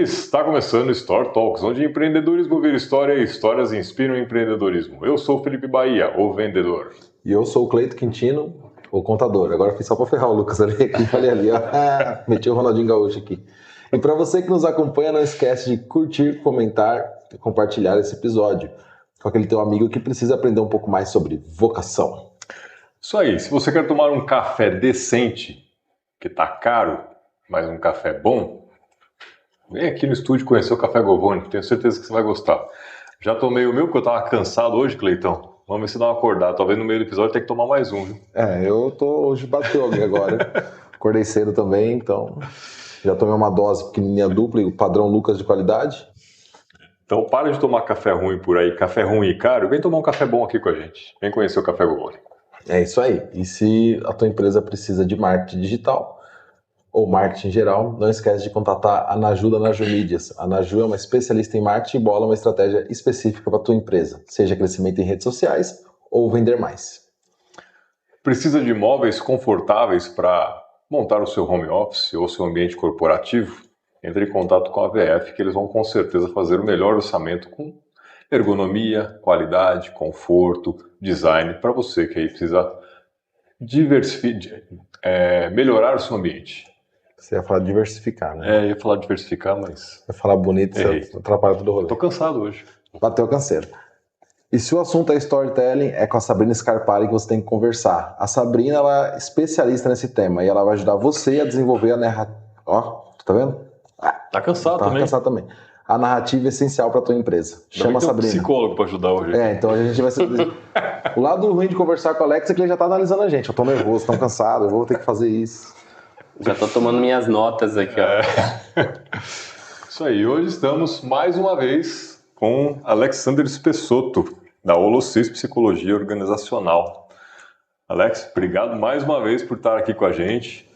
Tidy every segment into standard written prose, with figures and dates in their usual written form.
Está começando o Store Talks, onde empreendedorismo vira história e histórias inspiram o empreendedorismo. Eu sou o Felipe Bahia, o vendedor. E eu sou o Cleito Quintino, o contador. Agora fiz só para ferrar o Lucas ali, aqui, falei ali, ó. Meti o Ronaldinho Gaúcho aqui. E para você que nos acompanha, não esquece de curtir, comentar e compartilhar esse episódio com aquele teu amigo que precisa aprender um pouco mais sobre vocação. Isso aí, se você quer tomar um café decente, que tá caro, mas um café bom, vem aqui no estúdio conhecer o Café Govone, tenho certeza que você vai gostar. Já tomei o meu, porque eu tava cansado hoje, Cleitão. Vamos ver se dá uma acordada. Talvez no meio do episódio tenha que tomar mais um, viu? Eu tô hoje bateu aqui agora. Acordei cedo também, então já tomei uma dose pequenininha dupla e o padrão Lucas de qualidade. Então para de tomar café ruim por aí, café ruim e caro, vem tomar um café bom aqui com a gente. Vem conhecer o Café Govone. É isso aí. E se a tua empresa precisa de marketing digital ou marketing em geral, não esquece de contatar a Naju da Naju Mídias. A Naju é uma especialista em marketing e bola uma estratégia específica para a tua empresa, seja crescimento em redes sociais ou vender mais. Precisa de móveis confortáveis para montar o seu home office ou seu ambiente corporativo? Entre em contato com a VF que eles vão com certeza fazer o melhor orçamento com ergonomia, qualidade, conforto, design, para você que aí precisa melhorar o seu ambiente. Você ia falar diversificar, né? Ia falar diversificar, mas... Vai falar bonito, você atrapalha todo o rolê. Tô cansado hoje. Bateu canseiro. E se o assunto é storytelling, é com a Sabrina Scarpari que você tem que conversar. A Sabrina, ela é especialista nesse tema e ela vai ajudar você a desenvolver a narrativa... Ó, tá vendo? Tá cansado também. Tá cansado também. A narrativa essencial para tua empresa. Chama a Sabrina. Um psicólogo para ajudar hoje. Então a gente vai ser... O lado ruim de conversar com o Alex é que ele já tá analisando a gente. Eu tô nervoso, tô cansado, eu vou ter que fazer isso. Já tô tomando minhas notas aqui, ó. Isso aí, hoje estamos mais uma vez com Alexander Spessotto, da Holocis Psicologia Organizacional. Alex, obrigado mais uma vez por estar aqui com a gente.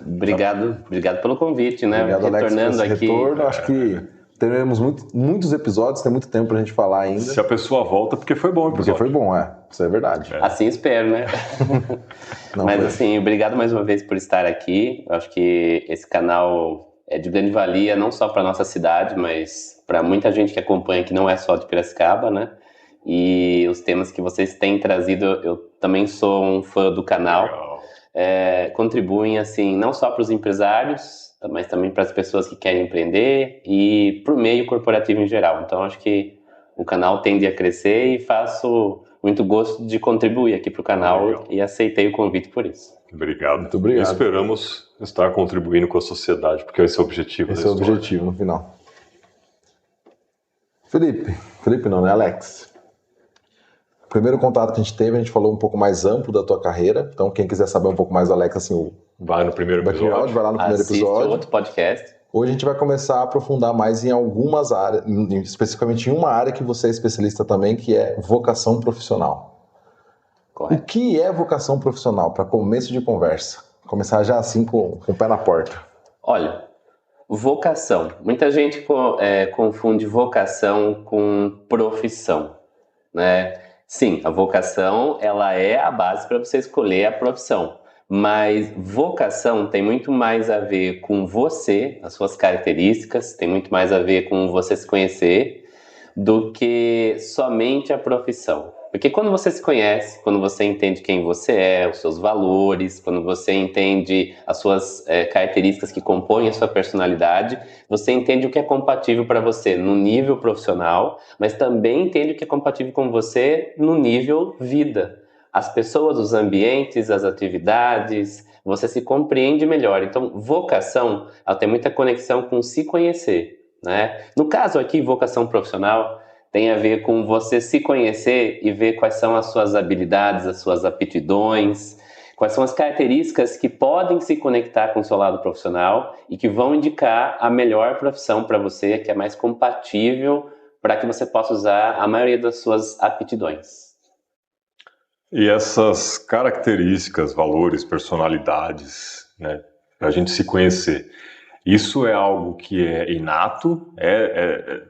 Obrigado pelo convite, né? Obrigado, retornando Alex, aqui. Retorno, acho que teremos muitos episódios, tem muito tempo pra gente falar ainda. Se a pessoa volta, porque foi bom o episódio. Porque foi bom, isso é verdade. Assim espero, né? Mas assim, obrigado mais uma vez por estar aqui. Eu acho que esse canal é de grande valia, não só para nossa cidade, mas para muita gente que acompanha, que não é só de Piracicaba, né? E os temas que vocês têm trazido, eu também sou um fã do canal. Contribuem, assim, não só para os empresários, mas também para as pessoas que querem empreender e para o meio corporativo em geral. Então, acho que o canal tende a crescer e faço muito gosto de contribuir aqui para o canal e aceitei o convite por isso. Obrigado. Muito obrigado. Esperamos estar contribuindo com a sociedade, porque esse é o objetivo. Esse é o objetivo no final. Felipe não, né? Alex. O primeiro contato que a gente teve, a gente falou um pouco mais amplo da tua carreira. Então, quem quiser saber um pouco mais do Alex, assim, vai no primeiro episódio. Vai lá no primeiro episódio. Outro podcast. Hoje a gente vai começar a aprofundar mais em algumas áreas, especificamente em uma área que você é especialista também, que é vocação profissional. Correto. O que é vocação profissional? Para começo de conversa. Começar já assim com o pé na porta. Olha, vocação. Muita gente confunde vocação com profissão, né? Sim, a vocação, ela é a base para você escolher a profissão, mas vocação tem muito mais a ver com você, as suas características, tem muito mais a ver com você se conhecer do que somente a profissão. Porque quando você se conhece, quando você entende quem você é, os seus valores, quando você entende as suas características que compõem a sua personalidade, você entende o que é compatível para você no nível profissional, mas também entende o que é compatível com você no nível vida. As pessoas, os ambientes, as atividades, você se compreende melhor. Então, vocação, ela tem muita conexão com se conhecer, né? No caso aqui, vocação profissional tem a ver com você se conhecer e ver quais são as suas habilidades, as suas aptidões, quais são as características que podem se conectar com o seu lado profissional e que vão indicar a melhor profissão para você, que é mais compatível para que você possa usar a maioria das suas aptidões. E essas características, valores, personalidades, né, para a gente se conhecer, isso é algo que é inato, é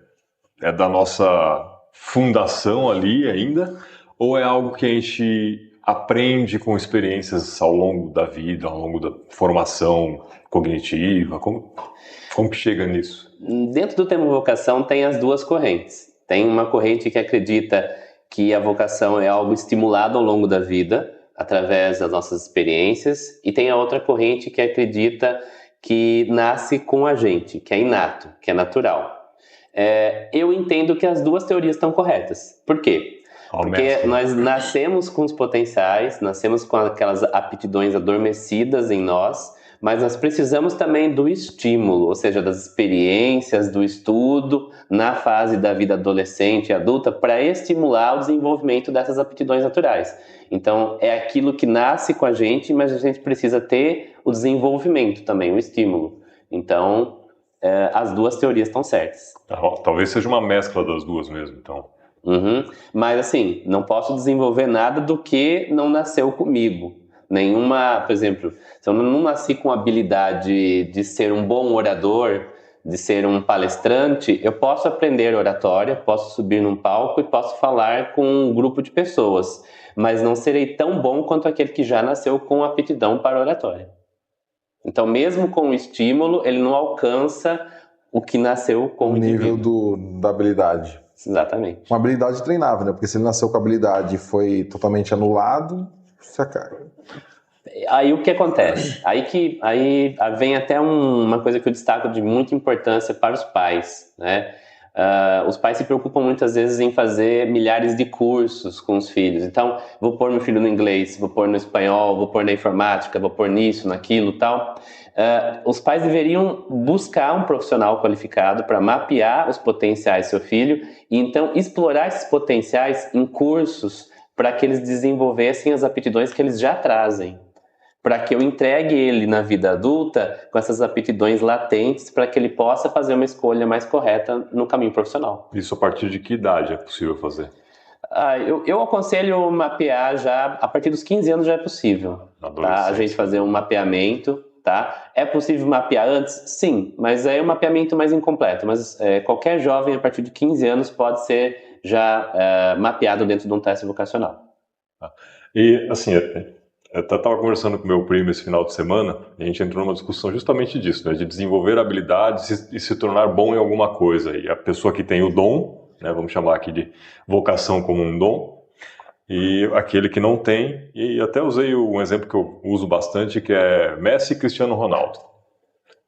da nossa fundação ali ainda, ou é algo que a gente aprende com experiências ao longo da vida, ao longo da formação cognitiva? Como que chega nisso? Dentro do termo vocação tem as duas correntes. Tem uma corrente que acredita que a vocação é algo estimulado ao longo da vida, através das nossas experiências, e tem a outra corrente que acredita que nasce com a gente, que é inato, que é natural. Eu entendo que as duas teorias estão corretas. Por quê? Porque nós nascemos com os potenciais, nascemos com aquelas aptidões adormecidas em nós, mas nós precisamos também do estímulo, ou seja, das experiências, do estudo na fase da vida adolescente e adulta para estimular o desenvolvimento dessas aptidões naturais. Então, é aquilo que nasce com a gente, mas a gente precisa ter o desenvolvimento também, o estímulo. Então, as duas teorias estão certas. Talvez seja uma mescla das duas mesmo, então. Mas assim, não posso desenvolver nada do que não nasceu comigo. Nenhuma, por exemplo, se eu não nasci com a habilidade de ser um bom orador, de ser um palestrante, eu posso aprender oratória, posso subir num palco e posso falar com um grupo de pessoas, mas não serei tão bom quanto aquele que já nasceu com aptidão para oratória. Então, mesmo com o estímulo, ele não alcança o que nasceu com o nível da habilidade. Exatamente. Uma habilidade treinável, né? Porque se ele nasceu com a habilidade e foi totalmente anulado, aí o que acontece? Aí vem até uma coisa que eu destaco de muita importância para os pais, né? Os pais se preocupam muitas vezes em fazer milhares de cursos com os filhos. Então, vou pôr meu filho no inglês, vou pôr no espanhol, vou pôr na informática, vou pôr nisso, naquilo, tal. Os pais deveriam buscar um profissional qualificado para mapear os potenciais do seu filho e então explorar esses potenciais em cursos para que eles desenvolvessem as aptidões que eles já trazem, para que eu entregue ele na vida adulta com essas aptidões latentes para que ele possa fazer uma escolha mais correta no caminho profissional. Isso a partir de que idade é possível fazer? Eu aconselho mapear já, a partir dos 15 anos já é possível, tá? A gente fazer um mapeamento, tá? É possível mapear antes? Sim, mas é um mapeamento mais incompleto, mas qualquer jovem a partir de 15 anos pode ser já mapeado dentro de um teste vocacional. E, assim, eu estava conversando com meu primo esse final de semana e a gente entrou numa discussão justamente disso, né, de desenvolver habilidades e se tornar bom em alguma coisa. E a pessoa que tem o dom, né, vamos chamar aqui de vocação como um dom, e aquele que não tem, e até usei um exemplo que eu uso bastante, que é Messi e Cristiano Ronaldo.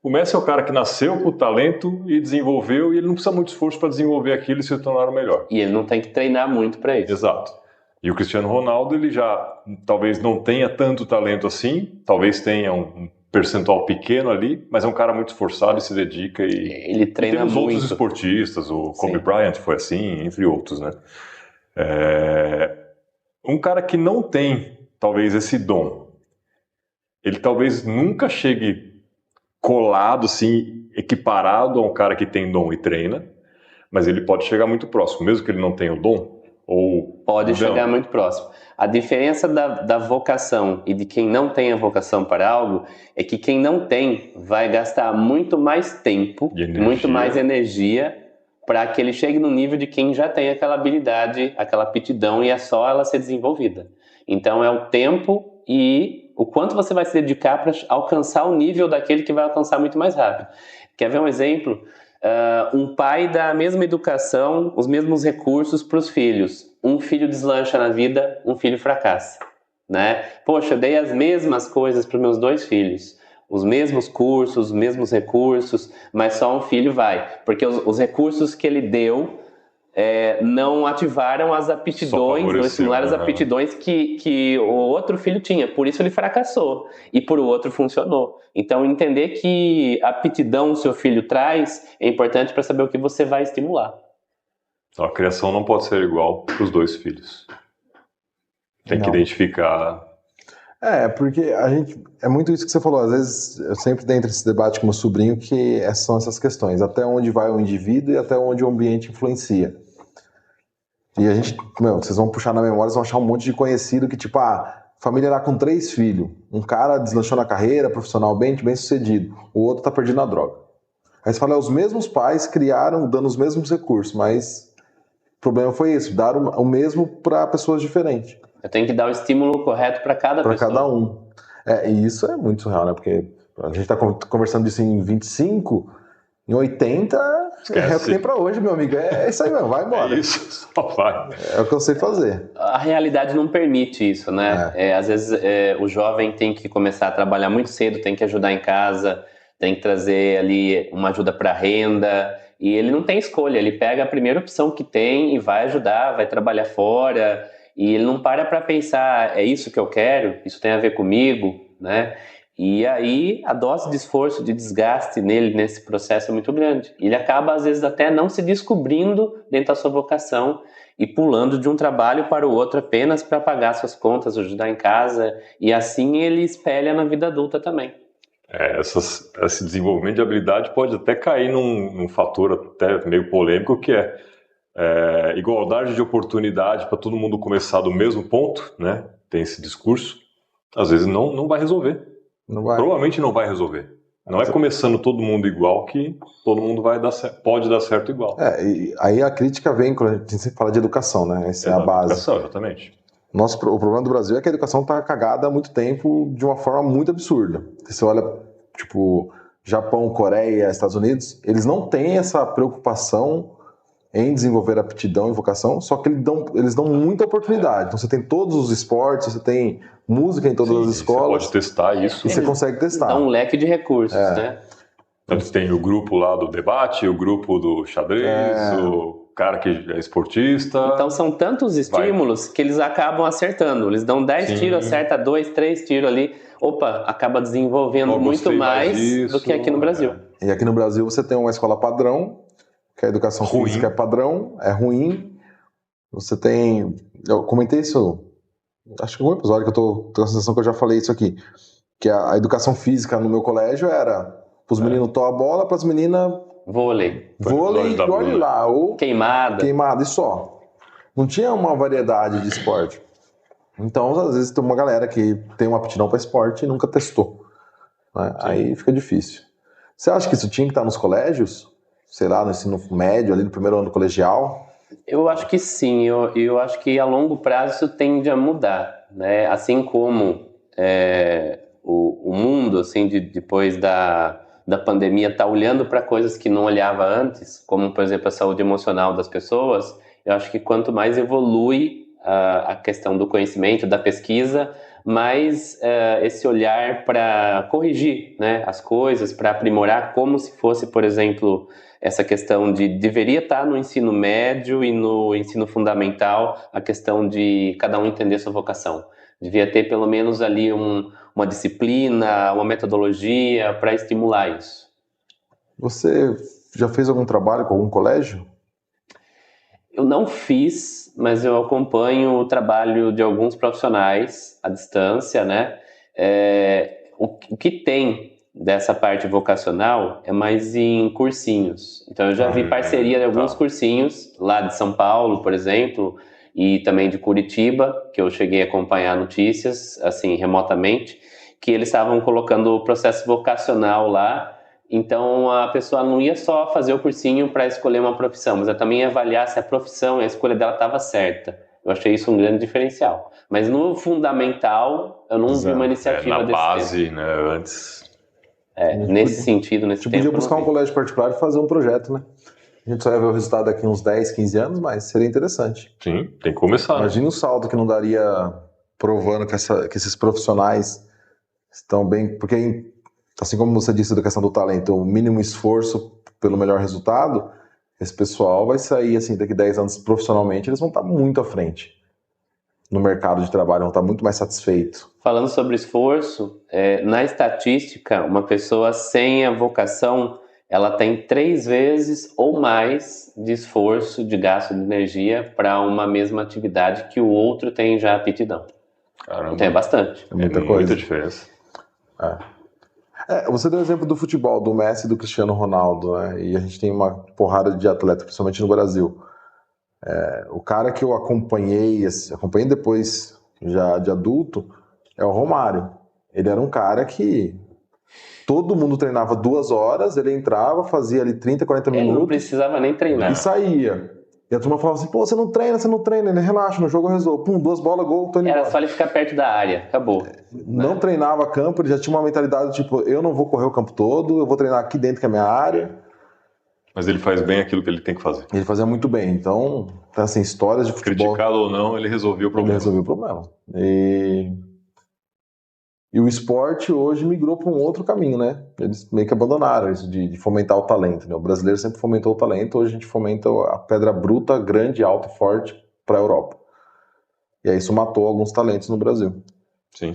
O Messi é o cara que nasceu com o talento e desenvolveu, e ele não precisa muito esforço para desenvolver aquilo e se tornar o melhor. E ele não tem que treinar muito para isso. Exato. E o Cristiano Ronaldo, ele já talvez não tenha tanto talento assim, talvez tenha um percentual pequeno ali, mas é um cara muito esforçado e se dedica. Ele treina muito. Temos outros esportistas, o Kobe Bryant foi assim, entre outros, né? Um cara que não tem, talvez, esse dom, ele talvez nunca chegue colado, assim, equiparado a um cara que tem dom e treina, mas ele pode chegar muito próximo, mesmo que ele não tenha o dom, ou pode chegar muito próximo. A diferença da vocação e de quem não tem a vocação para algo é que quem não tem vai gastar muito mais tempo, muito mais energia para que ele chegue no nível de quem já tem aquela habilidade, aquela aptidão e é só ela ser desenvolvida. Então é o tempo e o quanto você vai se dedicar para alcançar o nível daquele que vai alcançar muito mais rápido. Quer ver um exemplo? Um pai dá a mesma educação, os mesmos recursos para os filhos. Um filho deslancha na vida, um filho fracassa, né? Poxa, eu dei as mesmas coisas para os meus dois filhos. Os mesmos cursos, os mesmos recursos, mas só um filho vai. Porque os recursos que ele deu não ativaram as aptidões, não estimularam as aptidões que o outro filho tinha. Por isso ele fracassou. E por o outro funcionou. Então, entender que a aptidão o seu filho traz é importante para saber o que você vai estimular. Então, a criação não pode ser igual para os dois filhos. Tem que identificar... porque a gente... É muito isso que você falou. Às vezes, eu sempre dentro desse debate com meu sobrinho que são essas questões. Até onde vai o indivíduo e até onde o ambiente influencia. E a gente... vocês vão puxar na memória, vocês vão achar um monte de conhecido que, tipo, família lá com 3 filhos. Um cara deslanchou na carreira, profissional bem sucedido. O outro tá perdido na droga. Aí você fala, os mesmos pais criaram, dando os mesmos recursos, mas o problema foi isso, dar o mesmo para pessoas diferentes. Eu tenho que dar o estímulo correto para cada Para pessoa. cada um. E isso é muito surreal, né? Porque a gente está conversando disso em 25, em 80 Esquece. é o que tem para hoje, meu amigo. É isso aí mesmo, vai embora. É isso, só vai. É o que eu sei fazer. A realidade não permite isso, né? Às vezes o jovem tem que começar a trabalhar muito cedo, tem que ajudar em casa, tem que trazer ali uma ajuda para renda, e ele não tem escolha, ele pega a primeira opção que tem e vai ajudar, vai trabalhar fora, e ele não para pensar, é isso que eu quero? Isso tem a ver comigo, né? E aí a dose de esforço, de desgaste nele, nesse processo é muito grande. Ele acaba, às vezes, até não se descobrindo dentro da sua vocação e pulando de um trabalho para o outro apenas para pagar suas contas, ajudar em casa, e assim ele espelha na vida adulta também. Esse desenvolvimento de habilidade pode até cair num fator até meio polêmico, que é igualdade de oportunidade para todo mundo começar do mesmo ponto, né? Tem esse discurso. Às vezes não vai resolver. Não vai. Provavelmente não vai resolver. Não é começando todo mundo igual que todo mundo pode dar certo igual. E aí a crítica vem quando a gente sempre fala de educação, né? Essa é a base. Educação, exatamente. O problema do Brasil é que a educação está cagada há muito tempo de uma forma muito absurda. Você olha, tipo, Japão, Coreia, Estados Unidos, eles não têm essa preocupação em desenvolver aptidão e vocação, só que eles dão muita oportunidade. Então você tem todos os esportes, você tem música em todas as escolas. Você pode testar isso. E você consegue testar. Dá um leque de recursos, né? Então tem o grupo lá do debate, o grupo do xadrez, o cara que é esportista. Então são tantos estímulos que eles acabam acertando. Eles dão 10 tiros, acerta 2, 3 tiros ali. Opa, acaba desenvolvendo muito mais do que aqui no Brasil. E aqui no Brasil você tem uma escola padrão, que a educação física é padrão, é ruim. Você tem... Eu comentei isso, acho que um episódio que eu tô com a sensação que eu já falei isso aqui, que a educação física no meu colégio era pros meninos toar a bola, pras meninas... Vôlei, olha lá. Ou queimada e só. Não tinha uma variedade de esporte. Então, às vezes, tem uma galera que tem uma aptidão para esporte e nunca testou. Né? Aí fica difícil. Você acha que isso tinha que estar nos colégios? Sei lá, no ensino médio, ali no primeiro ano do colegial? Eu acho que sim. Eu acho que a longo prazo isso tende a mudar, né? Assim como o mundo, assim, depois da pandemia, está olhando para coisas que não olhava antes, como, por exemplo, a saúde emocional das pessoas. Eu acho que quanto mais evolui a questão do conhecimento, da pesquisa, mais esse olhar para corrigir, né, as coisas, para aprimorar, como se fosse, por exemplo, essa questão deveria estar no ensino médio e no ensino fundamental, a questão de cada um entender sua vocação. Devia ter pelo menos ali uma disciplina, uma metodologia para estimular isso. Você já fez algum trabalho com algum colégio? Eu não fiz, mas eu acompanho o trabalho de alguns profissionais à distância, né? O que tem dessa parte vocacional é mais em cursinhos. Então eu já vi parceria de alguns cursinhos lá de São Paulo, por exemplo, e também de Curitiba, que eu cheguei a acompanhar notícias, assim, remotamente, que eles estavam colocando o processo vocacional lá. Então a pessoa não ia só fazer o cursinho para escolher uma profissão, mas ela também ia avaliar se a profissão e a escolha dela estava certa. Eu achei isso um grande diferencial. Mas no fundamental, eu não vi uma iniciativa desse base, tipo. né, antes. Nesse sentido, nesse tempo. A gente podia buscar um colégio particular e fazer um projeto, né? A gente só ia ver o resultado daqui uns 10, 15 anos, mas seria interessante. Sim, tem que começar. Imagina o saldo que não daria provando que esses profissionais estão bem... Porque, assim como você disse da questão do talento, o mínimo esforço pelo melhor resultado, esse pessoal vai sair, assim, daqui 10 anos profissionalmente, eles vão estar muito à frente no mercado de trabalho, vão estar muito mais satisfeitos. Falando sobre esforço, na estatística, uma pessoa sem a vocação, ela tem 3 vezes ou mais de esforço, de gasto de energia para uma mesma atividade que o outro tem já aptidão. Caramba. Então é bastante. É muita coisa. Muita diferença. Você deu o exemplo do futebol, do Messi e do Cristiano Ronaldo, né? E a gente tem uma porrada de atleta, principalmente no Brasil. O cara que eu acompanhei depois já de adulto, é o Romário. Ele era um cara que todo mundo treinava 2 horas, ele entrava, fazia ali 30, 40 minutos. Ele não precisava nem treinar. E saía. E a turma falava assim, pô, você não treina. Ele, relaxa, no jogo eu resolvo. Pum, 2 bolas, gol, tô indo Era embora. só ele ficar perto da área, acabou. Não treinava campo, ele já tinha uma mentalidade tipo, eu não vou correr o campo todo, eu vou treinar aqui dentro que é a minha área. Mas ele faz bem aquilo que ele tem que fazer. Ele fazia muito bem. Então, assim, histórias de futebol. Criticado ou não, ele resolveu o Ele problema. resolveu o problema. E o esporte hoje migrou para um outro caminho, né? Eles meio que abandonaram isso de fomentar o talento, né? O brasileiro sempre fomentou o talento, hoje a gente fomenta a pedra bruta, grande, alta e forte para a Europa. E aí isso matou alguns talentos no Brasil. Sim.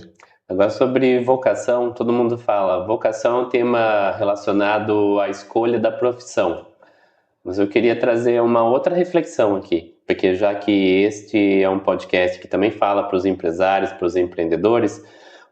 Agora, sobre vocação, todo mundo fala, vocação é um tema relacionado à escolha da profissão. Mas eu queria trazer uma outra reflexão aqui, porque já que este é um podcast que também fala para os empresários, para os empreendedores,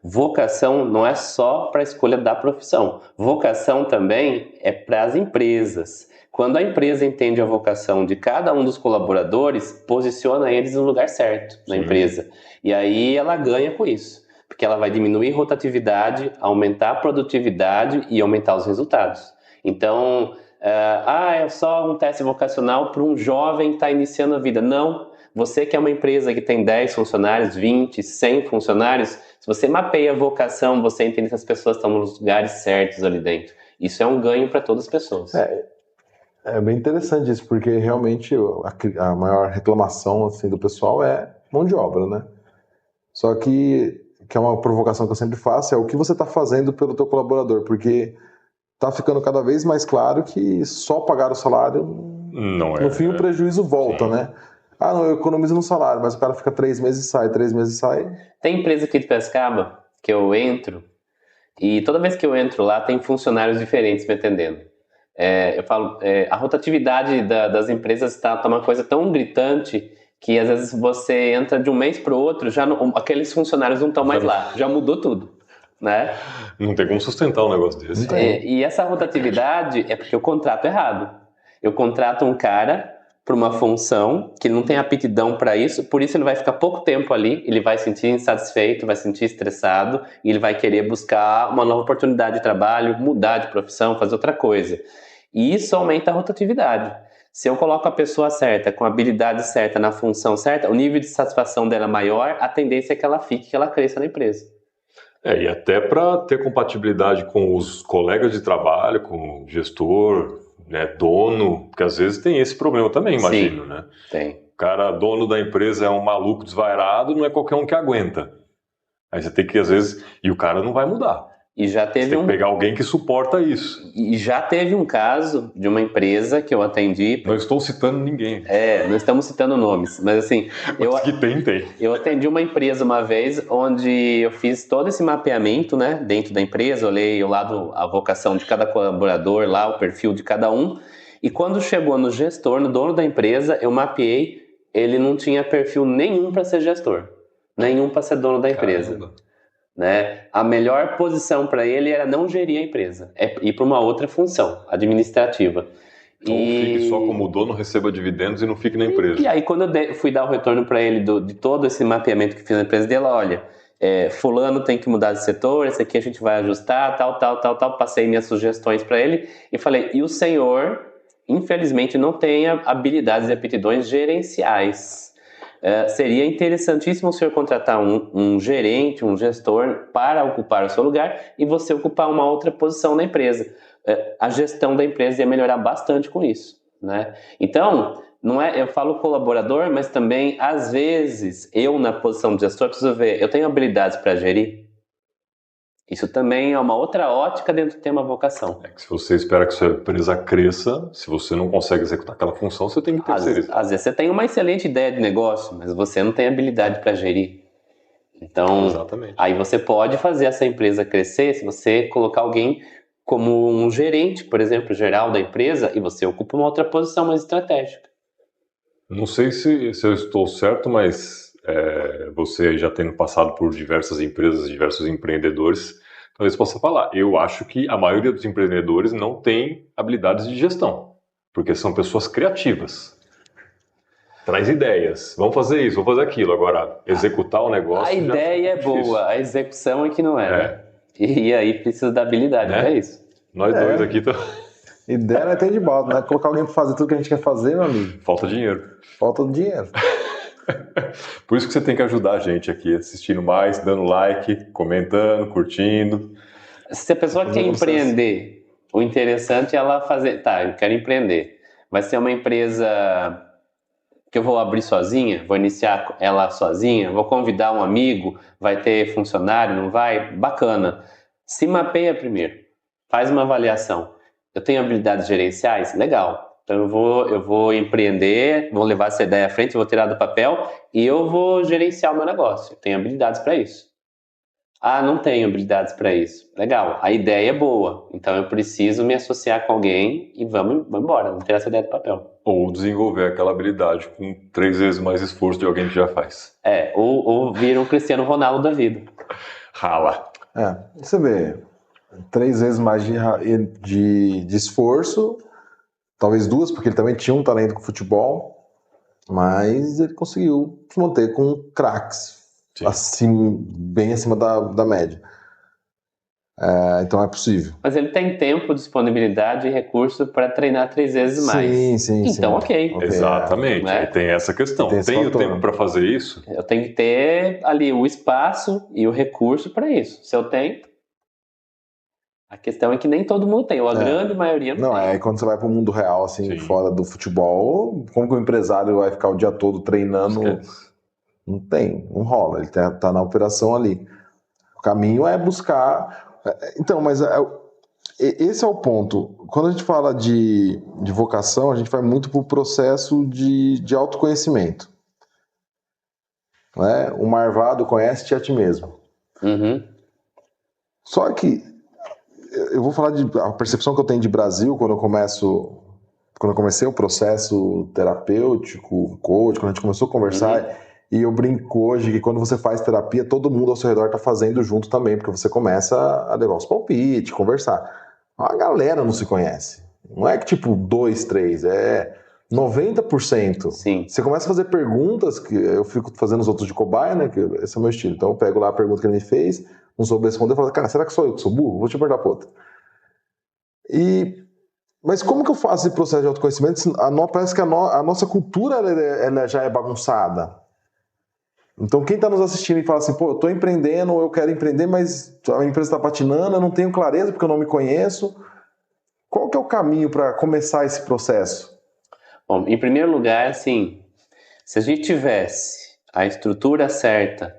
vocação não é só para a escolha da profissão. Vocação também é para as empresas. Quando a empresa entende a vocação de cada um dos colaboradores, posiciona eles no lugar certo na empresa. E aí ela ganha com isso, porque ela vai diminuir rotatividade, aumentar a produtividade e aumentar os resultados. Então, é só um teste vocacional para um jovem que está iniciando a vida. Não. Você que é uma empresa que tem 10 funcionários, 20, 100 funcionários, se você mapeia a vocação, você entende que as pessoas estão nos lugares certos ali dentro. Isso é um ganho para todas as pessoas. É bem interessante isso, porque realmente a maior reclamação assim, do pessoal é mão de obra, né? Só que é uma provocação que eu sempre faço, é o que você está fazendo pelo teu colaborador, porque tá ficando cada vez mais claro que só pagar o salário, no fim o prejuízo volta, né? Ah, não, eu economizo no salário, mas o cara fica 3 meses e sai, 3 meses e sai. Tem empresa aqui de Piracicaba que eu entro, e toda vez que eu entro lá tem funcionários diferentes me atendendo. Eu falo, a rotatividade das empresas tá uma coisa tão gritante que às vezes você entra de um mês para o outro, aqueles funcionários não estão mais lá, já mudou tudo, né? Não tem como sustentar um negócio desse. E essa rotatividade é porque eu contrato errado. Eu contrato um cara para uma função que ele não tem aptidão para isso, por isso ele vai ficar pouco tempo ali, ele vai se sentir insatisfeito, vai se sentir estressado e ele vai querer buscar uma nova oportunidade de trabalho, mudar de profissão, fazer outra coisa. E isso aumenta a rotatividade. Se eu coloco a pessoa certa, com a habilidade certa, na função certa, o nível de satisfação dela é maior, a tendência é que ela fique, que ela cresça na empresa. E até para ter compatibilidade com os colegas de trabalho, com o gestor, né, dono, porque às vezes tem esse problema também, imagino, né? Tem. O cara, dono da empresa, é um maluco desvairado, não é qualquer um que aguenta. Aí você tem que, às vezes, e o cara não vai mudar. E já teve você tem que pegar alguém que suporta isso. E já teve um caso de uma empresa que eu atendi. Não estou citando ninguém. Não estamos citando nomes, mas assim. Mas que tem. Eu atendi uma empresa uma vez onde eu fiz todo esse mapeamento, né, dentro da empresa, olhei o lado, a vocação de cada colaborador lá, o perfil de cada um. E quando chegou no gestor, no dono da empresa, eu mapeei, ele não tinha perfil nenhum para ser gestor, nenhum para ser dono da empresa. Caramba. Né? A melhor posição para ele era não gerir a empresa, ir para uma outra função administrativa. Então fique só como dono, receba dividendos e não fique na empresa. E aí quando eu fui dar o retorno para ele de todo esse mapeamento que fiz na empresa dele, olha, fulano tem que mudar de setor, esse aqui a gente vai ajustar, tal, passei minhas sugestões para ele e falei, e o senhor, infelizmente, não tem habilidades e aptidões gerenciais. Seria interessantíssimo o senhor contratar um gerente, um gestor para ocupar o seu lugar e você ocupar uma outra posição na empresa. A gestão da empresa ia melhorar bastante com isso, né? Então, não é, eu falo colaborador, mas também, às vezes, eu na posição de gestor preciso ver, eu tenho habilidades para gerir? Isso também é uma outra ótica dentro do tema vocação. Que se você espera que sua empresa cresça, se você não consegue executar aquela função, você tem que terceirizar. Às vezes você tem uma excelente ideia de negócio, mas você não tem habilidade para gerir. Então, exatamente. Aí você pode fazer essa empresa crescer se você colocar alguém como um gerente, por exemplo, geral da empresa, e você ocupa uma outra posição mais estratégica. Não sei se eu estou certo, mas você já tendo passado por diversas empresas, diversos empreendedores, talvez possa falar. Eu acho que a maioria dos empreendedores não tem habilidades de gestão, porque são pessoas criativas. Traz ideias, vamos fazer isso, vamos fazer aquilo. Agora, executar o negócio... A ideia é boa, a execução é que não é. Né? E aí precisa da habilidade, né? É isso. Nós dois aqui estamos... Ideia não é ter de balda, né? Colocar alguém pra fazer tudo que a gente quer fazer, meu amigo. Falta dinheiro. Falta o dinheiro. Por isso que você tem que ajudar a gente aqui, assistindo mais, dando like, comentando, curtindo. Se a pessoa quer empreender, o interessante é ela fazer... Tá, eu quero empreender. Vai ser uma empresa que eu vou abrir sozinha? Vou iniciar ela sozinha? Vou convidar um amigo? Vai ter funcionário? Não vai? Bacana. Se mapeia primeiro. Faz uma avaliação. Eu tenho habilidades gerenciais? Legal. Então eu vou empreender, vou levar essa ideia à frente, vou tirar do papel e eu vou gerenciar o meu negócio. Eu tenho habilidades para isso. Ah, não tenho habilidades para isso. Legal. A ideia é boa. Então eu preciso me associar com alguém e vamos embora. Vamos tirar essa ideia do papel. Ou desenvolver aquela habilidade com 3 vezes mais esforço de alguém que já faz. Ou vira um Cristiano Ronaldo da vida. Rala. Você vê, 3 vezes mais de esforço, talvez 2, porque ele também tinha um talento com futebol, mas ele conseguiu se manter com craques, assim, bem acima da média. Então é possível. Mas ele tem tempo, disponibilidade e recurso para treinar 3 vezes mais. Sim. Então, ok. Exatamente. Né? E tem essa questão. Tenho tempo para fazer isso? Eu tenho que ter ali o espaço e o recurso para isso. Se eu tenho... A questão é que nem todo mundo tem, ou a grande maioria não tem. Aí quando você vai para o mundo real, assim, fora do futebol, como que o empresário vai ficar o dia todo treinando? Esquece. Não rola, ele tá na operação ali. O caminho é buscar... Então, mas esse é o ponto. Quando a gente fala de vocação, a gente vai muito para o processo de autoconhecimento. Né? O Marvado conhece-te a ti mesmo. Uhum. Só que eu vou falar a percepção que eu tenho de Brasil quando eu comecei o processo terapêutico, coach, quando a gente começou a conversar, e eu brinco hoje que quando você faz terapia, todo mundo ao seu redor está fazendo junto também, porque você começa a levar os palpites, conversar. A galera não se conhece. Não é que tipo 2, 3, é 90%. Sim. Você começa a fazer perguntas, que eu fico fazendo os outros de cobaia, né? Que esse é o meu estilo. Então eu pego lá a pergunta que ele me fez, não soube responder, eu falo, cara, será que sou eu que sou burro? Vou te perguntar para outra. Mas como que eu faço esse processo de autoconhecimento? Parece que a nossa cultura ela já é bagunçada. Então quem está nos assistindo e fala assim, pô, eu estou empreendendo, eu quero empreender, mas a empresa está patinando, eu não tenho clareza porque eu não me conheço. Qual que é o caminho para começar esse processo? Bom, em primeiro lugar, assim, se a gente tivesse a estrutura certa,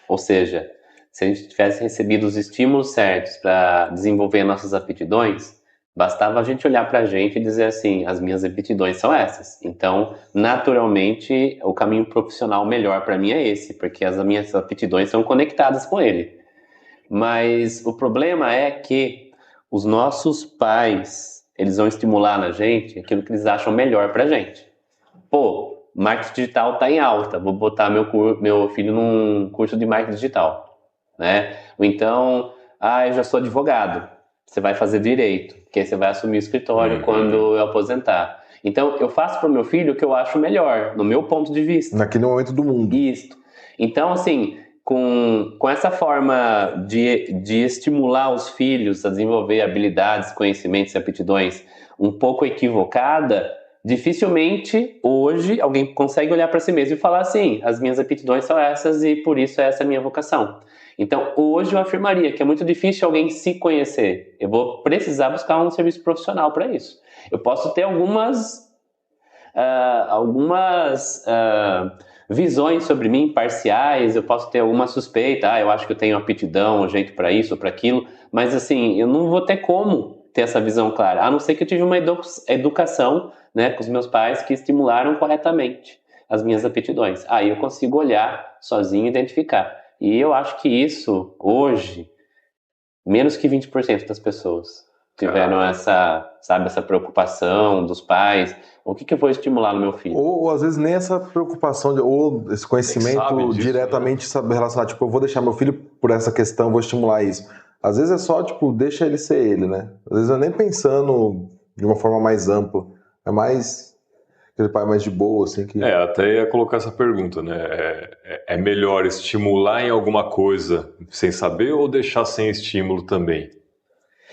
ou seja, se a gente tivesse recebido os estímulos certos para desenvolver nossas aptidões, bastava a gente olhar para a gente e dizer assim, as minhas aptidões são essas. Então, naturalmente, o caminho profissional melhor para mim é esse, porque as minhas aptidões são conectadas com ele. Mas o problema é que os nossos pais, eles vão estimular na gente aquilo que eles acham melhor para a gente. Pô, marketing digital está em alta, vou botar meu filho num curso de marketing digital, né? Ou então, eu já sou advogado. Você vai fazer direito, porque aí você vai assumir o escritório quando eu aposentar. Então, eu faço para o meu filho o que eu acho melhor, no meu ponto de vista. Naquele momento do mundo. Isso. Então, assim, com essa forma de estimular os filhos a desenvolver habilidades, conhecimentos e aptidões um pouco equivocada, dificilmente hoje alguém consegue olhar para si mesmo e falar assim, as minhas aptidões são essas e por isso essa é a minha vocação. Então, hoje eu afirmaria que é muito difícil alguém se conhecer. Eu vou precisar buscar um serviço profissional para isso. Eu posso ter algumas visões sobre mim parciais, eu posso ter alguma suspeita, eu acho que eu tenho aptidão, um jeito para isso ou para aquilo, mas assim, eu não vou ter como ter essa visão clara, a não ser que eu tive uma educação, né, com os meus pais que estimularam corretamente as minhas aptidões. Aí eu consigo olhar sozinho e identificar. E eu acho que isso, hoje, menos que 20% das pessoas tiveram essa preocupação dos pais. O que eu vou estimular no meu filho? Ou às vezes nem essa preocupação, ou esse conhecimento diretamente relacionado. Tipo, eu vou deixar meu filho por essa questão, vou estimular isso. Às vezes é só, tipo, deixa ele ser ele, né? Às vezes é nem pensando de uma forma mais ampla. É mais... aquele pai mais de boa, assim, que... até ia colocar essa pergunta, né? É melhor estimular em alguma coisa sem saber ou deixar sem estímulo também?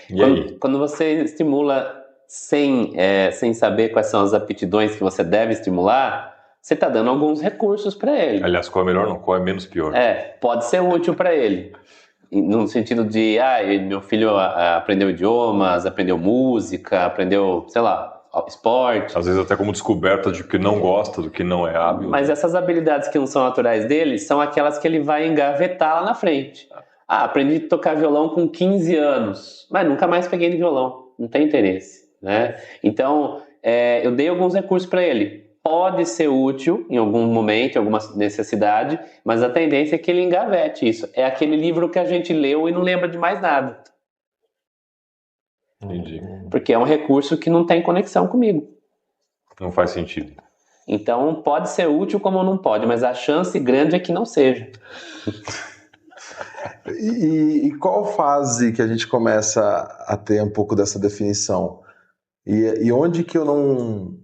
E aí? Quando você estimula sem saber quais são as aptidões que você deve estimular, você está dando alguns recursos para ele. Aliás, qual é melhor não, qual é menos pior. Pode ser útil para ele. No sentido de, meu filho aprendeu idiomas, aprendeu música, aprendeu, sei lá, esporte. Às vezes até como descoberta de que não gosta, do que não é hábil. Mas essas habilidades que não são naturais dele são aquelas que ele vai engavetar lá na frente. Aprendi a tocar violão com 15 anos, mas nunca mais peguei no violão. Não tem interesse, né? Então, eu dei alguns recursos para ele. Pode ser útil em algum momento, em alguma necessidade, mas a tendência é que ele engavete isso. É aquele livro que a gente leu e não lembra de mais nada. Entendi. Porque é um recurso que não tem conexão comigo. Não faz sentido. Então, pode ser útil como não pode, mas a chance grande é que não seja. E qual fase que a gente começa a ter um pouco dessa definição? E onde que eu não...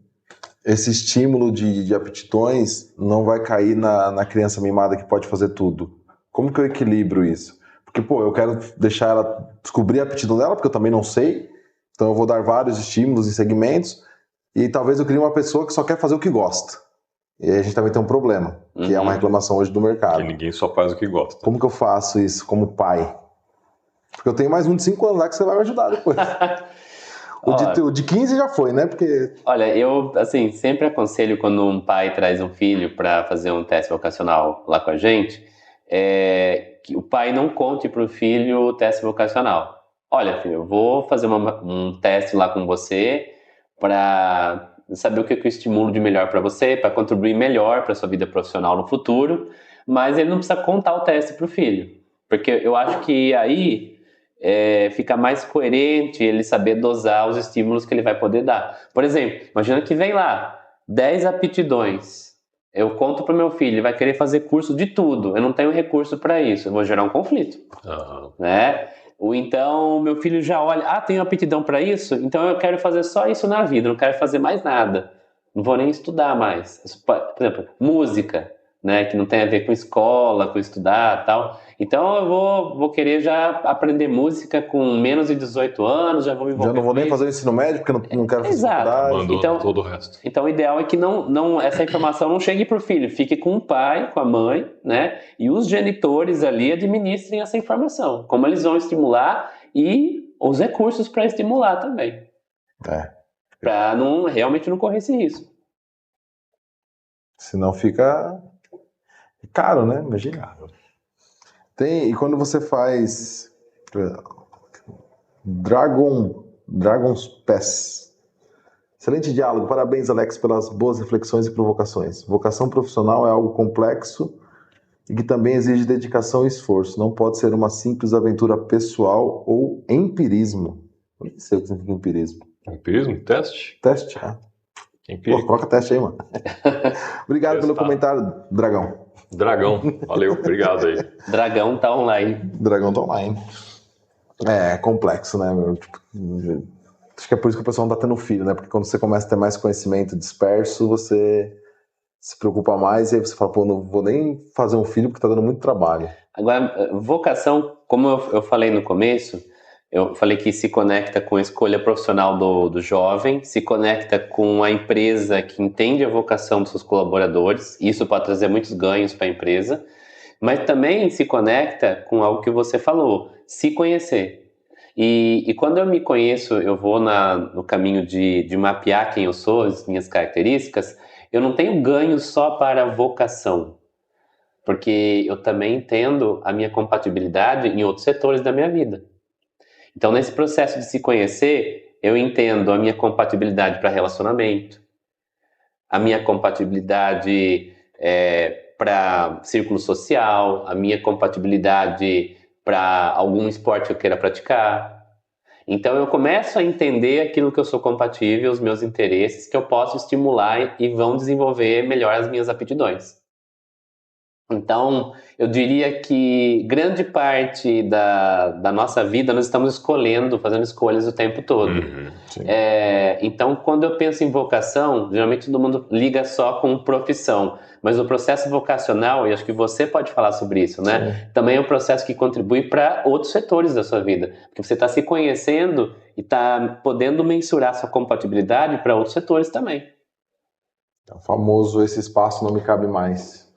Esse estímulo de aptidões não vai cair na criança mimada que pode fazer tudo? Como que eu equilibro isso? Porque, eu quero deixar ela descobrir a aptidão dela, porque eu também não sei. Então eu vou dar vários estímulos em segmentos. E talvez eu crie uma pessoa que só quer fazer o que gosta. E aí a gente também tem um problema, que é uma reclamação hoje do mercado. Que ninguém só faz o que gosta. Como que eu faço isso como pai? Porque eu tenho mais um de 5 anos lá que você vai me ajudar depois. O de 15 já foi, né? Porque... Olha, eu sempre aconselho quando um pai traz um filho para fazer um teste vocacional lá com a gente, que o pai não conte para o filho o teste vocacional. Olha, filho, eu vou fazer um teste lá com você para saber o que eu estimulo de melhor para você, para contribuir melhor para sua vida profissional no futuro, mas ele não precisa contar o teste para o filho, porque eu acho que aí fica mais coerente ele saber dosar os estímulos que ele vai poder dar. Por exemplo, imagina que vem lá 10 aptidões, eu conto para o meu filho, ele vai querer fazer curso de tudo, eu não tenho recurso para isso, eu vou gerar um conflito, né? Ou então meu filho já olha, tenho aptidão para isso, então eu quero fazer só isso na vida, não quero fazer mais nada, não vou nem estudar mais. Por exemplo, música, né, que não tem a ver com escola, com estudar e tal. Então eu vou querer já aprender música com menos de 18 anos, já vou me envolver. Já não vou nem fazer o ensino médio, porque não quero fazer faculdade. Abandona todo o resto. Então o ideal é que essa informação não chegue para o filho, fique com o pai, com a mãe, né? E os genitores ali administrem essa informação, como eles vão estimular e os recursos para estimular também. Para realmente não correr esse risco. Senão fica caro, né? Imagina. E quando você faz Dragon's Pass. Excelente diálogo. Parabéns, Alex, pelas boas reflexões e provocações. Vocação profissional é algo complexo e que também exige dedicação e esforço. Não pode ser uma simples aventura pessoal ou empirismo. Eu nem sei o que significa empirismo. Empirismo? Teste? Teste, coloca teste aí, mano. Obrigado pelo comentário, Dragão. Valeu, obrigado aí. Dragão tá online. É complexo, né, meu? Acho que é por isso que o pessoal não tá tendo filho, né? Porque quando você começa a ter mais conhecimento disperso, você se preocupa mais e aí você fala, não vou nem fazer um filho porque tá dando muito trabalho. Agora, vocação, como eu falei no começo, eu falei que se conecta com a escolha profissional do jovem, se conecta com a empresa que entende a vocação dos seus colaboradores, isso pode trazer muitos ganhos para a empresa, mas também se conecta com algo que você falou, se conhecer. E quando eu me conheço, eu vou no caminho de mapear quem eu sou, as minhas características, eu não tenho ganho só para a vocação, porque eu também entendo a minha compatibilidade em outros setores da minha vida. Então, nesse processo de se conhecer, eu entendo a minha compatibilidade para relacionamento, a minha compatibilidade para círculo social, a minha compatibilidade para algum esporte que eu queira praticar. Então, eu começo a entender aquilo que eu sou compatível, os meus interesses, que eu posso estimular e vão desenvolver melhor as minhas aptidões. Então, eu diria que grande parte da nossa vida nós estamos escolhendo, fazendo escolhas o tempo todo. Sim. Então, quando eu penso em vocação, geralmente todo mundo liga só com profissão. Mas o processo vocacional, e acho que você pode falar sobre isso, né? Sim. Também é um processo que contribui para outros setores da sua vida. Porque você está se conhecendo e está podendo mensurar sua compatibilidade para outros setores também. É o famoso, esse espaço não me cabe mais.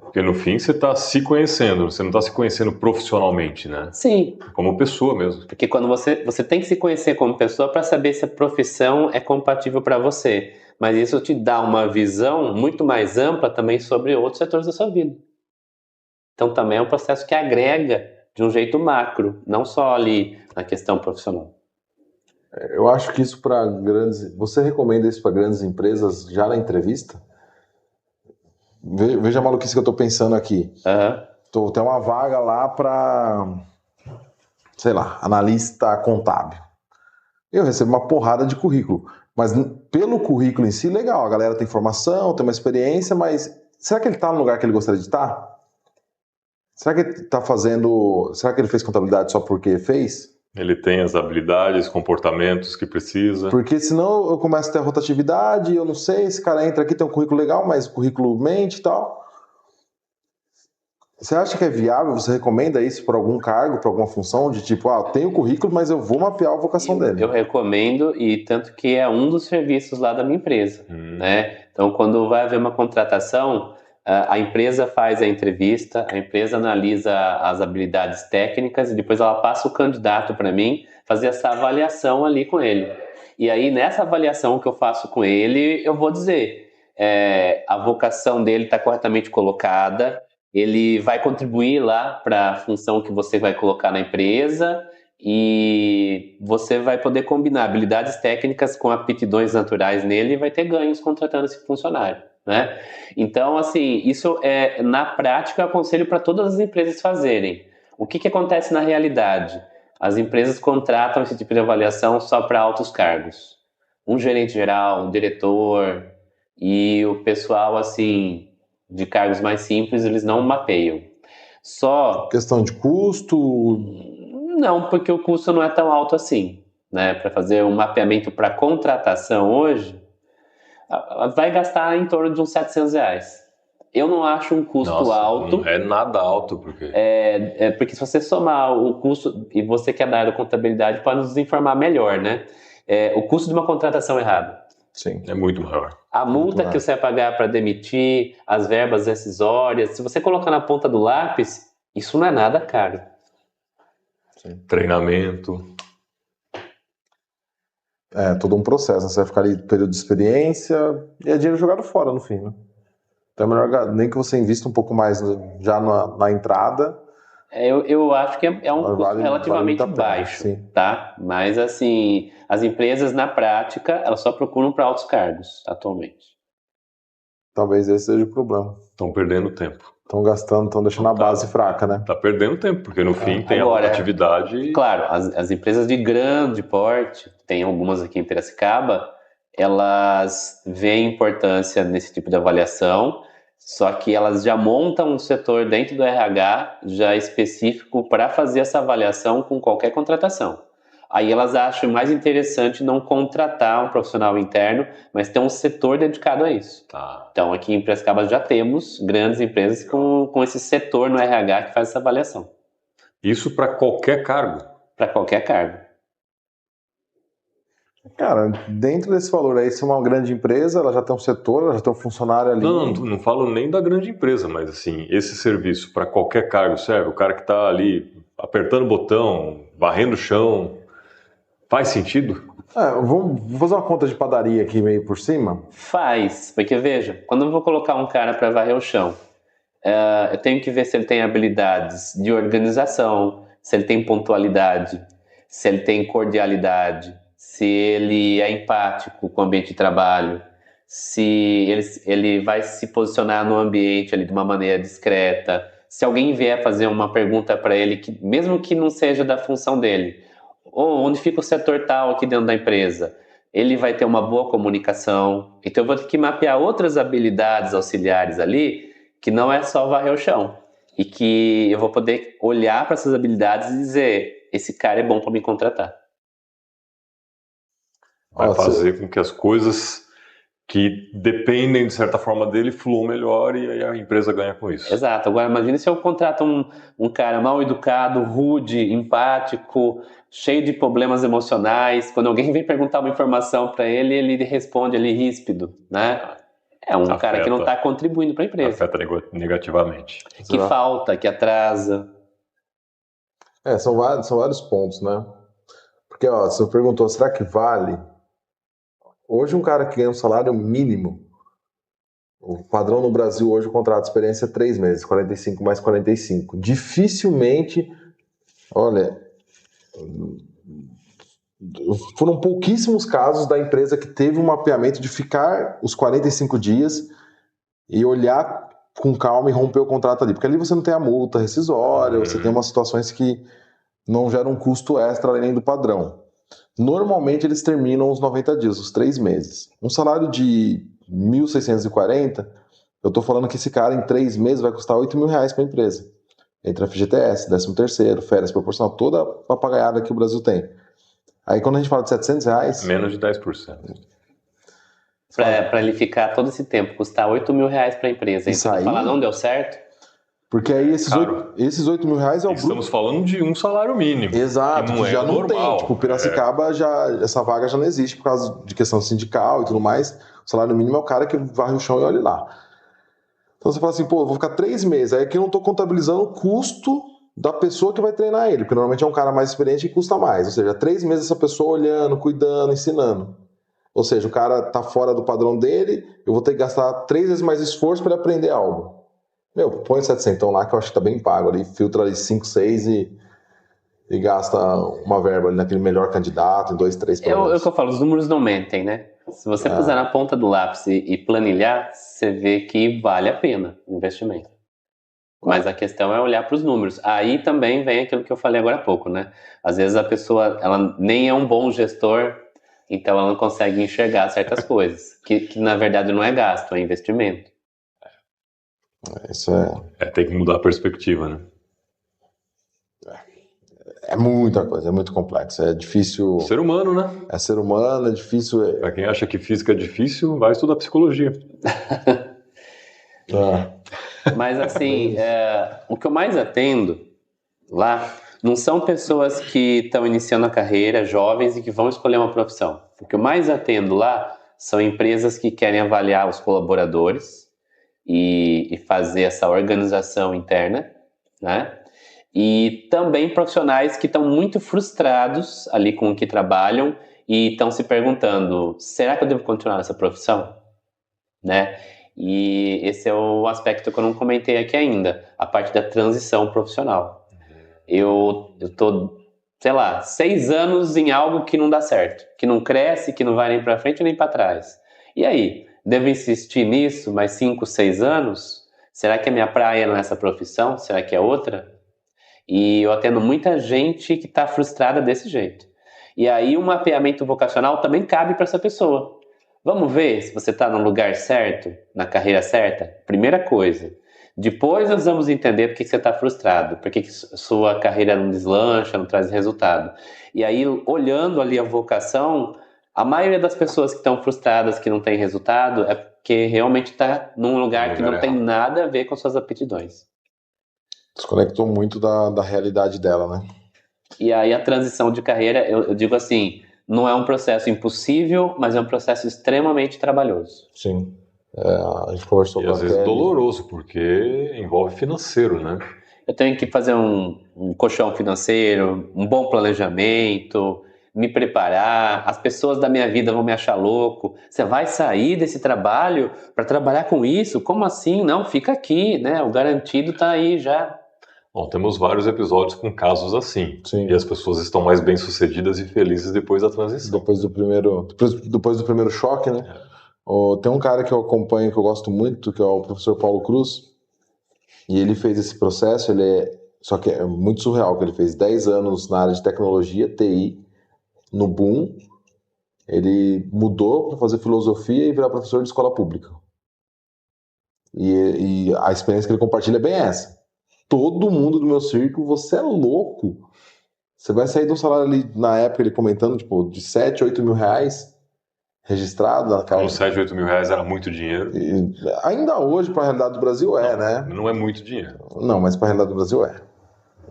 Porque no fim você está se conhecendo, você não está se conhecendo profissionalmente, né? Sim. Como pessoa mesmo. Porque quando você tem que se conhecer como pessoa para saber se a profissão é compatível para você. Mas isso te dá uma visão muito mais ampla também sobre outros setores da sua vida. Então também é um processo que agrega de um jeito macro, não só ali na questão profissional. Eu acho que isso para grandes... Você recomenda isso para grandes empresas já na entrevista? Veja a maluquice que eu estou pensando aqui. Tem uma vaga lá para, sei lá, analista contábil. Eu recebo uma porrada de currículo. Mas pelo currículo em si, legal. A galera tem formação, tem uma experiência, mas será que ele está no lugar que ele gostaria de estar? Será que ele está fazendo... Será que ele fez contabilidade só porque fez? Ele tem as habilidades, comportamentos que precisa. Porque senão eu começo a ter a rotatividade, eu não sei, esse cara entra aqui, tem um currículo legal, mas o currículo mente e tal. Você acha que é viável? Você recomenda isso para algum cargo, para alguma função? De tipo, eu tenho o currículo, mas eu vou mapear a vocação dele. Eu recomendo, e tanto que é um dos serviços lá da minha empresa. Né? Então, quando vai haver uma contratação, a empresa faz a entrevista, a empresa analisa as habilidades técnicas e depois ela passa o candidato para mim fazer essa avaliação ali com ele. E aí, nessa avaliação que eu faço com ele, eu vou dizer, a vocação dele está corretamente colocada, ele vai contribuir lá para a função que você vai colocar na empresa e você vai poder combinar habilidades técnicas com aptidões naturais nele e vai ter ganhos contratando esse funcionário. Né? Então, assim, isso na prática eu aconselho para todas as empresas fazerem. O que acontece na realidade? As empresas contratam esse tipo de avaliação só para altos cargos. Um gerente geral, um diretor e o pessoal, assim, de cargos mais simples, eles não mapeiam. Só... Questão de custo? Não, porque o custo não é tão alto assim. Né? Para fazer um mapeamento para contratação hoje, vai gastar em torno de uns R$700. Eu não acho um custo alto. Não é nada alto, porque... Porque se você somar o custo, e você que é da área da contabilidade pode nos informar melhor, né? O custo de uma contratação errada. Sim. É muito maior. A multa que você vai pagar para demitir, as verbas rescisórias, se você colocar na ponta do lápis, isso não é nada caro. Sim. Treinamento... todo um processo, né? Você vai ficar ali período de experiência e é dinheiro jogado fora no fim, né? Então é melhor nem que você invista um pouco mais já na entrada. Eu acho que é um custo relativamente baixo, sim. Tá? Mas assim, as empresas na prática, elas só procuram para altos cargos atualmente. Talvez esse seja o problema. Estão perdendo tempo. Estão gastando, estão deixando a base fraca, né? Tá perdendo tempo, porque no fim tem a rotatividade. Claro, as empresas de grande porte, tem algumas aqui em Piracicaba, elas veem importância nesse tipo de avaliação, só que elas já montam um setor dentro do RH já específico para fazer essa avaliação com qualquer contratação. Aí elas acham mais interessante não contratar um profissional interno, mas ter um setor dedicado a isso. Tá. Então aqui em Piracicaba já temos grandes empresas com esse setor no RH que faz essa avaliação. Isso para qualquer cargo? Para qualquer cargo. Cara, dentro desse valor aí, se é uma grande empresa, ela já tem um setor, ela já tem um funcionário ali. Não falo nem da grande empresa, mas assim, esse serviço para qualquer cargo serve? O cara que está ali apertando o botão, varrendo o chão, faz sentido? Vou fazer uma conta de padaria aqui meio por cima? Faz, porque veja, quando eu vou colocar um cara para varrer o chão, eu tenho que ver se ele tem habilidades de organização, se ele tem pontualidade, se ele tem cordialidade, se ele é empático com o ambiente de trabalho, se ele vai se posicionar no ambiente ali de uma maneira discreta, se alguém vier fazer uma pergunta para ele, mesmo que não seja da função dele, onde fica o setor tal aqui dentro da empresa, ele vai ter uma boa comunicação. Então eu vou ter que mapear outras habilidades auxiliares ali que não é só varrer o chão. E que eu vou poder olhar para essas habilidades e dizer, esse cara é bom para me contratar. Vai fazer com que as coisas que dependem, de certa forma, dele fluam melhor e aí a empresa ganha com isso. Exato. Agora, imagine se eu contrato um cara mal educado, rude, empático, cheio de problemas emocionais. Quando alguém vem perguntar uma informação para ele, ele responde ali ríspido, né? É um cara que não está contribuindo para a empresa. Afeta negativamente. Que falta, que atrasa. São vários pontos, né? Porque, você perguntou, será que vale? Hoje um cara que ganha um salário mínimo, o padrão no Brasil hoje, o contrato de experiência é 3 meses, 45 mais 45. Dificilmente, olha, foram pouquíssimos casos da empresa que teve um mapeamento de ficar os 45 dias e olhar com calma e romper o contrato ali. Porque ali você não tem a multa rescisória, você tem umas situações que não geram um custo extra além do padrão. Normalmente eles terminam os 90 dias, os 3 meses. Um salário de 1.640, eu estou falando que esse cara em 3 meses vai custar R$8.000 para a empresa. Entre FGTS, 13º, férias proporcional, toda a papagaiada que o Brasil tem. Aí quando a gente fala de R$700... Menos de 10%. Para ele ficar todo esse tempo, custar R$8.000 para a empresa. Isso então aí... falar, não deu certo... Porque aí esses R$8.000 é o bruto. Estamos falando de um salário mínimo. Exato, que já não normal. tem. Tipo, Piracicaba, essa vaga já não existe por causa de questão sindical e tudo mais. O salário mínimo é o cara que varre o chão e olha lá. Então você fala assim, eu vou ficar 3 meses. Aí aqui eu não estou contabilizando o custo da pessoa que vai treinar ele, porque normalmente é um cara mais experiente e custa mais. Ou seja, 3 meses essa pessoa olhando, cuidando, ensinando. Ou seja, o cara tá fora do padrão dele, eu vou ter que gastar 3 vezes mais esforço para ele aprender algo. Põe 700 lá que eu acho que tá bem pago ali, filtra ali 5, 6 e gasta uma verba ali naquele melhor candidato, em 2, 3 É o que eu falo, os números não mentem, né? Se você puser na ponta do lápis e planilhar, você vê que vale a pena o investimento. Mas a questão é olhar para os números. Aí também vem aquilo que eu falei agora há pouco, né? Às vezes a pessoa, ela nem é um bom gestor, então ela não consegue enxergar certas coisas, que na verdade não é gasto, é investimento. Isso tem que mudar a perspectiva, né? É muita coisa, é muito complexo, é difícil... Ser humano, né? É ser humano, é difícil... Pra quem acha que física é difícil, vai estudar psicologia. Mas assim, o que eu mais atendo lá não são pessoas que estão iniciando a carreira, jovens e que vão escolher uma profissão. O que eu mais atendo lá são empresas que querem avaliar os colaboradores e fazer essa organização interna, né? E também profissionais que estão muito frustrados ali com o que trabalham e estão se perguntando, será que eu devo continuar nessa profissão? Né? E esse é o aspecto que eu não comentei aqui ainda, a parte da transição profissional. Eu tô, 6 anos em algo que não dá certo, que não cresce, que não vai nem para frente nem para trás. E aí, devo insistir nisso mais 5, 6 anos? Será que a minha praia não é essa profissão? Será que é outra? E eu atendo muita gente que está frustrada desse jeito. E aí o mapeamento vocacional também cabe para essa pessoa. Vamos ver se você está no lugar certo, na carreira certa? Primeira coisa. Depois nós vamos entender por que você está frustrado, por que sua carreira não deslancha, não traz resultado. E aí, olhando ali a vocação, a maioria das pessoas que estão frustradas, que não tem resultado, é porque realmente está num lugar que não tem nada a ver com suas aptidões. Desconectou muito da realidade dela, né? E aí a transição de carreira, eu digo assim, não é um processo impossível, mas é um processo extremamente trabalhoso. Sim. A gente conversou com a Kelly. E às vezes doloroso, porque envolve financeiro, né? Eu tenho que fazer um colchão financeiro, um bom planejamento, me preparar, as pessoas da minha vida vão me achar louco. Você vai sair desse trabalho para trabalhar com isso? Como assim? Não, fica aqui, né? O garantido está aí já. Bom, temos vários episódios com casos assim. Sim. E as pessoas estão mais bem-sucedidas e felizes depois da transição. Depois do primeiro choque, né? Tem um cara que eu acompanho, que eu gosto muito, que é o professor Paulo Cruz. E ele fez esse processo, só que é muito surreal, que ele fez 10 anos na área de tecnologia, TI, no boom. Ele mudou para fazer filosofia e virar professor de escola pública. E a experiência que ele compartilha é bem essa. Todo mundo do meu círculo, você é louco. Você vai sair de um salário ali, na época ele comentando, tipo, de 7, 8 mil reais registrado na cara. Uns 7, 8 mil reais era muito dinheiro. Ainda hoje, para a realidade do Brasil, né? Não é muito dinheiro. Não, mas para a realidade do Brasil é.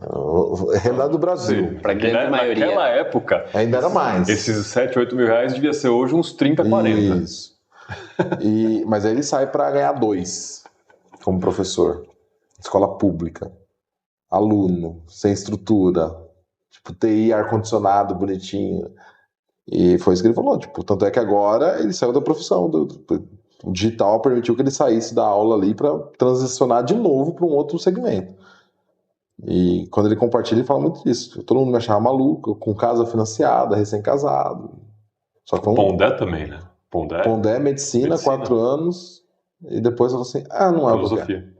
A realidade do Brasil. Para a grande maioria. Naquela época, ainda era mais. Esses 7, 8 mil reais devia ser hoje uns 30, 40. Isso. Mas aí ele sai para ganhar 2 como professor. Escola pública. Aluno, sem estrutura. Tipo, TI, ar-condicionado, bonitinho. E foi isso que ele falou. Tipo, tanto é que agora ele saiu da profissão. O digital permitiu que ele saísse da aula ali para transicionar de novo para um outro segmento. E quando ele compartilha, ele fala muito disso. Todo mundo me achava maluco, com casa financiada, recém-casado. Só que Pondé também, né? Pondé, medicina, 4 anos. E depois eu falei assim, não é filosofia.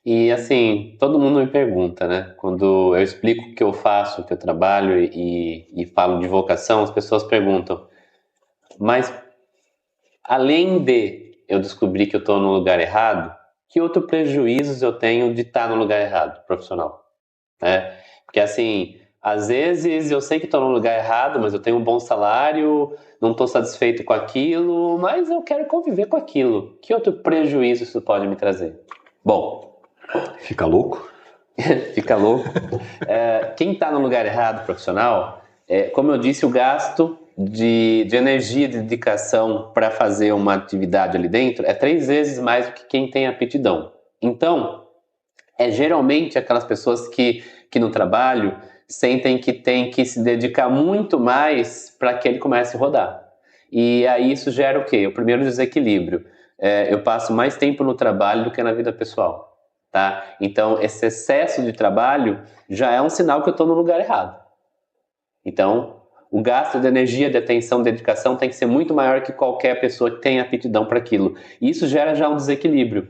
E assim, todo mundo me pergunta, né? Quando eu explico o que eu faço, o que eu trabalho e falo de vocação, as pessoas perguntam, mas além de eu descobrir que eu estou no lugar errado, que outros prejuízos eu tenho de estar no lugar errado, profissional? Né? Porque assim, às vezes eu sei que estou no lugar errado, mas eu tenho um bom salário, não estou satisfeito com aquilo, mas eu quero conviver com aquilo. Que outro prejuízo isso pode me trazer? Bom... Fica louco? Fica louco. Quem está no lugar errado, profissional, como eu disse, o gasto de energia, de dedicação para fazer uma atividade ali dentro é 3 vezes mais do que quem tem aptidão. Então, geralmente aquelas pessoas que no trabalho sentem que tem que se dedicar muito mais para que ele comece a rodar. E aí isso gera o quê? O primeiro desequilíbrio. Eu passo mais tempo no trabalho do que na vida pessoal. Tá? Então, esse excesso de trabalho já é um sinal que eu estou no lugar errado. Então, o gasto de energia, de atenção, de dedicação tem que ser muito maior que qualquer pessoa que tenha aptidão para aquilo. E isso gera já um desequilíbrio.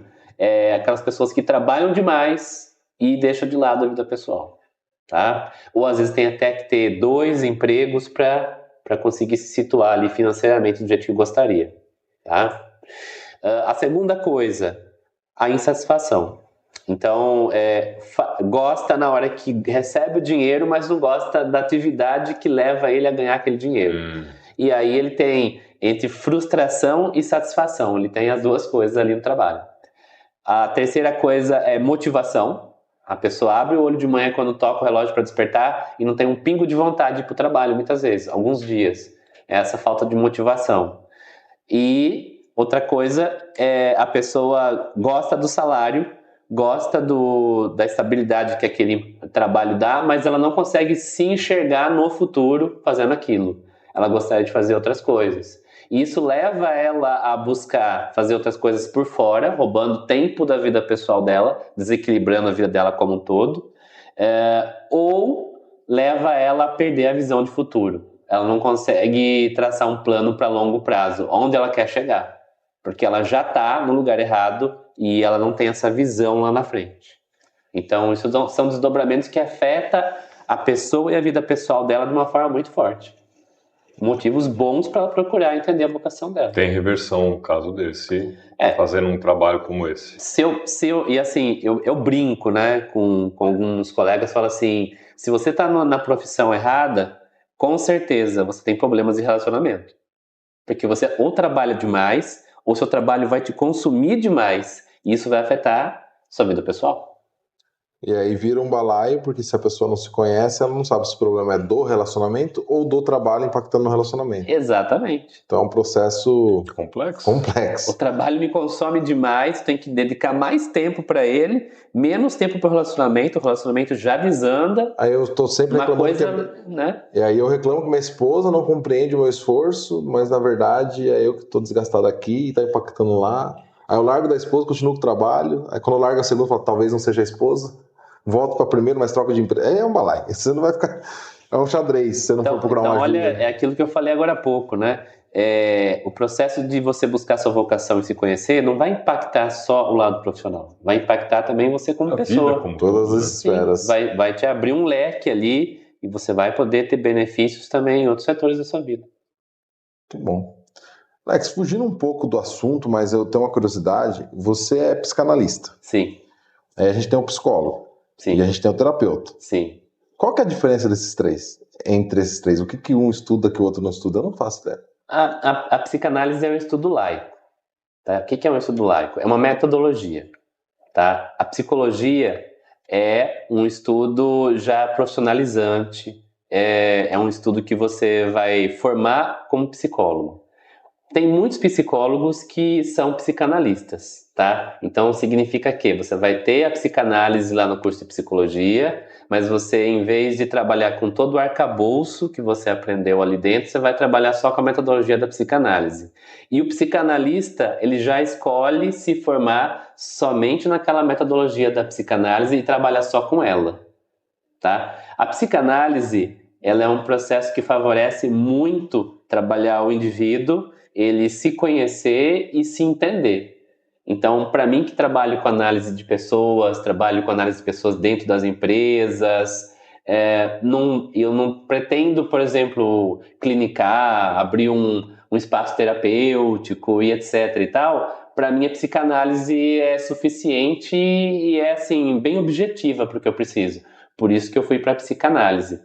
Aquelas pessoas que trabalham demais e deixam de lado a vida pessoal. Tá? Ou às vezes tem até que ter 2 empregos para conseguir se situar ali financeiramente do jeito que gostaria. Tá? A segunda coisa, a insatisfação. Então, gosta na hora que recebe o dinheiro, mas não gosta da atividade que leva ele a ganhar aquele dinheiro. E aí ele tem entre frustração e satisfação, ele tem as 2 coisas ali no trabalho. A terceira coisa é motivação. A pessoa abre o olho de manhã quando toca o relógio para despertar e não tem um pingo de vontade de ir para o trabalho, muitas vezes, alguns dias. É essa falta de motivação. E outra coisa é a pessoa gosta do salário, gosta da estabilidade que aquele trabalho dá, mas ela não consegue se enxergar no futuro fazendo aquilo. Ela gostaria de fazer outras coisas. E isso leva ela a buscar fazer outras coisas por fora, roubando tempo da vida pessoal dela, desequilibrando a vida dela como um todo, ou leva ela a perder a visão de futuro. Ela não consegue traçar um plano para longo prazo, onde ela quer chegar, porque ela já está no lugar errado e ela não tem essa visão lá na frente. Então, isso são desdobramentos que afetam a pessoa e a vida pessoal dela de uma forma muito forte. Motivos bons para ela procurar entender a vocação dela. Tem reversão no caso desse, fazendo um trabalho como esse. E assim, eu brinco, né, com alguns colegas, falo assim, se você está na profissão errada, com certeza você tem problemas de relacionamento. Porque você ou trabalha demais, ou seu trabalho vai te consumir demais, e isso vai afetar sua vida pessoal. E aí vira um balaio, porque se a pessoa não se conhece, ela não sabe se o problema é do relacionamento ou do trabalho impactando no relacionamento. Exatamente. Então é um processo complexo. O trabalho me consome demais, tem que dedicar mais tempo para ele, menos tempo para o relacionamento já desanda. Aí eu estou sempre reclamando né? E aí eu reclamo que minha esposa não compreende o meu esforço, mas na verdade é eu que estou desgastado aqui e está impactando lá. Aí eu largo da esposa, continuo com o trabalho. Aí quando eu largo a segunda, eu falo, talvez não seja a esposa. Volto para primeiro, mas troco de emprego. É um balaio. Você não vai ficar... É um xadrez, se você não for procurar uma ajuda. Olha, é aquilo que eu falei agora há pouco, né? O processo de você buscar sua vocação e se conhecer não vai impactar só o lado profissional. Vai impactar também você como pessoa. Vida, como todas as esferas. Sim, vai te abrir um leque ali e você vai poder ter benefícios também em outros setores da sua vida. Muito bom. Alex, fugindo um pouco do assunto, mas eu tenho uma curiosidade. Você é psicanalista. Sim, Aí a gente tem um psicólogo. sim, E a gente tem um terapeuta. sim. Qual que é a diferença desses três? Entre esses três? O que um estuda que o outro não estuda? Eu não faço ideia. A psicanálise é um estudo laico. Tá? O que é um estudo laico? É uma metodologia. Tá? A psicologia é um estudo já profissionalizante, é um estudo que você vai formar como psicólogo. Tem muitos psicólogos que são psicanalistas, tá? Então significa que você vai ter a psicanálise lá no curso de psicologia, mas você, em vez de trabalhar com todo o arcabouço que você aprendeu ali dentro, você vai trabalhar só com a metodologia da psicanálise. E o psicanalista, ele já escolhe se formar somente naquela metodologia da psicanálise e trabalhar só com ela, tá? A psicanálise, ela é um processo que favorece muito trabalhar o indivíduo, ele se conhecer e se entender. Então, para mim que trabalho com análise de pessoas, trabalho com análise de pessoas dentro das empresas, eu não pretendo, por exemplo, clinicar, abrir um espaço terapêutico e etc e tal. Para mim a psicanálise é suficiente e é assim, bem objetiva para o que eu preciso. Por isso que eu fui para a psicanálise.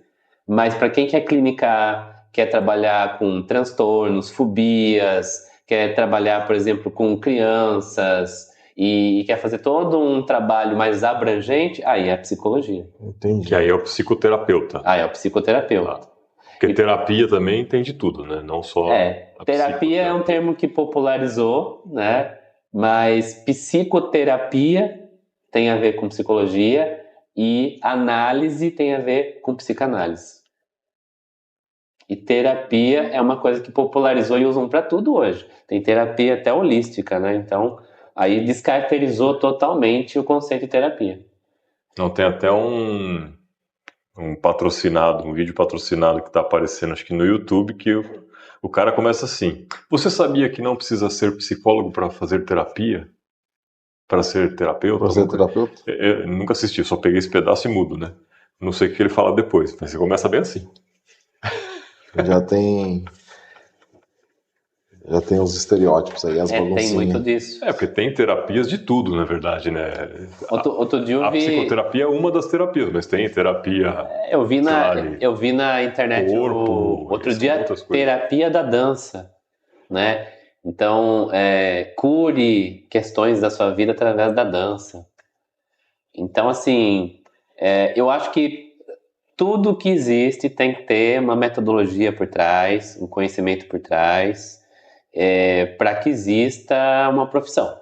Mas para quem quer clinicar, quer trabalhar com transtornos, fobias, quer trabalhar, por exemplo, com crianças e quer fazer todo um trabalho mais abrangente, aí é a psicologia. Entendi. Que aí é o psicoterapeuta. Aí é o psicoterapeuta. Porque terapia também tem de tudo, né? Não só a terapia é um termo que popularizou, né? Mas psicoterapia tem a ver com psicologia e análise tem a ver com psicanálise. E terapia é uma coisa que popularizou e usam para tudo hoje. Tem terapia até holística, né? Então, aí descaracterizou totalmente o conceito de terapia. Não, tem até um patrocinado, um vídeo patrocinado que está aparecendo, acho que no YouTube, que o cara começa assim: você sabia que não precisa ser psicólogo para fazer terapia? Para ser terapeuta? Você é terapeuta? Eu nunca assisti, só peguei esse pedaço e mudo, né? Não sei o que ele fala depois, mas você começa bem assim. Já tem os estereótipos aí, as Tem baguncinhas. muito disso. Porque tem terapias de tudo, na verdade, né? Outro dia a psicoterapia é uma das terapias, mas tem terapia... Eu vi na internet corpo, outro dia terapia da dança, né? Então, cure questões da sua vida através da dança. Então, assim, eu acho que tudo que existe tem que ter uma metodologia por trás, um conhecimento por trás, para que exista uma profissão.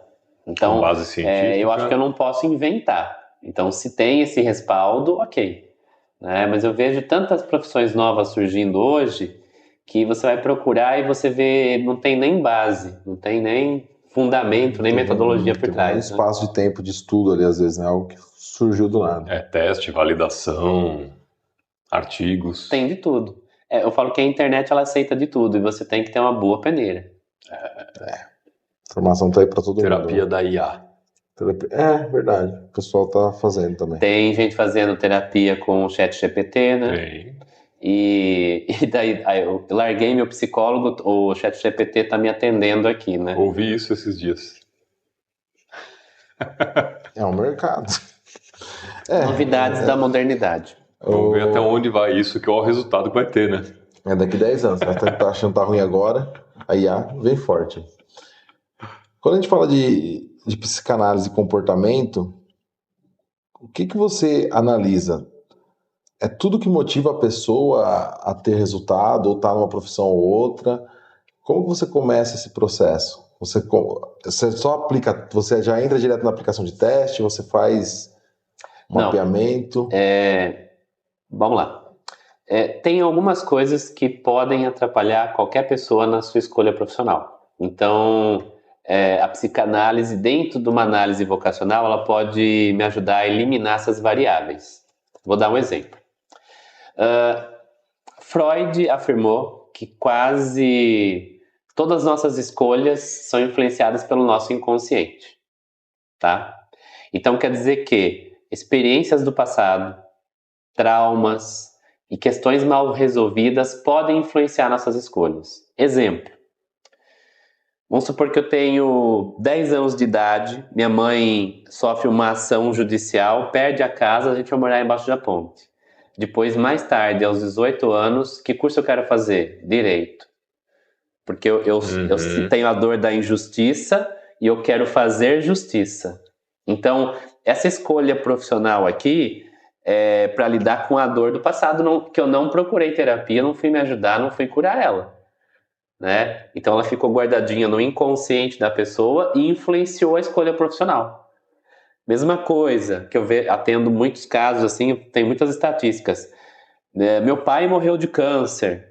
Então, com base científica. Eu acho que eu não posso inventar. Então, se tem esse respaldo, ok. Né? Mas eu vejo tantas profissões novas surgindo hoje que você vai procurar e você vê, não tem nem base, não tem nem fundamento, nem metodologia por trás. Tem um espaço de tempo de estudo ali, às vezes, né? Algo que surgiu do nada. Teste, validação, artigos. Tem de tudo. Eu falo que a internet ela aceita de tudo e você tem que ter uma boa peneira. A informação tá aí para todo mundo. Terapia da IA. Verdade. O pessoal tá fazendo também. Tem gente fazendo terapia com o ChatGPT, né? Tem. E daí eu larguei meu psicólogo, o ChatGPT tá me atendendo aqui, né? Ouvi isso esses dias. É um mercado. Novidades da modernidade. Vamos ver até onde vai isso, que é o resultado que vai ter, né? Daqui 10 anos. Você tá achando que tá ruim agora, a IA vem forte. Quando a gente fala de psicanálise e comportamento, o que você analisa? É tudo que motiva a pessoa a ter resultado, ou estar numa profissão ou outra? Como você começa esse processo? Você só aplica, você já entra direto na aplicação de teste, você faz mapeamento? Vamos lá. Tem algumas coisas que podem atrapalhar qualquer pessoa na sua escolha profissional. Então, a psicanálise, dentro de uma análise vocacional, ela pode me ajudar a eliminar essas variáveis. Vou dar um exemplo. Freud afirmou que quase todas as nossas escolhas são influenciadas pelo nosso inconsciente, tá? Então quer dizer que experiências do passado, traumas e questões mal resolvidas podem influenciar nossas escolhas. Exemplo: Vamos supor que eu tenho 10 anos de idade, minha mãe sofre uma ação judicial, perde a casa, a gente vai morar embaixo da ponte. Depois, mais tarde, aos 18 anos, que curso eu quero fazer? Direito. Porque eu tenho a dor da injustiça e eu quero fazer justiça. Então, essa escolha profissional aqui é para lidar com a dor do passado, que eu não procurei terapia, não fui me ajudar, não fui curar ela. Né? Então ela ficou guardadinha no inconsciente da pessoa e influenciou a escolha profissional. Mesma coisa, que eu atendo muitos casos, assim, tem muitas estatísticas. Meu pai morreu de câncer.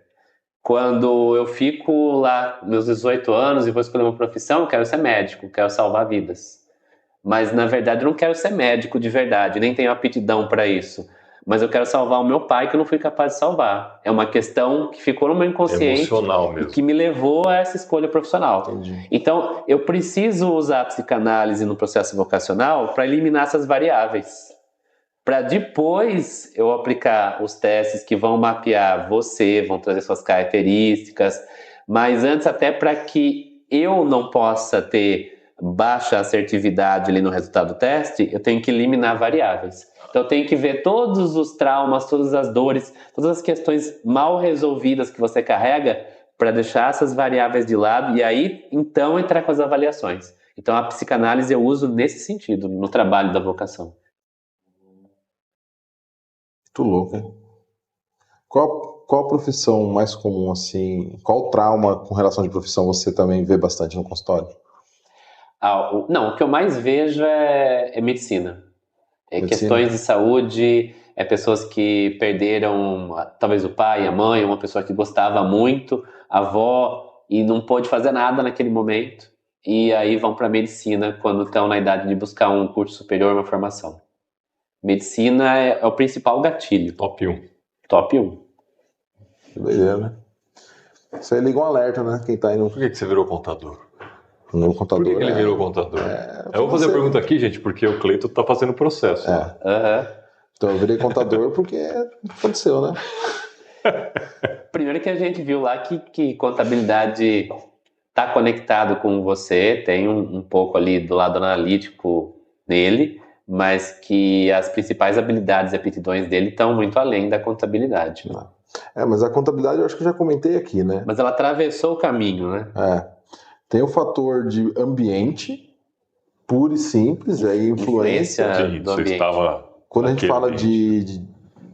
Quando eu fico lá, meus 18 anos, e vou escolher uma profissão, eu quero ser médico, quero salvar vidas. Mas, na verdade, eu não quero ser médico de verdade, nem tenho aptidão para isso. Mas eu quero salvar o meu pai, que eu não fui capaz de salvar. É uma questão que ficou no meu inconsciente. Emocional mesmo. E que me levou a essa escolha profissional. Entendi. Então, eu preciso usar a psicanálise no processo vocacional para eliminar essas variáveis. Para depois eu aplicar os testes que vão mapear você, vão trazer suas características. Mas antes, até para que eu não possa ter baixa assertividade ali no resultado do teste, eu tenho que eliminar variáveis. Então eu tenho que ver todos os traumas, todas as dores, todas as questões mal resolvidas que você carrega para deixar essas variáveis de lado e aí então entrar com as avaliações. Então a psicanálise eu uso nesse sentido, no trabalho da vocação. Muito louco, hein? Qual a profissão mais comum, assim? Qual trauma com relação de profissão você também vê bastante no consultório? Não, o que eu mais vejo é medicina. Questões de saúde, pessoas que perderam talvez o pai, a mãe, uma pessoa que gostava muito, a avó, e não pôde fazer nada naquele momento. E aí vão para medicina quando estão na idade de buscar um curso superior, uma formação. Medicina é o principal gatilho. Top 1. Top 1. Que doideira, né? Você liga um alerta, né? Quem tá indo. Por que você virou contador? No contador. Por que ele virou contador? Eu vou fazer a pergunta aqui, gente, porque o Cleiton tá fazendo processo. Então eu virei contador porque aconteceu, né? Primeiro que a gente viu lá que contabilidade tá conectado com você, tem um pouco ali do lado analítico nele, mas que as principais habilidades e aptidões dele estão muito além da contabilidade. Mas a contabilidade eu acho que eu já comentei aqui, né? Mas ela atravessou o caminho, né? Tem o fator de ambiente, puro e simples, aí influência do ambiente. Quando a gente fala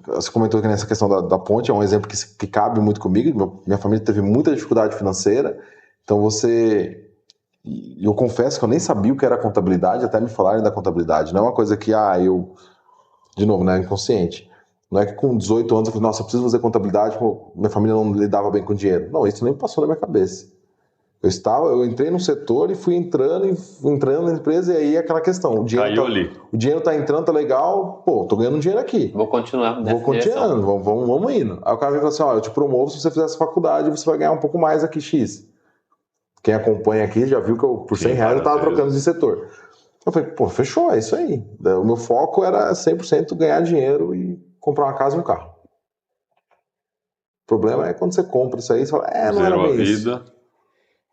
você comentou que nessa questão da ponte, é um exemplo que cabe muito comigo. Minha família teve muita dificuldade financeira, então eu confesso que eu nem sabia o que era contabilidade, até me falarem da contabilidade. Não é uma coisa que, de novo, né, inconsciente. Não é que com 18 anos eu falei, nossa, eu preciso fazer contabilidade, minha família não lidava bem com dinheiro. Não, isso nem passou na minha cabeça. Eu entrei no setor e fui entrando na empresa, e aí aquela questão, o dinheiro tá entrando, tá legal, tô ganhando dinheiro aqui. Vou continuar nessa direção. Vamos indo. Aí o cara vem e fala assim, eu te promovo se você fizer essa faculdade, você vai ganhar um pouco mais aqui, X. Quem acompanha aqui já viu que por 100 reais eu tava trocando de setor. Eu falei, fechou, é isso aí. O meu foco era 100% ganhar dinheiro e comprar uma casa e um carro. O problema é quando você compra isso aí, você fala, não era bem isso.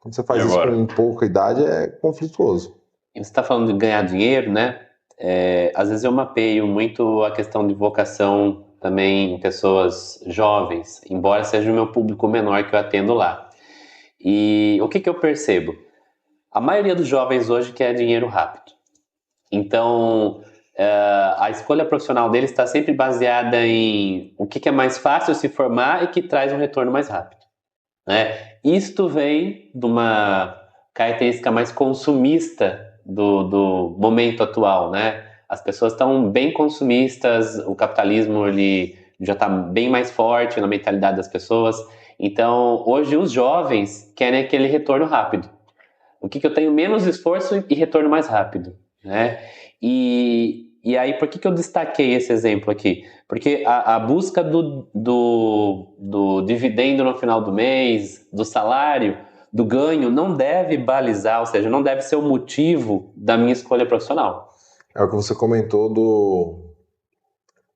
Quando você faz isso com pouca idade, é conflituoso. E você está falando de ganhar dinheiro, né? Às vezes eu mapeio muito a questão de vocação também em pessoas jovens, embora seja o meu público menor que eu atendo lá. E o que eu percebo? A maioria dos jovens hoje quer dinheiro rápido. Então, a escolha profissional deles está sempre baseada em o que é mais fácil se formar e que traz um retorno mais rápido. Né? Isto vem de uma característica mais consumista do momento atual, né? As pessoas estão bem consumistas, o capitalismo ele já está bem mais forte na mentalidade das pessoas. Então, hoje os jovens querem aquele retorno rápido. O que eu tenho menos esforço e retorno mais rápido, né? E aí, por que eu destaquei esse exemplo aqui? Porque a busca do dividendo no final do mês, do salário, do ganho, não deve balizar, ou seja, não deve ser o motivo da minha escolha profissional. É o que você comentou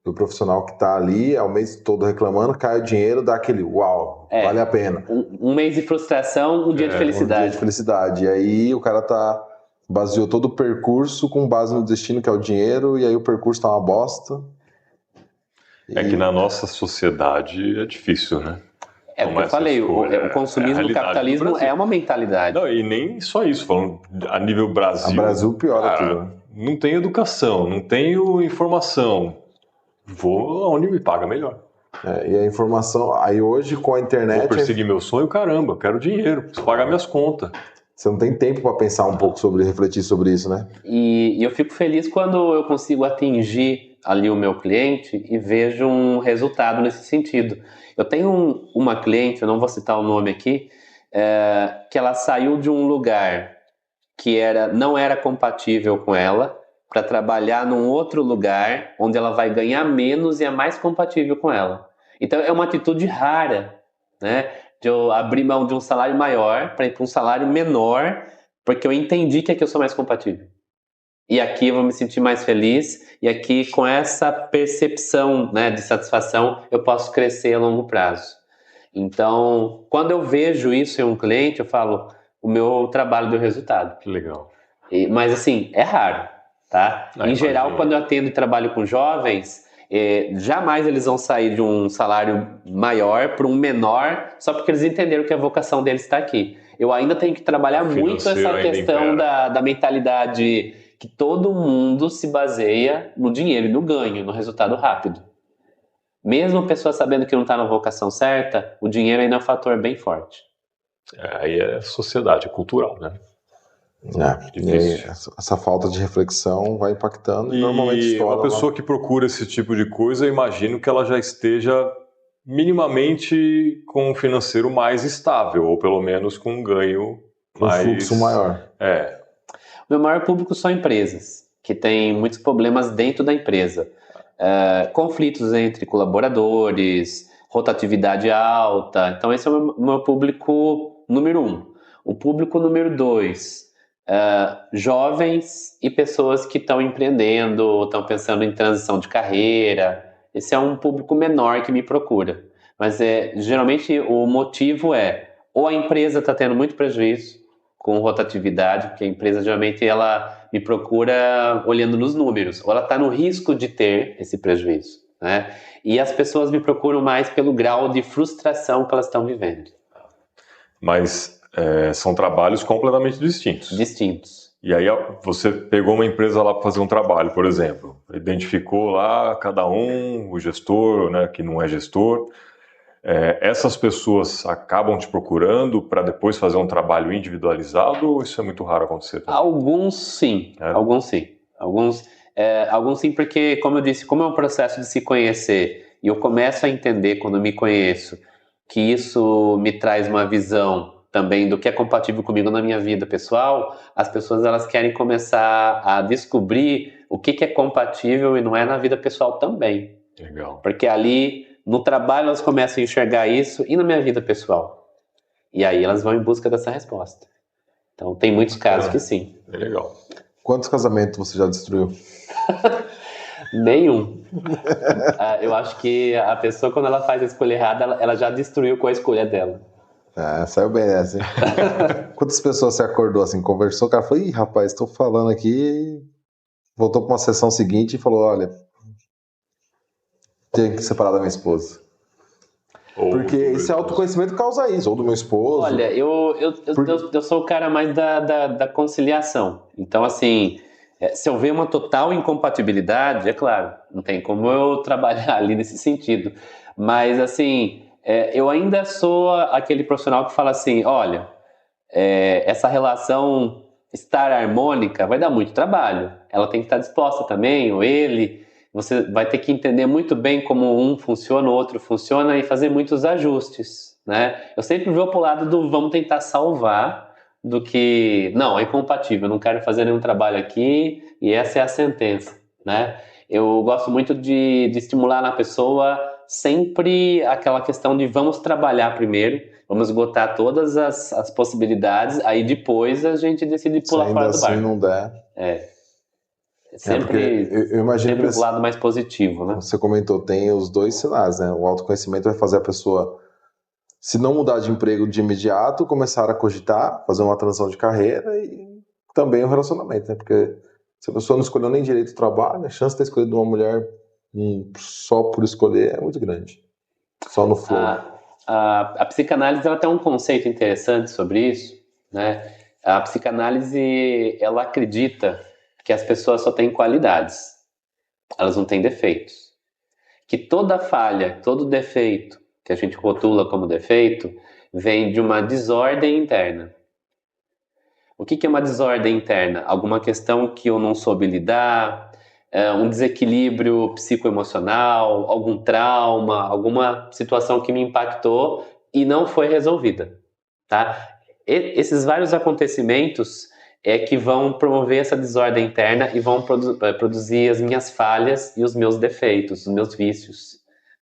do profissional que está ali, é o mês todo reclamando, cai o dinheiro, dá aquele uau, vale a pena. Um mês de frustração, um dia de felicidade. Um dia de felicidade. E aí o cara baseou todo o percurso com base no destino, que é o dinheiro, e aí o percurso tá uma bosta. É que na nossa sociedade é difícil, né? É o que eu falei, o consumismo do capitalismo é uma mentalidade. Não, e nem só isso, falando a nível Brasil. A Brasil piora tudo, né? Não tenho educação, não tenho informação. Vou onde me paga melhor. E a informação, aí hoje com a internet... Vou perseguir meu sonho, caramba, quero dinheiro, preciso pagar minhas contas. Você não tem tempo para pensar um pouco refletir sobre isso, né? E eu fico feliz quando eu consigo atingir ali o meu cliente e vejo um resultado nesse sentido. Eu tenho uma cliente, eu não vou citar o nome aqui, que ela saiu de um lugar que não era compatível com ela para trabalhar num outro lugar onde ela vai ganhar menos e é mais compatível com ela. Então é uma atitude rara, né? De eu abrir mão de um salário maior para ir para um salário menor, porque eu entendi que aqui eu sou mais compatível. E aqui eu vou me sentir mais feliz, e aqui com essa percepção, né, de satisfação eu posso crescer a longo prazo. Então, quando eu vejo isso em um cliente, eu falo, o meu trabalho deu resultado. Que legal. Mas assim, é raro, tá? Em geral, quando eu atendo e trabalho com jovens, jamais eles vão sair de um salário maior para um menor só porque eles entenderam que a vocação deles está aqui. Eu ainda tenho que trabalhar muito essa questão da mentalidade que todo mundo se baseia no dinheiro e no ganho, no resultado rápido. Mesmo a pessoa sabendo que não está na vocação certa, o dinheiro ainda é um fator bem forte. Aí é sociedade, é cultural, né? E aí, essa falta de reflexão vai impactando e normalmente estoura. Uma pessoa que procura esse tipo de coisa, eu imagino que ela já esteja minimamente com um financeiro mais estável, ou pelo menos com um ganho mais... Um fluxo maior. O meu maior público são empresas, que têm muitos problemas dentro da empresa. Conflitos entre colaboradores, rotatividade alta. Então esse é o meu público número 1. O público número 2, jovens e pessoas que estão empreendendo, estão pensando em transição de carreira. Esse é um público menor que me procura. Mas geralmente o motivo ou a empresa está tendo muito prejuízo com rotatividade, porque a empresa geralmente ela me procura olhando nos números, ou ela está no risco de ter esse prejuízo, né? E as pessoas me procuram mais pelo grau de frustração que elas estão vivendo. Mas são trabalhos completamente distintos. Distintos. E aí você pegou uma empresa lá para fazer um trabalho, por exemplo, identificou lá cada um, o gestor, né, que não é gestor. Essas pessoas acabam te procurando para depois fazer um trabalho individualizado, ou isso é muito raro acontecer também? Alguns sim, alguns sim. Alguns sim, porque, como eu disse, como é um processo de se conhecer, e eu começo a entender quando me conheço, que isso me traz uma visão também do que é compatível comigo na minha vida pessoal, as pessoas elas querem começar a descobrir o que é compatível e não é na vida pessoal também. Legal. Porque ali... No trabalho elas começam a enxergar isso e na minha vida pessoal. E aí elas vão em busca dessa resposta. Então tem muitos casos que sim. É legal. Quantos casamentos você já destruiu? Nenhum. Eu acho que a pessoa, quando ela faz a escolha errada, ela já destruiu com a escolha dela. Saiu bem essa, hein? Quantas pessoas você acordou assim, conversou, o cara falou, ih, rapaz, estou falando aqui, voltou para uma sessão seguinte e falou, olha... Tenho que separar da minha esposa. Porque esse autoconhecimento causa isso, ou do meu esposo. Olha, eu sou o cara mais da conciliação. Então, assim, se eu ver uma total incompatibilidade, é claro, não tem como eu trabalhar ali nesse sentido. Mas, assim, eu ainda sou aquele profissional que fala assim, olha, essa relação estar harmônica vai dar muito trabalho. Ela tem que estar disposta também, ou ele... Você vai ter que entender muito bem como um funciona, o outro funciona e fazer muitos ajustes, né? Eu sempre vou para o lado do vamos tentar salvar do que, não, é incompatível, não quero fazer nenhum trabalho aqui e essa é a sentença, né? Eu gosto muito de estimular na pessoa sempre aquela questão de vamos trabalhar primeiro, vamos esgotar todas as possibilidades, aí depois a gente decide pular fora do barco. Se ainda assim não der... Sempre, eu imagino sempre que o lado mais positivo, né? você comentou, tem os dois cenários, né? O autoconhecimento vai fazer a pessoa, se não mudar de emprego de imediato, começar a cogitar, fazer uma transição de carreira e também o relacionamento, né? Porque se a pessoa não escolheu nem direito o trabalho, a chance de ter escolhido uma mulher só por escolher é muito grande. Só no flow. A psicanálise ela tem um conceito interessante sobre isso, né? A psicanálise ela acredita que as pessoas só têm qualidades, elas não têm defeitos. Que toda falha, todo defeito que a gente rotula como defeito vem de uma desordem interna. O que é uma desordem interna? Alguma questão que eu não soube lidar, um desequilíbrio psicoemocional, algum trauma, alguma situação que me impactou e não foi resolvida, tá? Esses vários acontecimentos é que vão promover essa desordem interna e vão produzir as minhas falhas e os meus defeitos, os meus vícios,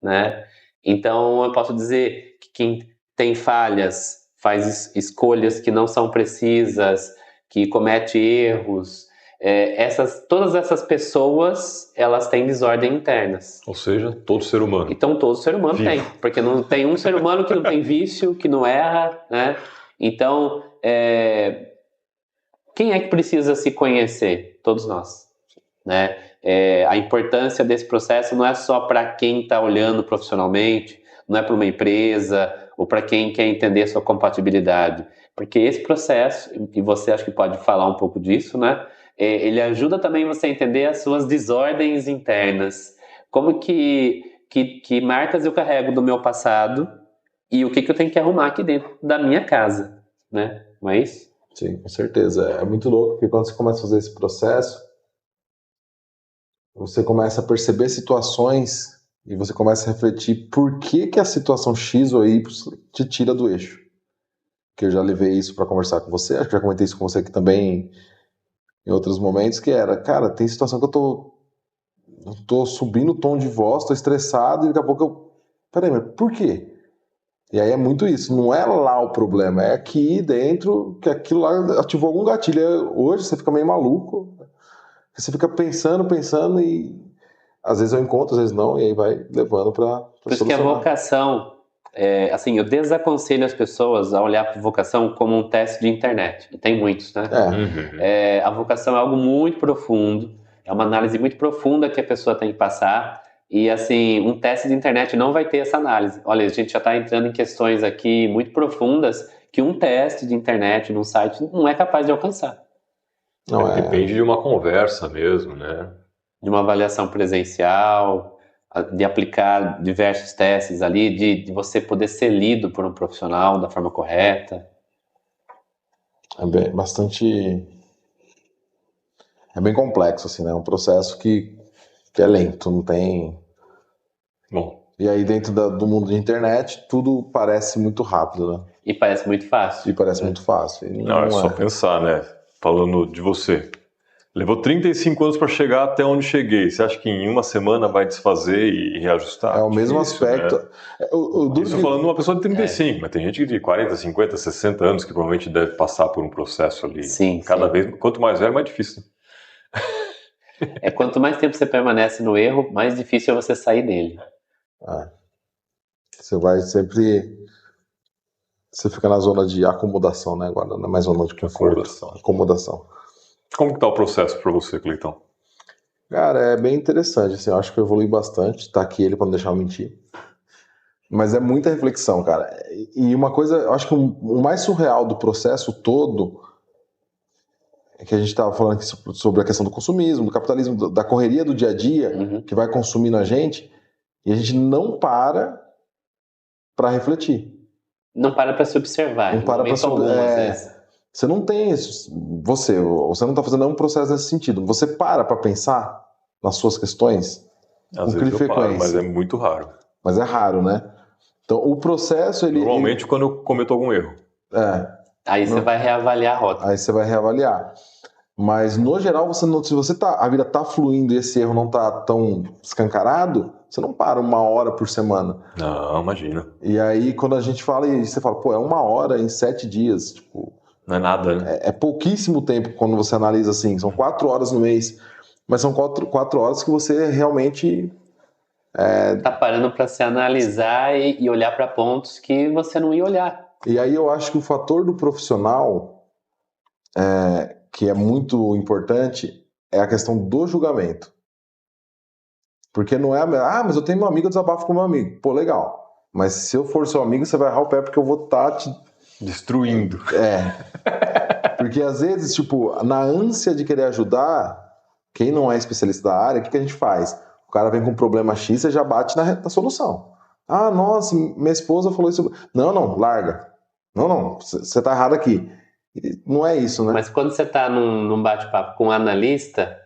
né? Então eu posso dizer que quem tem falhas faz escolhas que não são precisas, que comete erros. Todas essas pessoas, elas têm desordem internas. Ou seja, todo ser humano. Então todo ser humano tem, porque não tem um ser humano que não tem vício, que não erra, né? Então, quem é que precisa se conhecer? Todos nós, né? A importância desse processo não é só para quem está olhando profissionalmente, não é para uma empresa ou para quem quer entender a sua compatibilidade, porque esse processo, e você acho que pode falar um pouco disso, né? Ele ajuda também você a entender as suas desordens internas, como que marcas eu carrego do meu passado e o que eu tenho que arrumar aqui dentro da minha casa, né? Não é isso? Sim, com certeza. É muito louco, porque quando você começa a fazer esse processo, você começa a perceber situações e você começa a refletir por que a situação X ou Y te tira do eixo. Que eu já levei isso para conversar com você, acho que já comentei isso com você aqui também em outros momentos, que era, cara, tem situação que eu tô subindo o tom de voz, tô estressado e daqui a pouco peraí, mas por quê? E aí é muito isso, não é lá o problema, é aqui dentro que aquilo lá ativou algum gatilho. Hoje você fica meio maluco, você fica pensando e às vezes eu encontro, às vezes não, e aí vai levando para Por isso que a vocação, assim, eu desaconselho as pessoas a olhar para a vocação como um teste de internet, e tem muitos, né? A vocação é algo muito profundo, é uma análise muito profunda que a pessoa tem que passar. E assim, um teste de internet não vai ter essa análise. Olha, a gente já está entrando em questões aqui muito profundas que um teste de internet num site não é capaz de alcançar. Depende de uma conversa mesmo, né? De uma avaliação presencial, de aplicar diversos testes ali, de você poder ser lido por um profissional da forma correta. É bem complexo, assim, né? É um processo que é lento, não tem... Bom. E aí dentro do mundo de internet, tudo parece muito rápido, né? E parece muito fácil. Muito fácil. Não, é só pensar, né? Falando de você. Levou 35 anos para chegar até onde cheguei. Você acha que em uma semana vai desfazer e reajustar? É o mesmo aspecto. Né? Isso falando de uma pessoa de 35, mas tem gente de 40, 50, 60 anos que provavelmente deve passar por um processo ali. Sim, Cada vez, quanto mais velho, mais difícil. Quanto mais tempo você permanece no erro, mais difícil é você sair dele. Você vai sempre... Você fica na zona de acomodação, né? Agora não é mais zona de acomodação. Como que tá o processo para você, Cleitão? Cara, é bem interessante, assim, eu acho que eu evolui bastante, tá aqui ele para não deixar eu mentir. Mas é muita reflexão, cara. E uma coisa, eu acho que o mais surreal do processo todo é que a gente estava falando aqui sobre a questão do consumismo, do capitalismo, da correria do dia a dia, que vai consumindo a gente, e a gente não para refletir. Não para se observar. Não para para se observar. Você não tem isso. Você não está fazendo nenhum processo nesse sentido. Você para pensar nas suas questões? Às vezes eu paro, mas é muito raro. Mas é raro, né? Então, o processo... Normalmente quando eu cometo algum erro. Aí você vai reavaliar a rota. Aí você vai reavaliar. Mas, no geral, se a vida está fluindo e esse erro não está tão escancarado, você não para 1 hora por semana. Não, imagina. E aí, quando a gente fala, e você fala, é 1 hora em 7 dias, tipo... Não é nada, né? É pouquíssimo tempo quando você analisa assim, são 4 horas no mês. Mas são 4 horas que você realmente... Tá parando para se analisar e olhar para pontos que você não ia olhar. E aí eu acho que o fator do profissional, que é muito importante, é a questão do julgamento. Porque não é... mas eu tenho meu amigo, eu desabafo com meu amigo. Pô, legal. Mas se eu for seu amigo, você vai errar o pé porque eu vou estar te... Destruindo. Porque às vezes, tipo, na ânsia de querer ajudar, quem não é especialista da área, o que a gente faz? O cara vem com um problema X, você já bate na solução. Ah, nossa, minha esposa falou isso. Não, larga. Não, você tá errado aqui. Não é isso, né? Mas quando você está num bate-papo com um analista,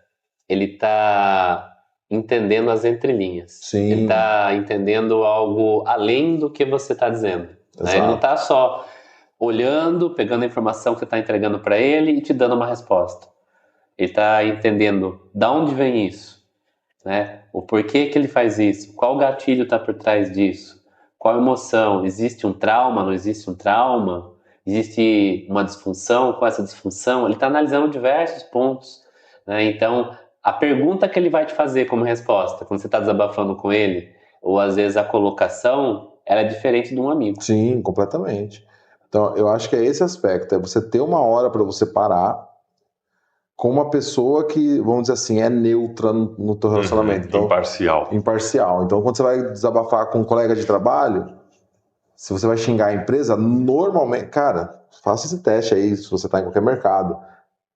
ele está entendendo as entrelinhas. Sim. Ele está entendendo algo além do que você está dizendo. Né? Ele não está só olhando, pegando a informação que você está entregando para ele e te dando uma resposta. Ele está entendendo de onde vem isso, né? O porquê que ele faz isso, qual gatilho está por trás disso, qual emoção, existe um trauma, não existe um trauma, existe uma disfunção, com essa disfunção, ele está analisando diversos pontos, né? Então, a pergunta que ele vai te fazer como resposta, quando você está desabafando com ele, ou às vezes a colocação, ela é diferente de um amigo. Sim, completamente. Então, eu acho que é esse aspecto, é você ter uma hora para você parar com uma pessoa que, vamos dizer assim, é neutra no teu relacionamento. Então, imparcial. Então, quando você vai desabafar com um colega de trabalho, se você vai xingar a empresa, normalmente, cara, faça esse teste aí, se você está em qualquer mercado.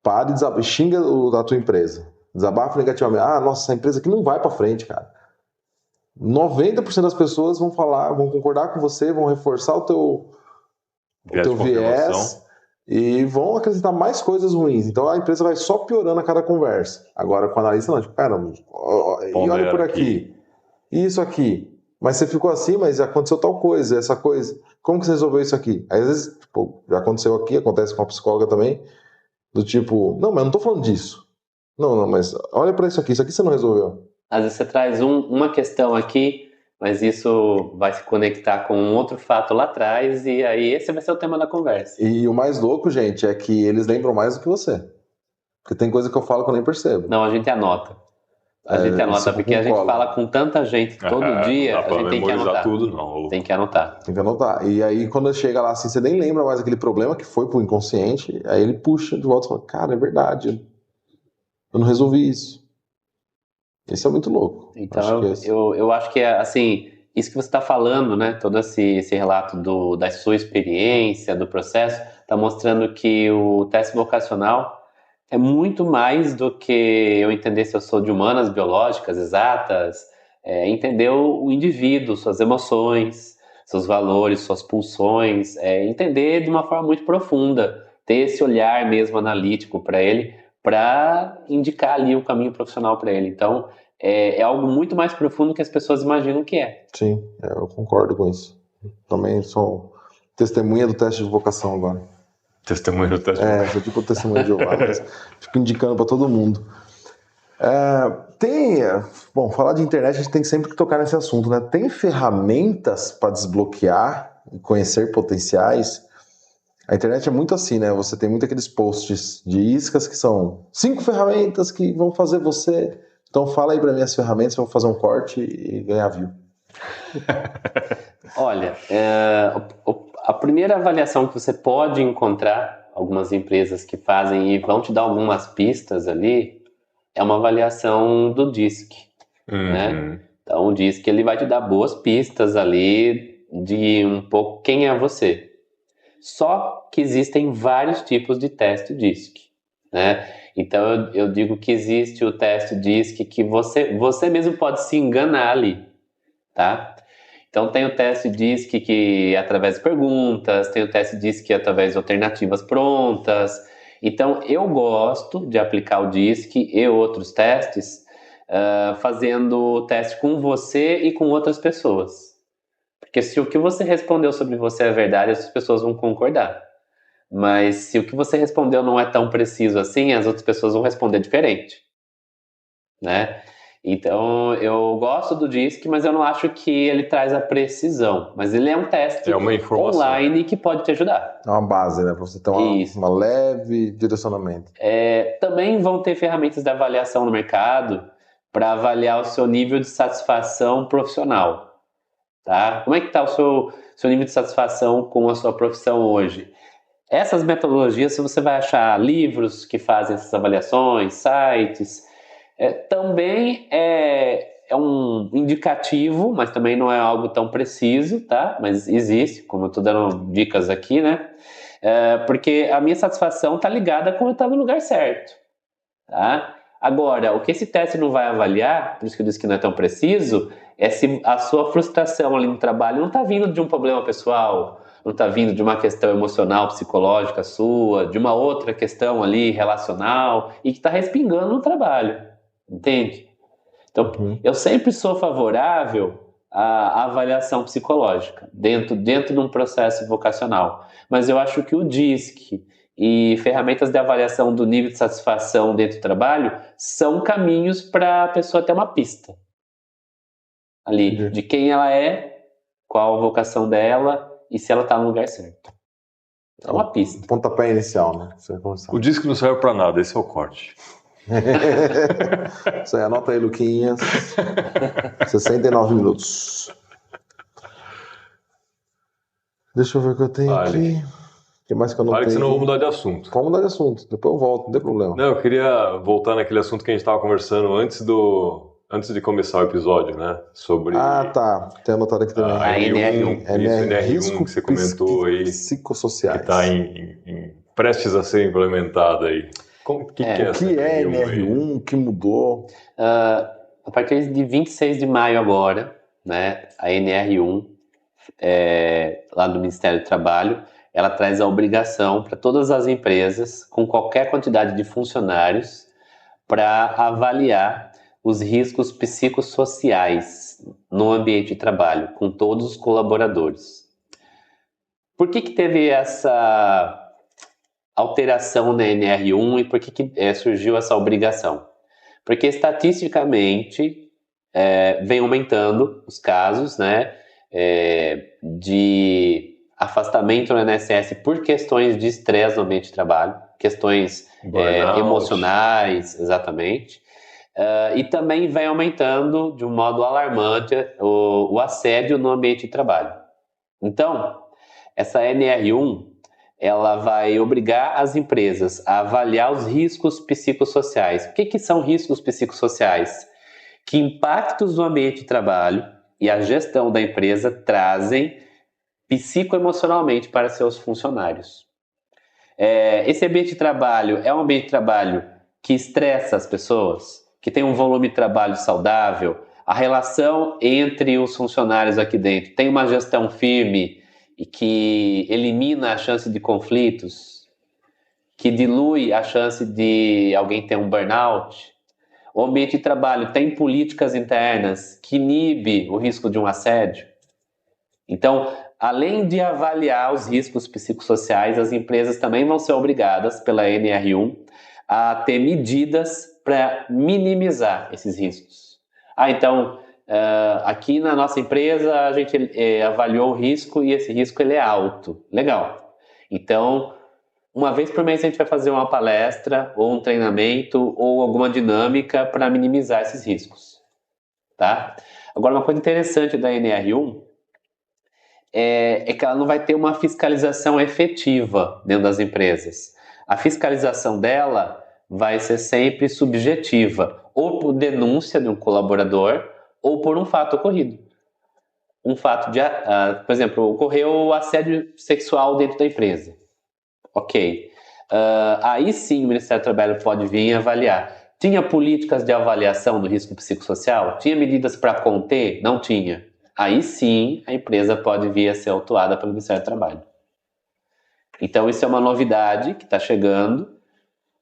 Pare e xinga a tua empresa. Desabafa negativamente. Ah, nossa, essa empresa aqui não vai para frente, cara. 90% das pessoas vão falar, vão concordar com você, vão reforçar o teu viés e vão acrescentar mais coisas ruins. Então a empresa vai só piorando a cada conversa. Agora com o analista, não, tipo, pera, e olha por aqui. E isso aqui. Mas você ficou assim, mas aconteceu tal coisa, essa coisa. Como que você resolveu isso aqui? Aí, às vezes, tipo, já aconteceu aqui, acontece com a psicóloga também, do tipo, não, mas eu não tô falando disso. Não, mas olha pra isso aqui você não resolveu. Às vezes você traz uma questão aqui, mas isso vai se conectar com um outro fato lá atrás, e aí esse vai ser o tema da conversa. E o mais louco, gente, é que eles lembram mais do que você. Porque tem coisa que eu falo que eu nem percebo. Não, a gente anota. A gente anota, porque a gente fala com tanta gente todo dia, a gente tem que anotar. Tudo, não. Tem que anotar. Tem que anotar. E aí, quando chega lá assim, você nem lembra mais aquele problema que foi pro inconsciente, aí ele puxa de volta e fala, cara, é verdade, eu não resolvi isso. Isso é muito louco. Então, eu acho que é assim, isso que você está falando, né? Todo esse relato da sua experiência, do processo, está mostrando que o teste vocacional é muito mais do que eu entender se eu sou de humanas, biológicas, exatas, entender o indivíduo, suas emoções, seus valores, suas pulsões, entender de uma forma muito profunda, ter esse olhar mesmo analítico para ele, para indicar ali o caminho profissional para ele. Então, é algo muito mais profundo que as pessoas imaginam que é. Sim, eu concordo com isso. Também sou testemunha do teste de vocação agora. Testemunha do teste de vocação. Sou tipo testemunha de Jeová, mas fico indicando para todo mundo. Bom, falar de internet, a gente tem sempre que tocar nesse assunto, né? Tem ferramentas para desbloquear e conhecer potenciais? A internet é muito assim, né? Você tem muito aqueles posts de iscas que são 5 ferramentas que vão fazer você... Então fala aí para mim as ferramentas, vamos fazer um corte e ganhar view. Olha, a primeira avaliação que você pode encontrar, algumas empresas que fazem e vão te dar algumas pistas ali, é uma avaliação do DISC, né? Então o DISC ele vai te dar boas pistas ali de um pouco quem é você. Só que existem vários tipos de teste DISC, né? Então eu digo que existe o teste DISC que você mesmo pode se enganar ali, tá? Então tem o teste DISC que é através de perguntas, tem o teste DISC que é através de alternativas prontas. Então eu gosto de aplicar o DISC e outros testes fazendo o teste com você e com outras pessoas. Porque se o que você respondeu sobre você é verdade, as pessoas vão concordar. Mas se o que você respondeu não é tão preciso assim, as outras pessoas vão responder diferente, né? Então, eu gosto do DISC, mas eu não acho que ele traz a precisão. Mas ele é um teste uma informação online que pode te ajudar. É uma base, né? Pra você ter uma leve direcionamento. Também vão ter ferramentas de avaliação no mercado para avaliar o seu nível de satisfação profissional. Tá? Como é que está o seu nível de satisfação com a sua profissão hoje? Essas metodologias, você vai achar livros que fazem essas avaliações, sites. Também é um indicativo, mas também não é algo tão preciso, tá? Mas existe, como eu estou dando dicas aqui, né? Porque a minha satisfação está ligada com eu estar no lugar certo, tá? Agora, o que esse teste não vai avaliar, por isso que eu disse que não é tão preciso, é se a sua frustração ali no trabalho não está vindo de um problema pessoal, não está vindo de uma questão emocional, psicológica sua, de uma outra questão ali relacional e que está respingando no trabalho, entende? Então, eu sempre sou favorável à avaliação psicológica dentro de um processo vocacional, mas eu acho que o DISC e ferramentas de avaliação do nível de satisfação dentro do trabalho são caminhos para a pessoa ter uma pista ali de quem ela é, qual a vocação dela e se ela está no lugar certo. É uma pista. Pontapé inicial, né? O DISC não serve para nada, esse é o corte. Isso aí, anota aí, Luquinhas. 69 minutos. Deixa eu ver o que eu tenho aqui. O que mais que eu não tenho? Senão eu vou mudar de assunto. Vamos mudar de assunto, depois eu volto, não tem problema. Não, eu queria voltar naquele assunto que a gente estava conversando antes de começar o episódio, né? Sobre... Ah, tá. Tem anotado aqui também. A NR1. NR1 que você comentou aí. Psicossociais. Que está prestes a ser implementada aí. O que é essa NR1? O que mudou? A partir de 26 de maio agora, né, a NR1, lá do Ministério do Trabalho, ela traz a obrigação para todas as empresas, com qualquer quantidade de funcionários, para avaliar os riscos psicossociais no ambiente de trabalho, com todos os colaboradores. Por que teve essa alteração na NR1 e por que surgiu essa obrigação? Porque estatisticamente vem aumentando os casos, né, de afastamento no INSS por questões de estresse no ambiente de trabalho, questões emocionais, exatamente. E também vem aumentando de um modo alarmante o assédio no ambiente de trabalho. Então, essa NR1 ela vai obrigar as empresas a avaliar os riscos psicossociais. O que são riscos psicossociais? Que impactos no ambiente de trabalho e a gestão da empresa trazem psicoemocionalmente para seus funcionários. Esse ambiente de trabalho é um ambiente de trabalho que estressa as pessoas, que tem um volume de trabalho saudável, a relação entre os funcionários aqui dentro tem uma gestão firme e que elimina a chance de conflitos, que dilui a chance de alguém ter um burnout. O ambiente de trabalho tem políticas internas que inibe o risco de um assédio. Então, além de avaliar os riscos psicossociais, as empresas também vão ser obrigadas pela NR1 a ter medidas para minimizar esses riscos. Então, aqui na nossa empresa a gente avaliou o risco e esse risco ele é alto. Legal. Então, uma vez por mês a gente vai fazer uma palestra ou um treinamento ou alguma dinâmica para minimizar esses riscos. Tá? Agora, uma coisa interessante da NR1 é que ela não vai ter uma fiscalização efetiva dentro das empresas. A fiscalização dela vai ser sempre subjetiva, ou por denúncia de um colaborador, ou por um fato ocorrido. Um fato de, por exemplo, ocorreu assédio sexual dentro da empresa. Ok. Aí sim o Ministério do Trabalho pode vir e avaliar. Tinha políticas de avaliação do risco psicossocial? Tinha medidas para conter? Não tinha. Aí sim a empresa pode vir a ser autuada pelo Ministério do Trabalho. Então isso é uma novidade que está chegando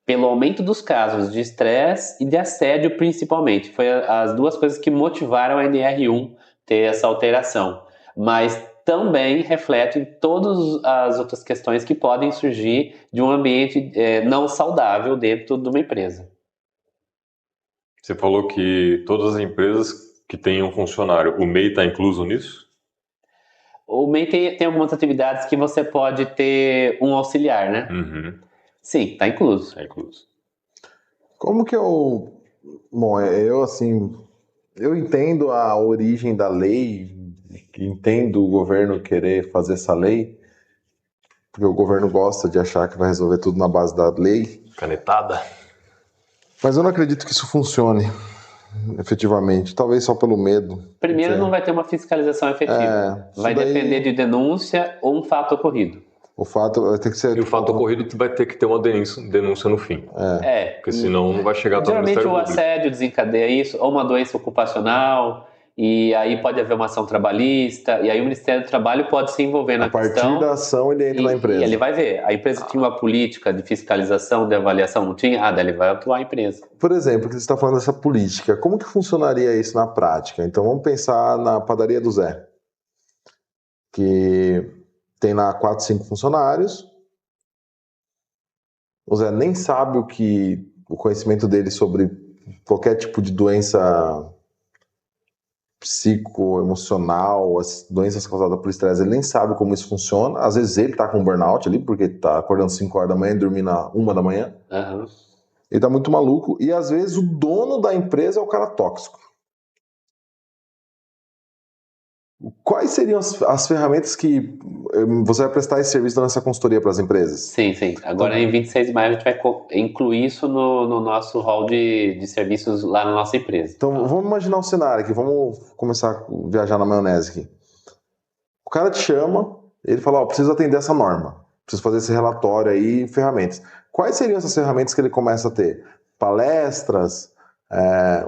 pelo aumento dos casos de estresse e de assédio principalmente. Foi as duas coisas que motivaram a NR1 ter essa alteração. Mas também reflete todas as outras questões que podem surgir de um ambiente não saudável dentro de uma empresa. Você falou que todas as empresas que têm um funcionário, o MEI está incluso nisso? O MEI tem algumas atividades que você pode ter um auxiliar, né? Uhum, Sim, está incluso. está incluso. Como que eu. Bom, eu assim. Eu entendo a origem da lei, entendo o governo querer fazer essa lei, porque o governo gosta de achar que vai resolver tudo na base da lei, Canetada? mas eu não acredito que isso funcione efetivamente, talvez só pelo medo. Primeiro, porque não vai ter uma fiscalização efetiva. isso Vai daí- depender de denúncia ou um fato ocorrido. o fato vai ter que ser. E o fato ocorrido vai ter que ter uma denúncia no fim. Porque senão não vai chegar até o Geralmente Ministério o Público. assédio desencadeia isso, ou uma doença ocupacional, e aí pode haver uma ação trabalhista, e aí o Ministério do Trabalho pode se envolver na A partir questão. da ação ele entra na empresa. E ele vai ver. A empresa tinha uma política de fiscalização, de avaliação, não tinha? Daí ele vai atuar a empresa. Por exemplo, que você está falando dessa política, como que funcionaria isso na prática? Então vamos pensar na padaria do Zé, que tem lá 4, 5 funcionários. O Zé nem sabe o conhecimento dele sobre qualquer tipo de doença psicoemocional, as doenças causadas por estresse, ele nem sabe como isso funciona. Às vezes ele tá com burnout ali, porque tá acordando 5 horas da manhã e dormindo às 1 da manhã. Uhum. Ele tá muito maluco. E às vezes o dono da empresa é o cara tóxico. Quais seriam as ferramentas que você vai prestar esse serviço nessa consultoria para as empresas? Sim. Agora em 26 de maio a gente vai incluir isso no nosso hall de serviços lá na nossa empresa. Então vamos imaginar um cenário aqui, vamos começar a viajar na maionese aqui. O cara te chama, ele fala, preciso atender essa norma, preciso fazer esse relatório aí, ferramentas. Quais seriam essas ferramentas que ele começa a ter? Palestras,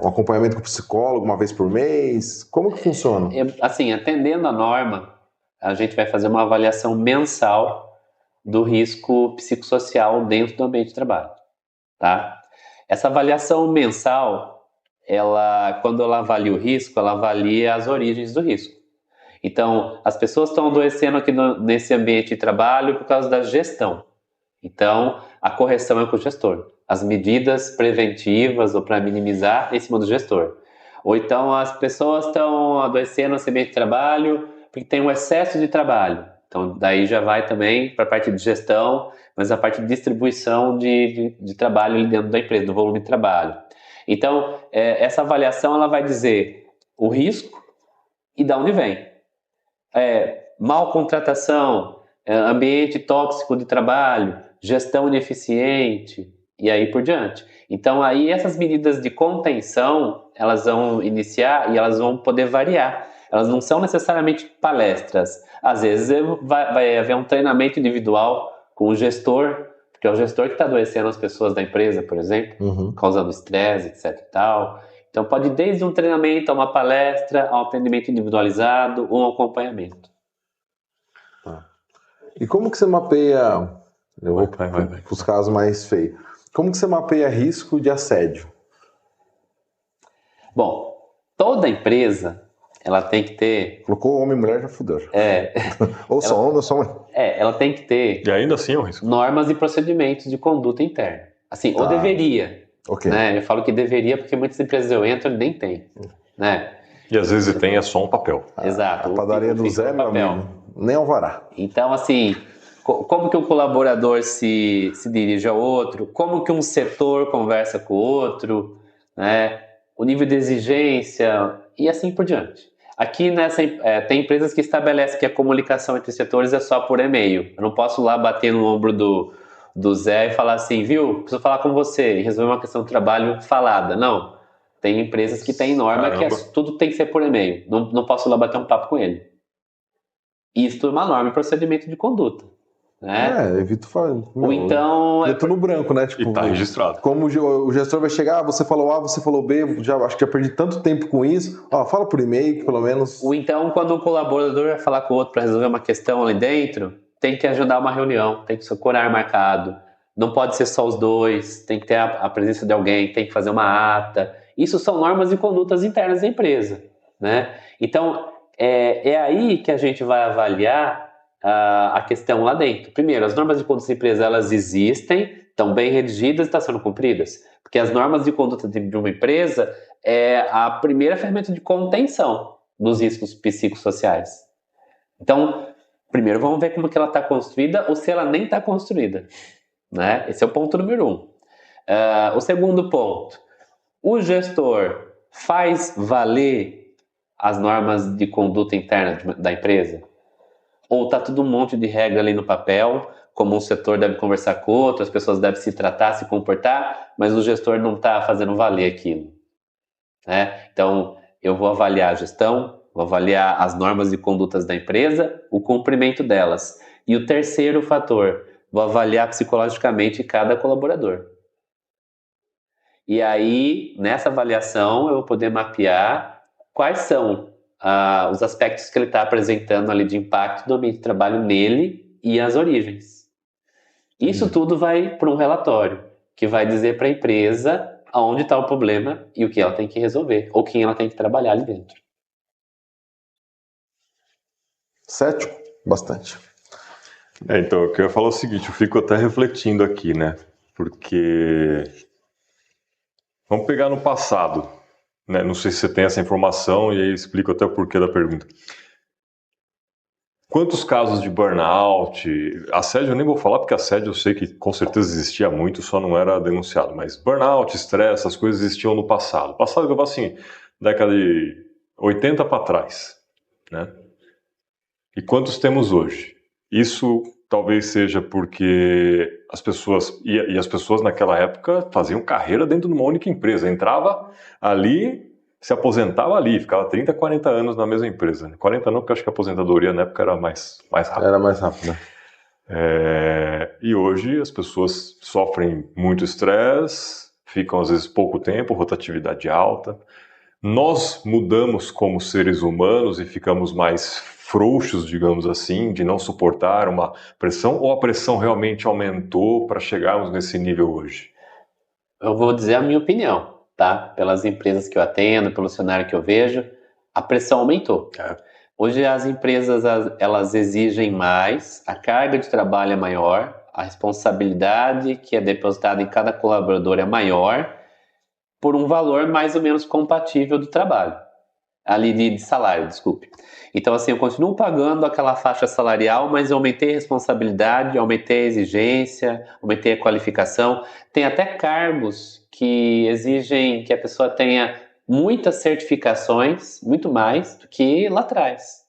um acompanhamento com o psicólogo uma vez por mês? Como que funciona? Assim, atendendo a norma, a gente vai fazer uma avaliação mensal do risco psicossocial dentro do ambiente de trabalho, tá? Essa avaliação mensal, quando ela avalia o risco, ela avalia as origens do risco. Então, as pessoas estão adoecendo aqui nesse ambiente de trabalho por causa da gestão. Então, a correção é com o gestor. As medidas preventivas ou para minimizar em cima do gestor. Ou então, as pessoas estão adoecendo nesse ambiente de trabalho porque tem um excesso de trabalho. Então, daí já vai também para a parte de gestão, mas a parte de distribuição de trabalho ali dentro da empresa, do volume de trabalho. Então, essa avaliação ela vai dizer o risco e de onde vem. Mal contratação, ambiente tóxico de trabalho, gestão ineficiente e aí por diante. Então aí essas medidas de contenção, elas vão iniciar e elas vão poder variar. Elas não são necessariamente palestras. Às vezes vai haver um treinamento individual com o gestor, porque é o gestor que está adoecendo as pessoas da empresa, por exemplo, causando estresse, etc e tal. Então pode ir desde um treinamento a uma palestra, a um atendimento individualizado ou um acompanhamento. Tá. E como que você mapeia... Eu vou para os casos mais feios. Como que você mapeia risco de assédio? Bom, toda empresa, ela tem que ter... Colocou homem e mulher, já fudeu. Ou só homem ou só mulher. Ela tem que ter... E ainda assim é um risco. Normas e procedimentos de conduta interna. Assim, ou deveria. Okay. Né? Eu falo que deveria porque muitas empresas eu entro e nem tem. Né? E às vezes tem só um papel. Exato. A padaria do Zé, meu amigo, nem alvará. Então, assim... Como que um colaborador se dirige ao outro, como que um setor conversa com o outro, né? O nível de exigência e assim por diante. Aqui tem empresas que estabelecem que a comunicação entre setores é só por e-mail. Eu não posso lá bater no ombro do Zé e falar assim, viu, preciso falar com você e resolver uma questão de trabalho falada. Não. Tem empresas que têm norma que tudo tem que ser por e-mail. Não posso lá bater um papo com ele. Isso é uma norma e procedimento de conduta. Né? Evito falar. Ou então... Eu tô no branco, né? Tipo, e tá registrado. Como o gestor vai chegar, você falou A, você falou B, acho que já perdi tanto tempo com isso. Fala por e-mail, pelo menos. Ou então, quando um colaborador vai falar com o outro para resolver uma questão ali dentro, tem que agendar uma reunião, tem que ser com horário marcado. Não pode ser só os dois, tem que ter a presença de alguém, tem que fazer uma ata. Isso são normas e condutas internas da empresa. Né? Então, é aí que a gente vai avaliar a questão lá dentro. Primeiro, as normas de conduta da empresa, elas existem, estão bem redigidas e estão sendo cumpridas. Porque as normas de conduta de uma empresa é a primeira ferramenta de contenção dos riscos psicossociais. Então, primeiro vamos ver como que ela está construída ou se ela nem está construída, né? Esse é o ponto número 1. O segundo ponto, o gestor faz valer as normas de conduta interna da empresa? Ou está tudo um monte de regra ali no papel, como um setor deve conversar com outro, as pessoas devem se tratar, se comportar, mas o gestor não está fazendo valer aquilo, né? Então, eu vou avaliar a gestão, vou avaliar as normas de condutas da empresa, o cumprimento delas. E o terceiro fator, vou avaliar psicologicamente cada colaborador. E aí, nessa avaliação, eu vou poder mapear quais são os aspectos que ele está apresentando ali de impacto do ambiente de trabalho nele e as origens. Isso tudo vai para um relatório, que vai dizer para a empresa aonde está o problema e o que ela tem que resolver, ou quem ela tem que trabalhar ali dentro. Cético? Bastante. Então, eu queria falar o seguinte, eu fico até refletindo aqui, né? Porque vamos pegar no passado, né? Não sei se você tem essa informação e aí eu explico até o porquê da pergunta. Quantos casos de burnout, assédio eu nem vou falar porque assédio eu sei que com certeza existia muito, só não era denunciado, mas burnout, estresse, essas coisas existiam no passado. Passado que eu falo assim, década de 80 para trás, né? E quantos temos hoje? Isso talvez seja porque as pessoas, e as pessoas naquela época faziam carreira dentro de uma única empresa, entrava ali, se aposentava ali, ficava 30, 40 anos na mesma empresa. 40 não, porque acho que a aposentadoria na época era mais rápida. Era mais rápida. E hoje as pessoas sofrem muito estresse, ficam às vezes pouco tempo, rotatividade alta. Nós mudamos como seres humanos e ficamos mais frouxos, digamos assim, de não suportar uma pressão, ou a pressão realmente aumentou para chegarmos nesse nível hoje? Eu vou dizer a minha opinião, tá? Pelas empresas que eu atendo, pelo cenário que eu vejo, a pressão aumentou. Hoje as empresas, elas exigem mais, a carga de trabalho é maior, a responsabilidade que é depositada em cada colaborador é maior, por um valor mais ou menos compatível do trabalho, ali de salário, desculpe. Então, assim, eu continuo pagando aquela faixa salarial, mas eu aumentei a responsabilidade, aumentei a exigência, aumentei a qualificação. Tem até cargos que exigem que a pessoa tenha muitas certificações, muito mais do que lá atrás.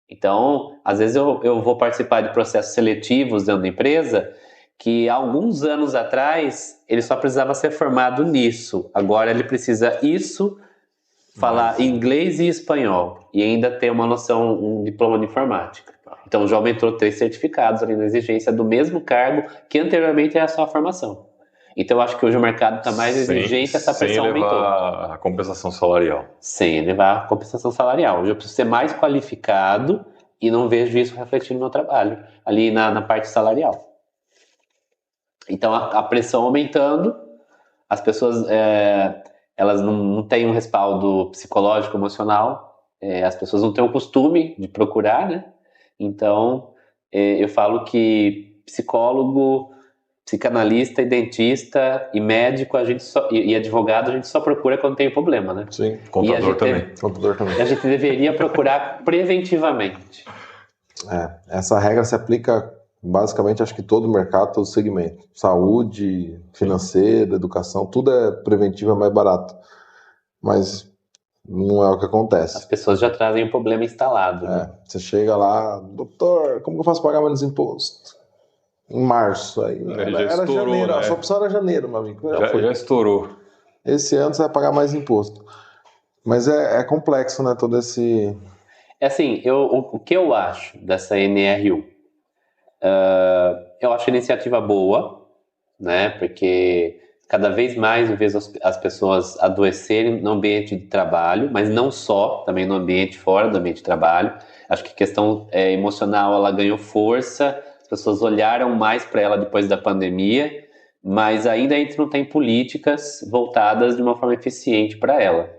Então, às vezes eu vou participar de processos seletivos dentro da empresa que há alguns anos atrás ele só precisava ser formado nisso. Agora ele precisa falar inglês e espanhol e ainda ter uma noção, um diploma de informática. Então já aumentou 3 certificados ali na exigência do mesmo cargo que anteriormente era só a formação. Então eu acho que hoje o mercado está mais exigente, essa pressão aumentou. Sem levar a compensação salarial. Sem levar a compensação salarial. Hoje eu preciso ser mais qualificado e não vejo isso refletindo no meu trabalho, ali na parte salarial. Então a pressão aumentando, as pessoas elas não têm um respaldo psicológico, emocional, as pessoas não têm o costume de procurar, né? Então eu falo que psicólogo, psicanalista e dentista e médico e advogado a gente só procura quando tem problema, né? Sim, contador também. Contador também. A gente deveria procurar preventivamente. Essa regra se aplica basicamente, acho que todo o mercado, todo o segmento. Saúde, financeira, educação, tudo é preventivo, é mais barato. Mas não é o que acontece. As pessoas já trazem um problema instalado. Né? Você chega lá, doutor, como que eu faço para pagar menos imposto? Em março. Aí, era estourou, janeiro, né? A sua opção era janeiro, meu amigo. Já estourou. Esse ano você vai pagar mais imposto. Mas é complexo, né? Todo esse... Assim, o que eu acho dessa NRU? Eu acho a iniciativa boa, né? Porque cada vez mais eu vejo as pessoas adoecerem no ambiente de trabalho, mas não só, também no ambiente fora do ambiente de trabalho. Acho que a questão emocional ela ganhou força, as pessoas olharam mais para ela depois da pandemia, mas ainda a gente não tem políticas voltadas de uma forma eficiente para ela,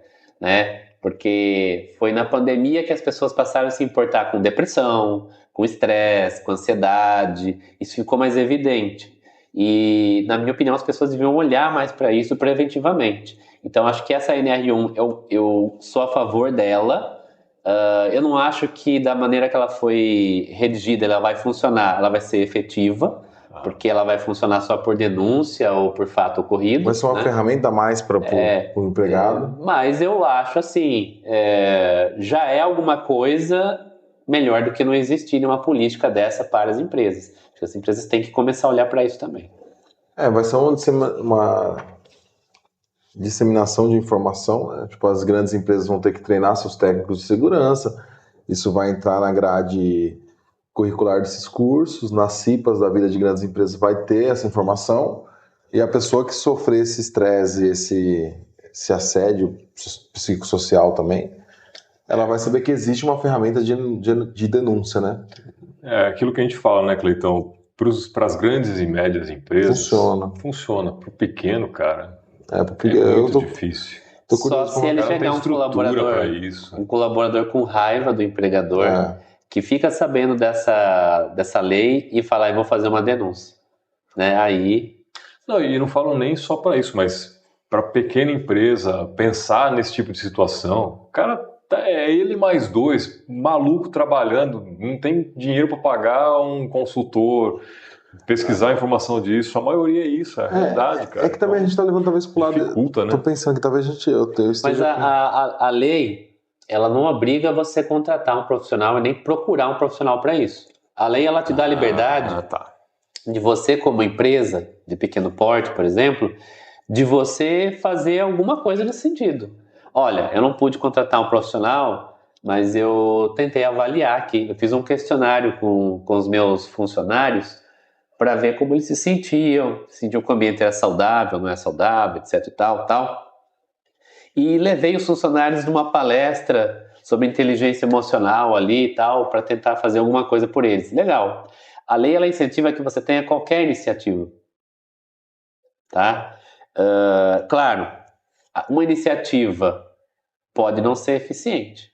né? Porque foi na pandemia que as pessoas passaram a se importar com depressão, com estresse, com ansiedade, isso ficou mais evidente. E, na minha opinião, as pessoas deviam olhar mais para isso preventivamente. Então, acho que essa NR1, eu sou a favor dela. Eu não acho que da maneira que ela foi redigida, ela vai funcionar, ela vai ser efetiva, porque ela vai funcionar só por denúncia ou por fato ocorrido. Vai ser uma ferramenta a mais para o empregado. Mas eu acho assim, já é alguma coisa melhor do que não existir uma política dessa para as empresas. Acho que as empresas têm que começar a olhar para isso também. Vai ser uma disseminação de informação, né? Tipo, as grandes empresas vão ter que treinar seus técnicos de segurança, isso vai entrar na grade curricular desses cursos, nas CIPAs da vida de grandes empresas vai ter essa informação, e a pessoa que sofrer esse estresse, esse assédio psicossocial também, ela vai saber que existe uma ferramenta de denúncia, né? É aquilo que a gente fala, né, Cleitão? Para as grandes e médias empresas, funciona. Para o pequeno, cara, porque é muito difícil. Só se ele chegar um colaborador com raiva do empregador, que fica sabendo dessa lei e falar, eu vou fazer uma denúncia. Né? Aí... Não, e não falo nem só para isso, mas para pequena empresa pensar nesse tipo de situação, cara, é ele mais dois, maluco trabalhando, não tem dinheiro para pagar um consultor, pesquisar a informação disso, a maioria é isso, é a realidade, cara. É que também a gente está levando talvez para o lado... Dificulta, né? Tô pensando que talvez eu Mas a lei, ela não obriga você a contratar um profissional e nem procurar um profissional para isso. A lei, ela te dá a liberdade de você, como empresa de pequeno porte, por exemplo, de você fazer alguma coisa nesse sentido. Olha, eu não pude contratar um profissional, mas eu tentei avaliar aqui. Eu fiz um questionário com os meus funcionários para ver como eles se sentiam que o ambiente era saudável, não é saudável, etc e tal. E levei os funcionários numa palestra sobre inteligência emocional ali e tal, para tentar fazer alguma coisa por eles. Legal. A lei, ela incentiva que você tenha qualquer iniciativa. Tá? Claro, uma iniciativa pode não ser eficiente,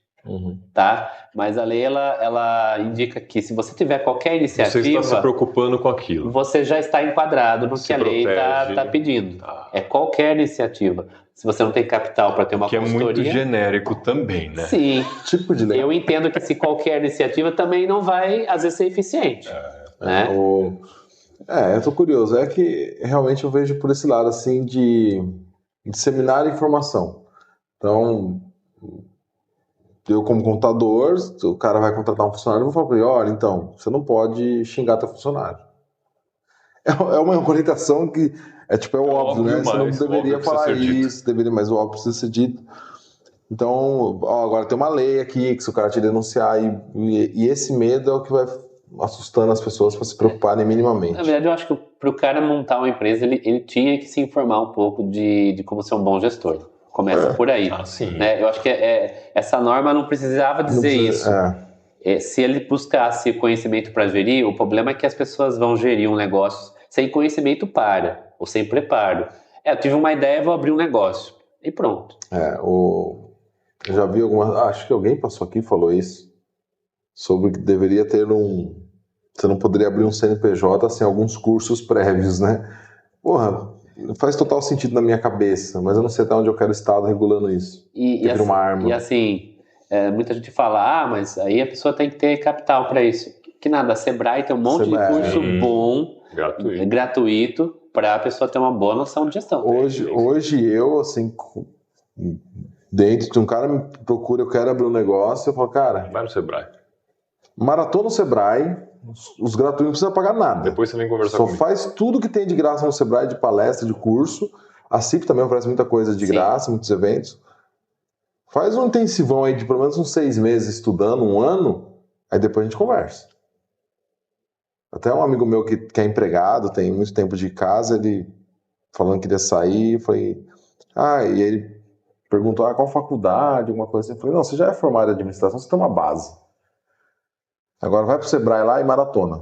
tá? Mas a lei, ela indica que se você tiver qualquer iniciativa... Você está se preocupando com aquilo. Você já está enquadrado no que a lei está pedindo. É qualquer iniciativa. Se você não tem capital para ter uma consultoria... Que é muito genérico também, né? Sim. Tipo de lei. Eu entendo que se qualquer iniciativa também não vai, às vezes, ser eficiente. Né? Eu tô curioso. É que realmente eu vejo por esse lado, assim, de disseminar informação. Então, eu como contador, o cara vai contratar um funcionário, eu vou falar para ele, olha, então, você não pode xingar teu funcionário. É uma orientação que é óbvio, né? Você não deveria falar isso, mas o óbvio precisa ser dito. Então, agora tem uma lei aqui que se o cara te denunciar, e esse medo é o que vai assustando as pessoas para se preocuparem minimamente. Na verdade, eu acho que para o cara montar uma empresa, ele tinha que se informar um pouco de como ser um bom gestor. Começa por aí. Né? Eu acho que essa norma não precisava dizer isso. Se ele buscasse conhecimento para gerir, o problema é que as pessoas vão gerir um negócio sem conhecimento ou sem preparo. Eu tive uma ideia, vou abrir um negócio. E pronto. Eu já vi acho que alguém passou aqui e falou isso, sobre que deveria ter você não poderia abrir um CNPJ sem alguns cursos prévios, né? Porra, faz total sentido na minha cabeça, mas eu não sei até onde eu quero o Estado regulando isso. Uma arma. E assim, muita gente fala, mas aí a pessoa tem que ter capital para isso. Que nada, a Sebrae tem um monte de curso bom, gratuito, para a pessoa ter uma boa noção de gestão. Hoje eu, assim, dentro de um cara me procura, eu quero abrir um negócio, eu falo, cara... Vai no Sebrae. Maratona no Sebrae, os gratuitos não precisa pagar nada. Depois você vem conversar comigo. Só faz tudo que tem de graça no Sebrae, de palestra, de curso. A CIP também oferece muita coisa de graça, muitos eventos. Faz um intensivão aí de pelo menos uns 6 meses estudando, 1 ano, aí depois a gente conversa. Até um amigo meu que é empregado, tem muito tempo de casa, ele falando que queria sair, foi... e ele perguntou, qual faculdade, alguma coisa assim. Eu falei, não, você já é formado em administração, você tem uma base. Agora vai pro Sebrae lá e maratona.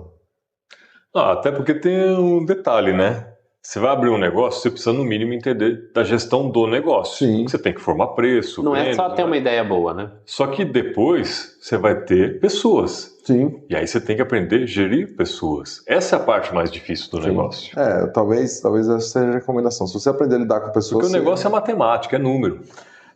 Até porque tem um detalhe, né? Você vai abrir um negócio, você precisa no mínimo entender da gestão do negócio. Sim. Você tem que formar preço, Não é vendas, só ter uma ideia boa, né? Só que depois você vai ter pessoas. Sim. E aí você tem que aprender a gerir pessoas. Essa é a parte mais difícil do negócio. Talvez essa seja a recomendação. Se você aprender a lidar com pessoas... Porque o negócio é matemática, é número.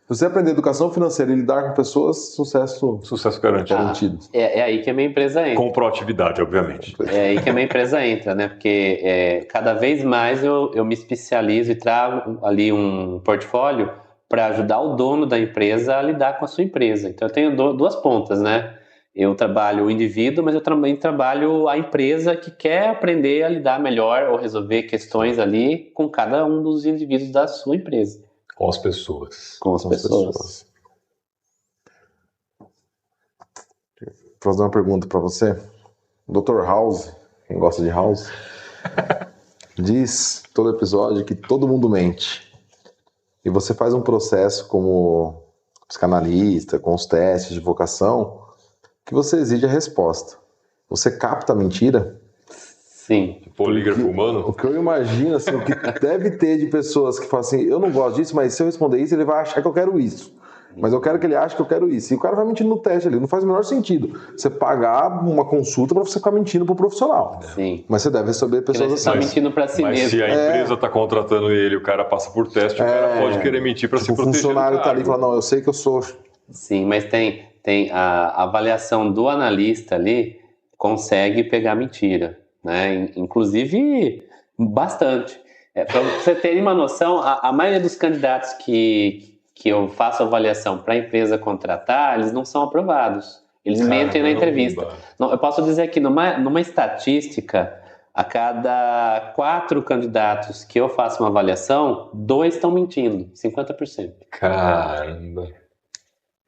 Se você aprender educação financeira e lidar com pessoas, sucesso Garantido. É aí que a minha empresa entra. Com proatividade, obviamente. É aí que a minha empresa entra, né? Porque cada vez mais eu me especializo e trago ali um portfólio para ajudar o dono da empresa a lidar com a sua empresa. Então eu tenho duas pontas, né? Eu trabalho o indivíduo, mas eu também trabalho a empresa que quer aprender a lidar melhor ou resolver questões ali com cada um dos indivíduos da sua empresa. Com as pessoas. Com as pessoas. Vou fazer uma pergunta para você. Dr. House, quem gosta de House, diz todo episódio que todo mundo mente. E você faz um processo como psicanalista, com os testes de vocação, que você exige a resposta. Você capta a mentira? Sim. Polígrafo humano? O que eu imagino, assim, o que deve ter de pessoas que falam assim, eu não gosto disso, mas se eu responder isso, ele vai achar que eu quero isso. Mas eu quero que ele ache que eu quero isso. E o cara vai mentindo no teste ali. Não faz o menor sentido você pagar uma consulta para você ficar mentindo pro profissional. Sim. Mas você deve receber pessoas assim. Você está mentindo para si mas mesmo. Se a empresa está contratando ele, o cara passa por teste, o cara pode querer mentir para se proteger. O funcionário está ali e fala, não, eu sei que eu sou... Sim, mas tem a avaliação do analista ali, consegue pegar mentira, né? Inclusive, bastante. Para você ter uma noção, a maioria dos candidatos que eu faço avaliação para a empresa contratar, eles não são aprovados. Eles mentem na entrevista. Não, eu posso dizer que numa estatística, a cada 4 candidatos que eu faço uma avaliação, 2 estão mentindo, 50%. Caramba.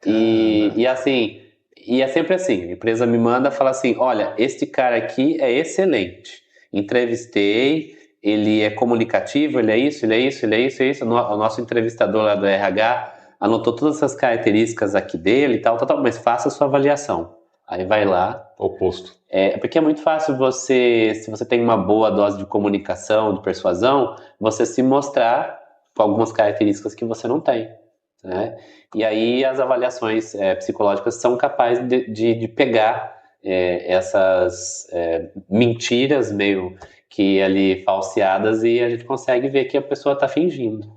E assim, e é sempre assim, a empresa me manda falar assim, olha, este cara aqui é excelente, entrevistei, ele é comunicativo, ele é isso, ele é isso, ele é isso, ele é isso, o nosso entrevistador lá do RH anotou todas essas características aqui dele e tal, mas faça a sua avaliação. Aí vai lá. Oposto. Porque é muito fácil você, se você tem uma boa dose de comunicação, de persuasão, você se mostrar com algumas características que você não tem, né? E aí as avaliações psicológicas são capazes de pegar essas mentiras meio que ali falseadas e a gente consegue ver que a pessoa está fingindo.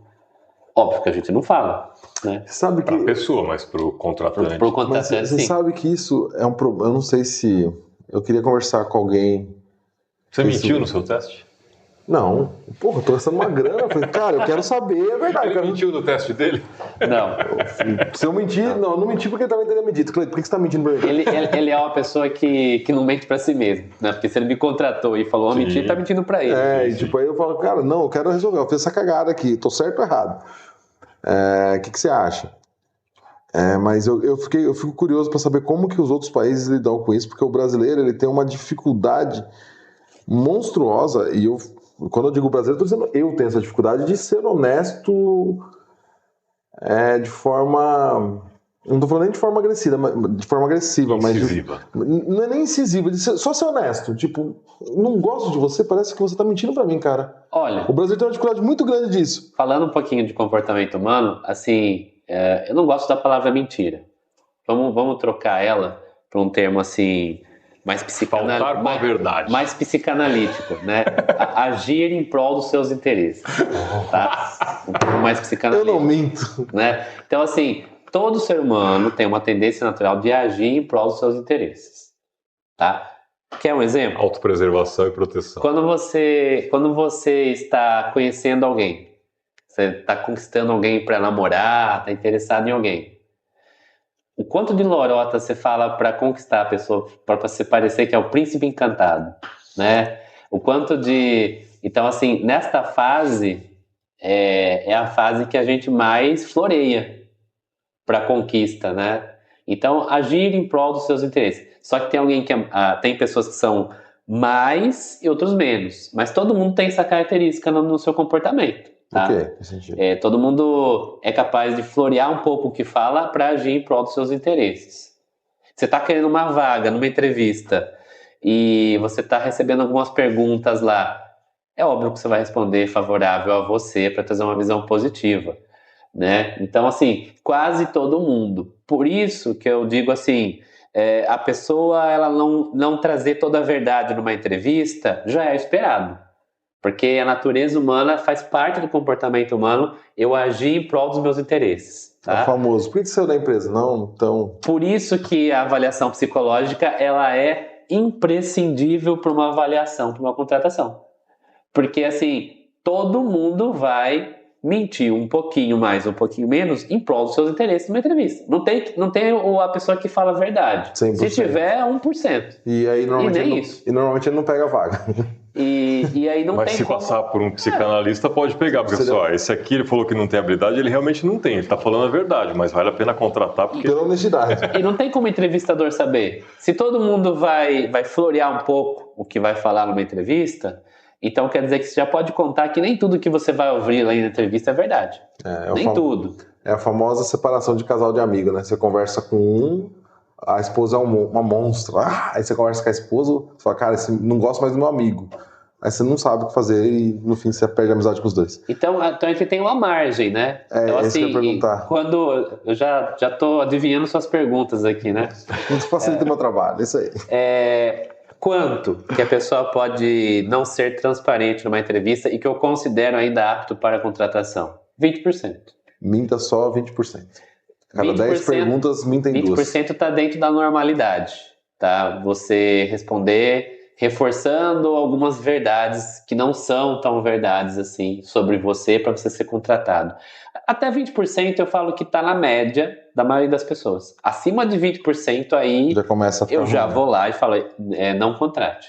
Óbvio que a gente não fala, né? Sabe que... Para a pessoa, mas para o contratante. Para o contratante, você sim. sabe que isso é um problema. Eu não sei se... Eu queria conversar com alguém... Você mentiu no seu teste? Não. Porra, eu tô gastando uma grana. Eu falei, cara, eu quero saber, é verdade. Ele mentiu no teste dele? Não. Se eu mentir, não menti porque ele também teria me dito. Por que você tá mentindo pra mim? Ele é uma pessoa que não mente pra si mesmo, né? Porque se ele me contratou e falou mentir, tá mentindo pra ele. E tipo, aí eu falo, cara, não, eu quero resolver. Eu fiz essa cagada aqui, tô certo ou errado? O que você acha? Mas eu fico curioso para saber como que os outros países lidam com isso, porque o brasileiro ele tem uma dificuldade monstruosa, e quando eu digo brasileiro, estou dizendo eu tenho essa dificuldade de ser honesto de forma... Não estou falando nem de forma agressiva, mas não é nem incisiva, só ser honesto. Tipo, não gosto de você, parece que você está mentindo para mim, cara. Olha, o Brasil tem uma dificuldade muito grande disso. Falando um pouquinho de comportamento humano, assim, eu não gosto da palavra mentira. Vamos trocar ela para um termo assim mais mais psicanalítico, né? Agir em prol dos seus interesses, tá? Um pouco mais psicanalítico. Eu não minto, né? Então, assim, todo ser humano tem uma tendência natural de agir em prol dos seus interesses, tá? Quer um exemplo? Autopreservação e proteção. Quando você está conhecendo alguém, você está conquistando alguém para namorar, está interessado em alguém, o quanto de lorota você fala para conquistar a pessoa, para você parecer que é o príncipe encantado, né? O quanto de... Então, assim, nesta fase, é a fase que a gente mais floreia para conquista, né? Então, agir em prol dos seus interesses. Só que tem pessoas que são mais e outros menos. Mas todo mundo tem essa característica no seu comportamento. Tá? Todo mundo é capaz de florear um pouco o que fala para agir em prol dos seus interesses. Você está querendo uma vaga numa entrevista e você está recebendo algumas perguntas lá. é óbvio que você vai responder favorável a você para trazer uma visão positiva, né? Então, assim, quase todo mundo. Por isso que eu digo assim, a pessoa ela não trazer toda a verdade numa entrevista já é esperado. Porque a natureza humana faz parte do comportamento humano eu agir em prol dos meus interesses. É o Tá? famoso. Por que você saiu da empresa? Não, então... Por isso que a avaliação psicológica ela é imprescindível para uma avaliação, para uma contratação. Porque, assim, todo mundo vai mentir um pouquinho mais, um pouquinho menos, em prol dos seus interesses numa entrevista. Não tem a pessoa que fala a verdade. 100%. Se tiver, é 1%. E aí, normalmente ele não pega a vaga. E aí não Mas tem se como... passar por um psicanalista, pode pegar, porque só, esse aqui ele falou que não tem habilidade, ele realmente não tem, ele está falando a verdade, mas vale a pena contratar porque... Pela honestidade. E não tem como o entrevistador saber. Se todo mundo vai florear um pouco o que vai falar numa entrevista, então quer dizer que você já pode contar que nem tudo que você vai ouvir lá na entrevista é verdade. Nem tudo. É a famosa separação de casal de amigo, né? Você conversa com um, a esposa é uma monstra. Aí você conversa com a esposa, você fala, cara, esse não gosta mais do meu amigo. Aí você não sabe o que fazer e no fim você perde a amizade com os dois. Então a gente tem uma margem, né? Então, isso que eu ia perguntar. Quando eu já tô adivinhando suas perguntas aqui, né? Isso facilita o meu trabalho, isso aí. Quanto que a pessoa pode não ser transparente numa entrevista e que eu considero ainda apto para a contratação? 20%. Minta só 20%. Cada 20%, 10 perguntas, mintem 2. 20% está dentro da normalidade, tá? Você responder reforçando algumas verdades que não são tão verdades assim sobre você para você ser contratado. Até 20% eu falo que está na média da maioria das pessoas. Acima de 20% aí já começa a ficar eu já ruim. vou lá e falo, não contrate.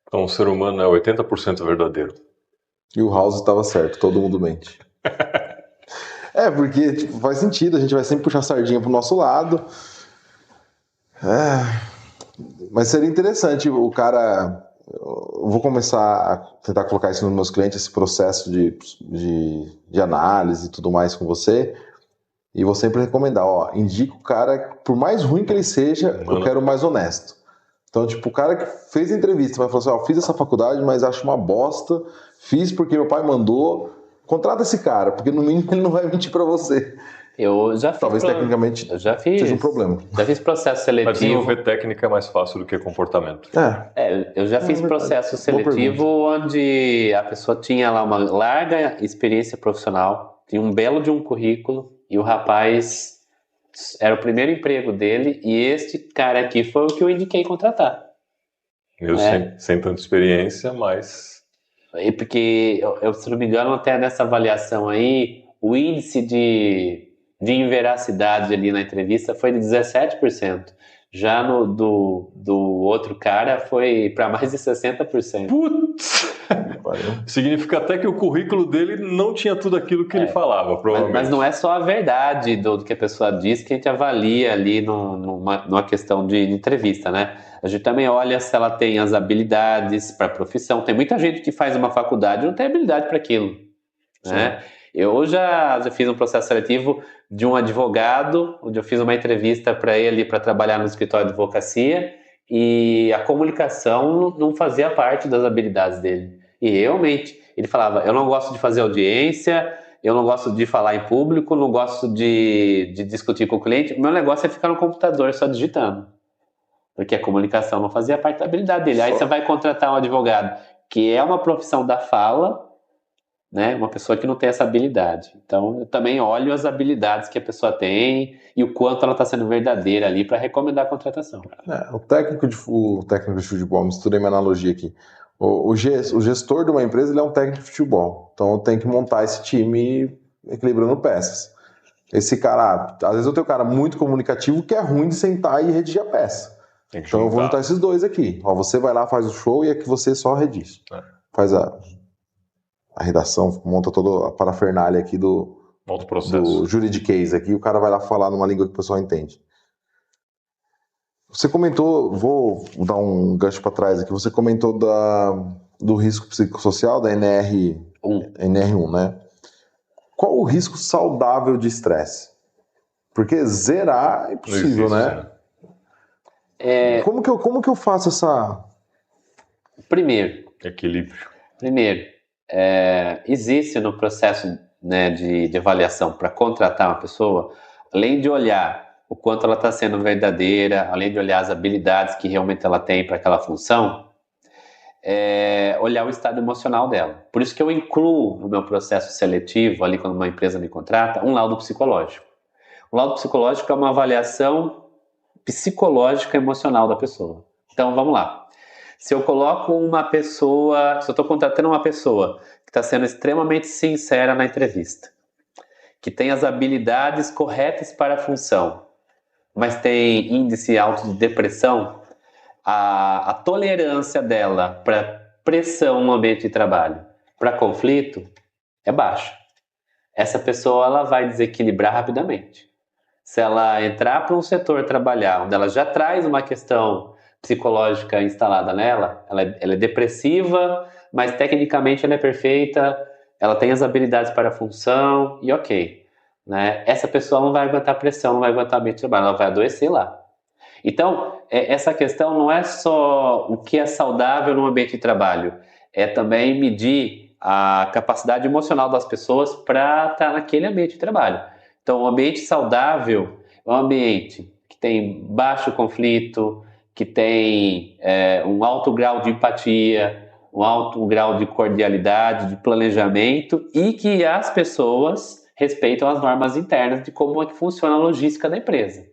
Então o ser humano é 80% verdadeiro. E o House estava certo, todo mundo mente. Porque tipo, faz sentido, a gente vai sempre puxar a sardinha pro nosso lado. Mas seria interessante o cara... Eu vou começar a tentar colocar isso nos meus clientes, esse processo de análise e tudo mais com você. E vou sempre recomendar, indica o cara, por mais ruim que ele seja, eu quero o mais honesto. Então, tipo, o cara que fez a entrevista vai falar assim, fiz essa faculdade, mas acho uma bosta, fiz porque meu pai mandou, contrata esse cara, porque no mínimo ele não vai mentir pra você. Eu já fiz. Talvez tecnicamente seja um problema. Já fiz processo seletivo. Mas desenvolver técnica é mais fácil do que comportamento. Eu já fiz processo seletivo onde a pessoa tinha lá uma larga experiência profissional, tinha um belo de um currículo, e o rapaz era o primeiro emprego dele, e este cara aqui foi o que eu indiquei contratar. Sem tanta experiência, mas... Porque, se não me engano, até nessa avaliação aí, o índice de inveracidade ali na entrevista foi de 17%. Já do outro cara foi para mais de 60%. Putz! Significa até que o currículo dele não tinha tudo aquilo que ele falava, provavelmente. Mas não é só a verdade do que a pessoa diz que a gente avalia ali numa questão de entrevista, né? A gente também olha se ela tem as habilidades para a profissão. Tem muita gente que faz uma faculdade e não tem habilidade para aquilo, né? Eu já fiz um processo seletivo de um advogado, onde eu fiz uma entrevista para ele para trabalhar no escritório de advocacia, e a comunicação não fazia parte das habilidades dele. E realmente, ele falava, eu não gosto de fazer audiência, eu não gosto de falar em público, não gosto de discutir com o cliente, o meu negócio é ficar no computador só digitando. Porque a comunicação não fazia parte da habilidade dele. Aí você vai contratar um advogado, que é uma profissão da fala, né? Uma pessoa que não tem essa habilidade. Então, eu também olho as habilidades que a pessoa tem e o quanto ela está sendo verdadeira ali para recomendar a contratação. O técnico de futebol, misturei minha analogia aqui. O gestor de uma empresa, ele é um técnico de futebol. Então, tem que montar esse time equilibrando peças. Esse cara, às vezes eu tenho um cara muito comunicativo que é ruim de sentar e redigir a peça. Então, eu vou juntar esses dois aqui. Você vai lá, faz o show e aqui você só redige. Faz a redação, monta toda a parafernália aqui do juridiquês aqui, o cara vai lá falar numa língua que o pessoal entende. Você comentou, vou dar um gancho para trás aqui, você comentou do risco psicossocial, da NR1, né? Qual o risco saudável de estresse? Porque zerar é impossível, né? Como que eu faço essa... Primeiro, equilíbrio. Primeiro, existe no processo, né, de avaliação para contratar uma pessoa, além de olhar o quanto ela está sendo verdadeira, além de olhar as habilidades que realmente ela tem para aquela função, olhar o estado emocional dela. Por isso que eu incluo no meu processo seletivo, ali quando uma empresa me contrata, um laudo psicológico. O laudo psicológico é uma avaliação psicológica e emocional da pessoa. Então, vamos lá. Se eu coloco uma pessoa, se eu estou contratando uma pessoa que está sendo extremamente sincera na entrevista, que tem as habilidades corretas para a função, mas tem índice alto de depressão, a tolerância dela para pressão no ambiente de trabalho, para conflito, é baixa. Essa pessoa ela vai desequilibrar rapidamente. Se ela entrar para um setor trabalhar, onde ela já traz uma questão psicológica instalada nela, ela é depressiva, mas tecnicamente ela é perfeita, ela tem as habilidades para a função e ok. Né? Essa pessoa não vai aguentar pressão, não vai aguentar ambiente de trabalho, ela vai adoecer lá. Então, essa questão não é só o que é saudável no ambiente de trabalho, é também medir a capacidade emocional das pessoas para estar naquele ambiente de trabalho. Então, um ambiente saudável é um ambiente que tem baixo conflito, que tem um alto grau de empatia, um alto grau de cordialidade, de planejamento e que as pessoas respeitam as normas internas de como é que funciona a logística da empresa.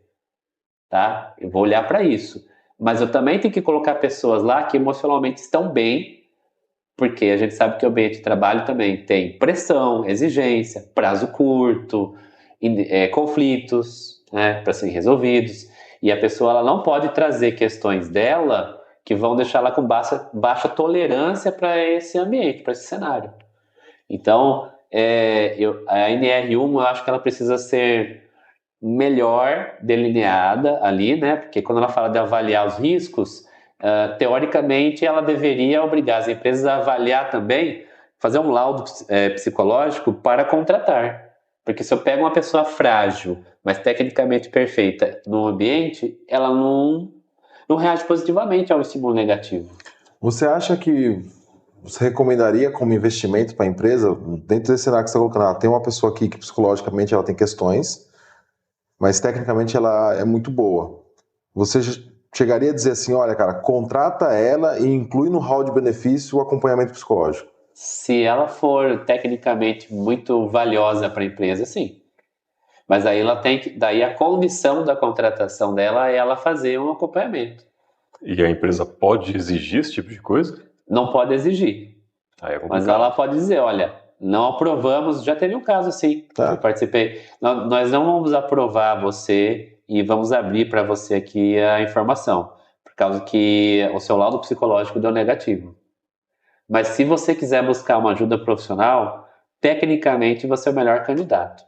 Tá? Eu vou olhar para isso. Mas eu também tenho que colocar pessoas lá que emocionalmente estão bem, porque a gente sabe que o ambiente de trabalho também tem pressão, exigência, prazo curto, conflitos, né, para serem resolvidos. E a pessoa ela não pode trazer questões dela que vão deixar ela com baixa tolerância para esse ambiente, para esse cenário. Então, a NR1 eu acho que ela precisa ser melhor delineada ali, né? Porque quando ela fala de avaliar os riscos, teoricamente ela deveria obrigar as empresas a avaliar também, fazer um laudo psicológico para contratar. Porque se eu pego uma pessoa frágil, mas tecnicamente perfeita no ambiente, ela não reage positivamente ao estímulo negativo. Você acha que você recomendaria como investimento para a empresa, dentro desse cenário que você está colocando, tem uma pessoa aqui que psicologicamente ela tem questões, mas tecnicamente ela é muito boa. Você chegaria a dizer assim, olha, cara, contrata ela e inclui no hall de benefício o acompanhamento psicológico? Se ela for tecnicamente muito valiosa para a empresa, sim. Mas aí ela tem que, daí a condição da contratação dela é ela fazer um acompanhamento. E a empresa pode exigir esse tipo de coisa? Não pode exigir. Mas ela pode dizer, olha, não aprovamos, já teve um caso assim, eu participei, nós não vamos aprovar você e vamos abrir para você aqui a informação, por causa que o seu laudo psicológico deu negativo. Mas se você quiser buscar uma ajuda profissional, tecnicamente você é o melhor candidato.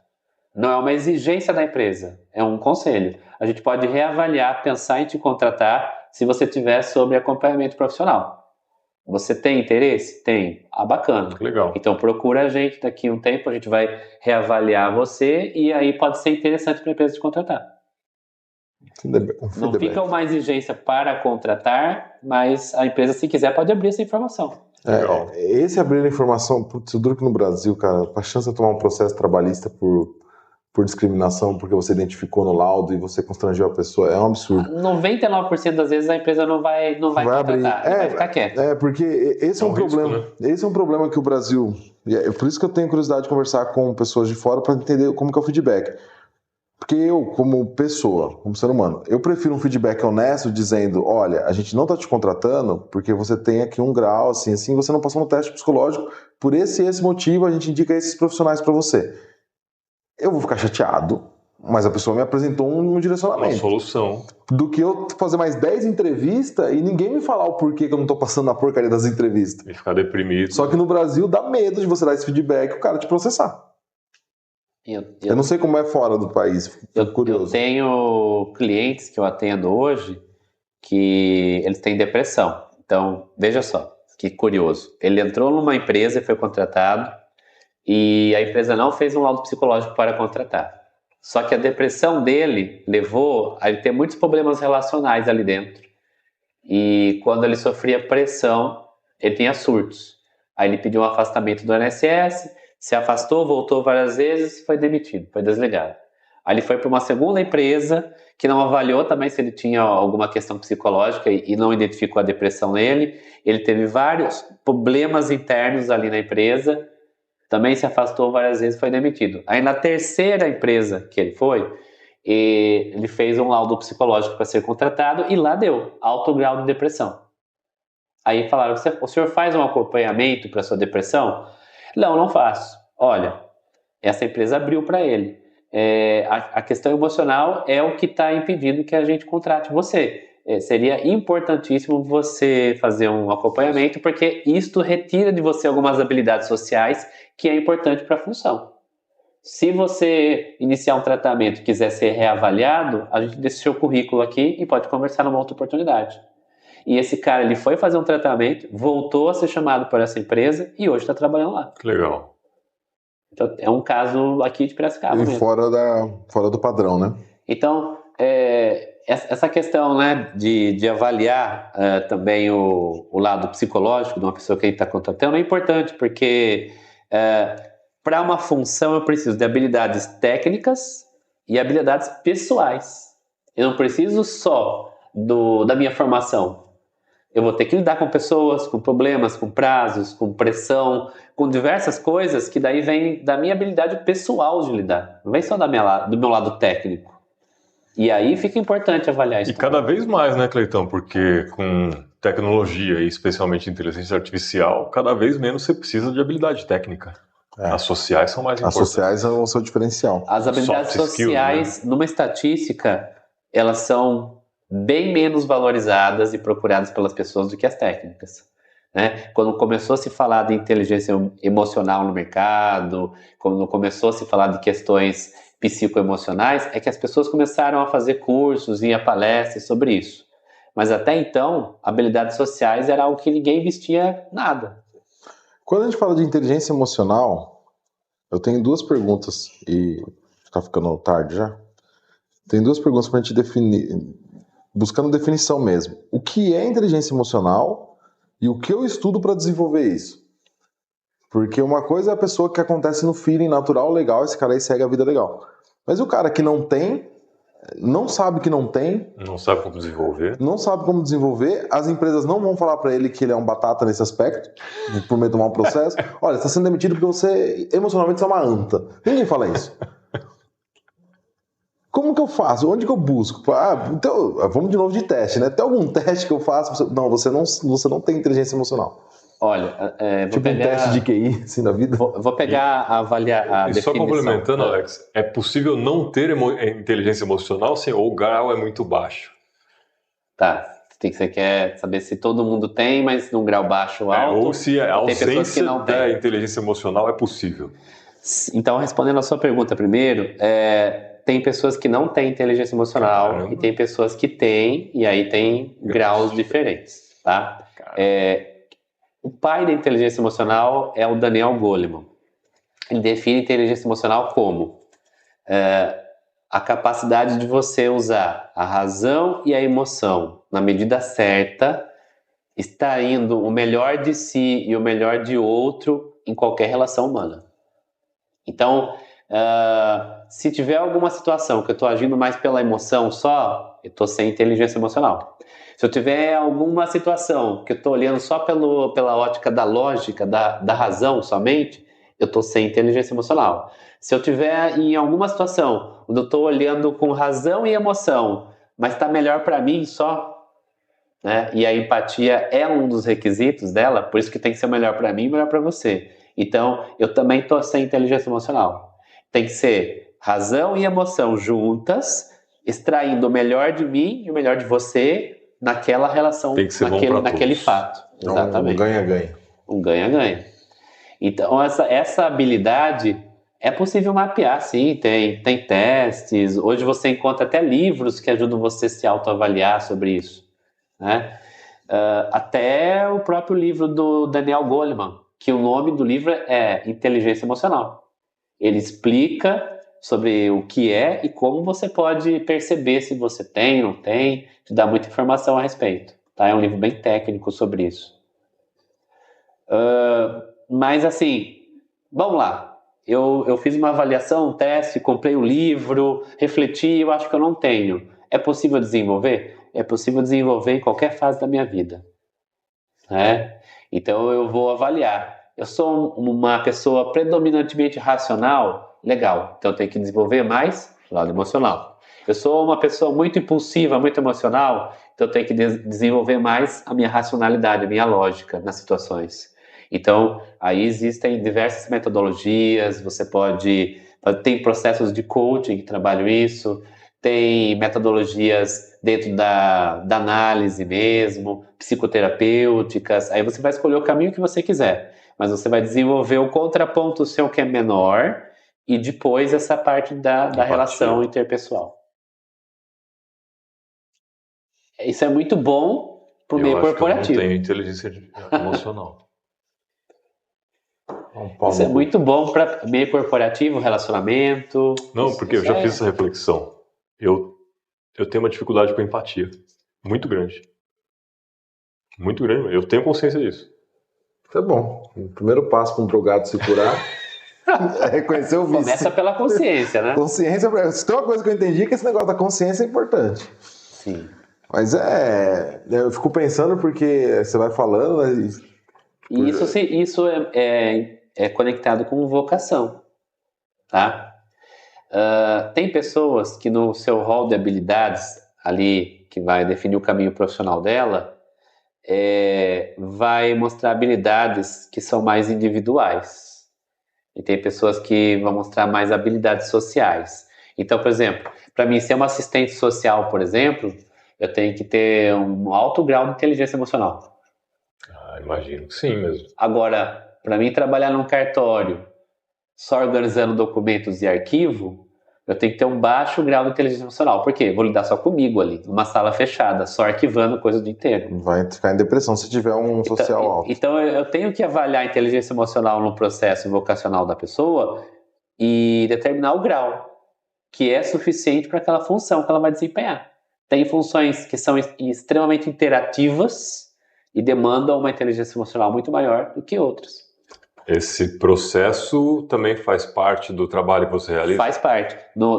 Não é uma exigência da empresa, é um conselho. A gente pode reavaliar, pensar em te contratar se você tiver sobre acompanhamento profissional. Você tem interesse? Tem. Ah, bacana. Legal. Então procura a gente, daqui a um tempo a gente vai reavaliar você e aí pode ser interessante para a empresa te contratar. Não fica uma exigência para contratar, mas a empresa, se quiser, pode abrir essa informação. Esse abrir a informação, putz, eu duro que no Brasil, cara, a chance de tomar um processo trabalhista por discriminação, porque você identificou no laudo e você constrangeu a pessoa, é um absurdo. 99% das vezes a empresa não vai contratar, vai ficar quieta. Porque esse é um problema. Risco, né? Esse é um problema que o Brasil... É por isso que eu tenho curiosidade de conversar com pessoas de fora para entender como que é o feedback. Porque eu, como pessoa, como ser humano, eu prefiro um feedback honesto dizendo, olha, a gente não está te contratando porque você tem aqui um grau, assim, você não passou no teste psicológico, por esse e esse motivo a gente indica esses profissionais para você. Eu vou ficar chateado, mas a pessoa me apresentou um direcionamento. Uma solução. Do que eu fazer mais 10 entrevistas e ninguém me falar o porquê que eu não tô passando na porcaria das entrevistas. E ficar deprimido. Só que no Brasil dá medo de você dar esse feedback e o cara te processar. Eu não sei como é fora do país, fico curioso. Eu tenho clientes que eu atendo hoje que eles têm depressão. Então, veja só, que curioso. Ele entrou numa empresa e foi contratado, e a empresa não fez um laudo psicológico para contratar. Só que a depressão dele levou a ele ter muitos problemas relacionais ali dentro. E quando ele sofria pressão, ele tinha surtos. Aí ele pediu um afastamento do INSS, se afastou, voltou várias vezes, foi demitido, foi desligado. Aí ele foi para uma segunda empresa que não avaliou também se ele tinha alguma questão psicológica e não identificou a depressão nele. Ele teve vários problemas internos ali na empresa, também se afastou várias vezes, foi demitido. Aí na terceira empresa que ele foi, ele fez um laudo psicológico para ser contratado e lá deu alto grau de depressão. Aí falaram, o senhor faz um acompanhamento para sua depressão? Não faço. Olha, essa empresa abriu para ele. A questão emocional é o que está impedindo que a gente contrate você. Seria importantíssimo você fazer um acompanhamento, porque isto retira de você algumas habilidades sociais que é importante para a função. Se você iniciar um tratamento e quiser ser reavaliado, a gente deixa o seu currículo aqui e pode conversar numa outra oportunidade. E esse cara, ele foi fazer um tratamento, voltou a ser chamado por essa empresa e hoje está trabalhando lá. Que legal. Então, é um caso aqui de Piracicaba mesmo. Fora do padrão, né? Então, essa questão, né, de avaliar também o lado psicológico de uma pessoa que a gente está contratando é importante, porque para uma função eu preciso de habilidades técnicas e habilidades pessoais. Eu não preciso só da minha formação. Eu vou ter que lidar com pessoas, com problemas, com prazos, com pressão, com diversas coisas que daí vem da minha habilidade pessoal de lidar. Não vem só do meu lado técnico. E aí fica importante avaliar isso. E cada vez mais, né, Cleitão? Porque com tecnologia e especialmente inteligência artificial, cada vez menos você precisa de habilidade técnica. As sociais são mais importantes. As sociais são o seu diferencial. As habilidades sociais, skills, né? Numa estatística, elas são bem menos valorizadas e procuradas pelas pessoas do que as técnicas, né? Quando começou a se falar de inteligência emocional no mercado, quando começou a se falar de questões psicoemocionais, é que as pessoas começaram a fazer cursos e a palestras sobre isso. Mas até então, habilidades sociais era algo que ninguém investia nada. Quando a gente fala de inteligência emocional, eu tenho duas perguntas, e está ficando tarde já. Tem duas perguntas para a gente definir, buscando definição mesmo. O que é inteligência emocional e o que eu estudo para desenvolver isso? Porque uma coisa é a pessoa que acontece no feeling natural, legal, esse cara aí segue a vida legal. Mas o cara que não tem, não sabe que não tem, não sabe como desenvolver. Não sabe como desenvolver, as empresas não vão falar para ele que ele é um batata nesse aspecto, por meio de tomar um processo. Olha, você está sendo demitido porque você emocionalmente é uma anta. Ninguém fala isso. Como que eu faço? Onde que eu busco? Então, vamos de novo de teste, né? Tem algum teste que eu faço? Não, você não tem inteligência emocional. Olha, tipo pegar, um teste de QI, assim, na vida. Vou pegar a e definição. Só complementando, Alex, é possível não ter inteligência emocional ou o grau é muito baixo? Tá, você quer saber se todo mundo tem, mas num grau baixo ou alto? Ou se a ausência da inteligência emocional é possível. Então, respondendo a sua pergunta primeiro, tem pessoas que não têm inteligência emocional. Caramba. E tem pessoas que têm, e aí tem graus diferentes, tá? O pai da inteligência emocional é o Daniel Goleman. Ele define inteligência emocional como a capacidade de você usar a razão e a emoção na medida certa, extraindo o melhor de si e o melhor de outro em qualquer relação humana. Então, se tiver alguma situação que eu estou agindo mais pela emoção só, eu estou sem inteligência emocional. Se eu tiver alguma situação que eu estou olhando só pela ótica da lógica, da razão somente, eu estou sem inteligência emocional. Se eu tiver em alguma situação onde eu estou olhando com razão e emoção, mas está melhor para mim só, né? E a empatia é um dos requisitos dela, por isso que tem que ser melhor para mim e melhor para você. Então, eu também estou sem inteligência emocional. Tem que ser razão e emoção juntas, extraindo o melhor de mim e o melhor de você naquela relação, naquele fato. Exatamente. Um ganha-ganha. Um ganha-ganha. Então, essa habilidade é possível mapear, sim. Tem testes. Hoje você encontra até livros que ajudam você a se autoavaliar sobre isso, né? Até o próprio livro do Daniel Goleman, que o nome do livro é Inteligência Emocional. Ele explica sobre o que é e como você pode perceber se você tem, não tem, te dá muita informação a respeito. Tá? É um livro bem técnico sobre isso. Mas assim, vamos lá. Eu fiz uma avaliação, um teste, comprei o livro, refleti, eu acho que eu não tenho. É possível desenvolver? É possível desenvolver em qualquer fase da minha vida, né? Então eu vou avaliar. Eu sou uma pessoa predominantemente racional, legal. Então eu tenho que desenvolver mais lado emocional. Eu sou uma pessoa muito impulsiva, muito emocional, então eu tenho que desenvolver mais a minha racionalidade, a minha lógica nas situações. Então, aí existem diversas metodologias, tem processos de coaching que trabalham isso, tem metodologias dentro da análise mesmo, psicoterapêuticas, aí você vai escolher o caminho que você quiser, mas você vai desenvolver o contraponto seu que é menor e depois essa parte da relação interpessoal. Isso é muito bom para o meio corporativo. Eu não tenho inteligência emocional. Isso é muito bom para meio corporativo, relacionamento. Não, porque eu já fiz essa reflexão. Eu tenho uma dificuldade com empatia. Muito grande. Muito grande. Eu tenho consciência disso. Isso é bom. O primeiro passo para um drogado se curar é reconhecer o vício. Começa pela consciência, né? Consciência. Se tem uma coisa que eu entendi é que esse negócio da consciência é importante. Sim. Mas eu fico pensando porque você vai falando, né? E isso é conectado com vocação, tá? Tem pessoas que no seu rol de habilidades ali, que vai definir o caminho profissional dela, vai mostrar habilidades que são mais individuais. E tem pessoas que vão mostrar mais habilidades sociais. Então, por exemplo, para mim ser uma assistente social, por exemplo, eu tenho que ter um alto grau de inteligência emocional. Imagino que sim mesmo. Agora, para mim trabalhar num cartório só organizando documentos e arquivo, eu tenho que ter um baixo grau de inteligência emocional. Por quê? Vou lidar só comigo ali, numa sala fechada, só arquivando coisa o dia inteiro. Vai ficar em depressão se tiver um social alto. Então eu tenho que avaliar a inteligência emocional no processo vocacional da pessoa e determinar o grau que é suficiente para aquela função que ela vai desempenhar. Tem funções que são extremamente interativas e demandam uma inteligência emocional muito maior do que outras. Esse processo também faz parte do trabalho que você realiza? Faz parte.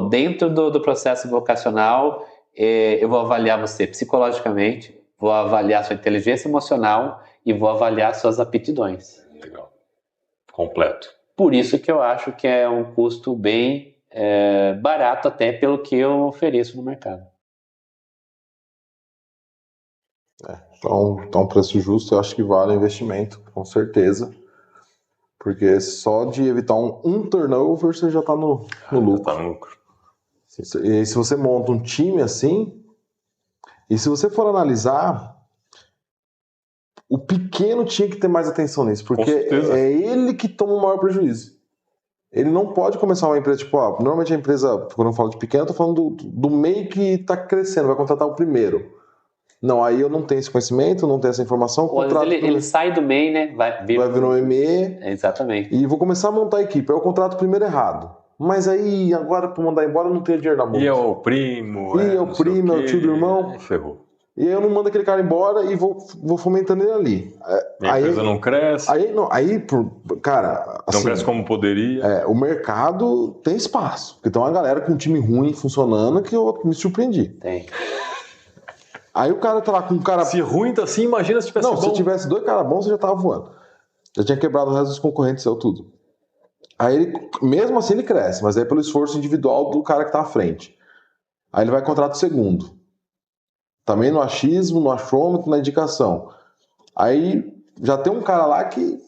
Dentro do processo vocacional, eu vou avaliar você psicologicamente, vou avaliar sua inteligência emocional e vou avaliar suas aptidões. Legal. Completo. Por isso que eu acho que é um custo bem barato até pelo que eu ofereço no mercado. Então, um preço justo, eu acho que vale o investimento, com certeza. Porque só de evitar um turnover, você já está no lucro. Tá no lucro. E se você monta um time assim, e se você for analisar, o pequeno tinha que ter mais atenção nisso, porque é ele que toma o maior prejuízo. Ele não pode começar uma empresa, tipo, normalmente a empresa, quando eu falo de pequeno, eu tô falando do meio que está crescendo, vai contratar o primeiro. Não, aí eu não tenho esse conhecimento, não tenho essa informação. Ele sai do MEI, né? Vai vir no ME. Exatamente. E vou começar a montar a equipe. Aí eu contrato o primeiro errado. Mas aí, agora, para mandar embora, eu não tenho dinheiro na mão. E é o primo. É o tio do irmão. Ferrou. E aí eu não mando aquele cara embora e vou fomentando ele ali. A empresa não cresce. Cara... Não cresce como poderia. O mercado tem espaço. Porque tem uma galera com um time ruim funcionando que eu me surpreendi. Tem. Aí o cara tá lá com um cara... Se ruim tá assim, imagina se tivesse bom. Se tivesse 2 caras bons, você já tava voando. Já tinha quebrado o resto dos concorrentes, saiu tudo. Aí ele, mesmo assim ele cresce, mas é pelo esforço individual do cara que tá à frente. Aí ele vai contratar o segundo. Também no achismo, no achômetro, na indicação. Aí já tem um cara lá que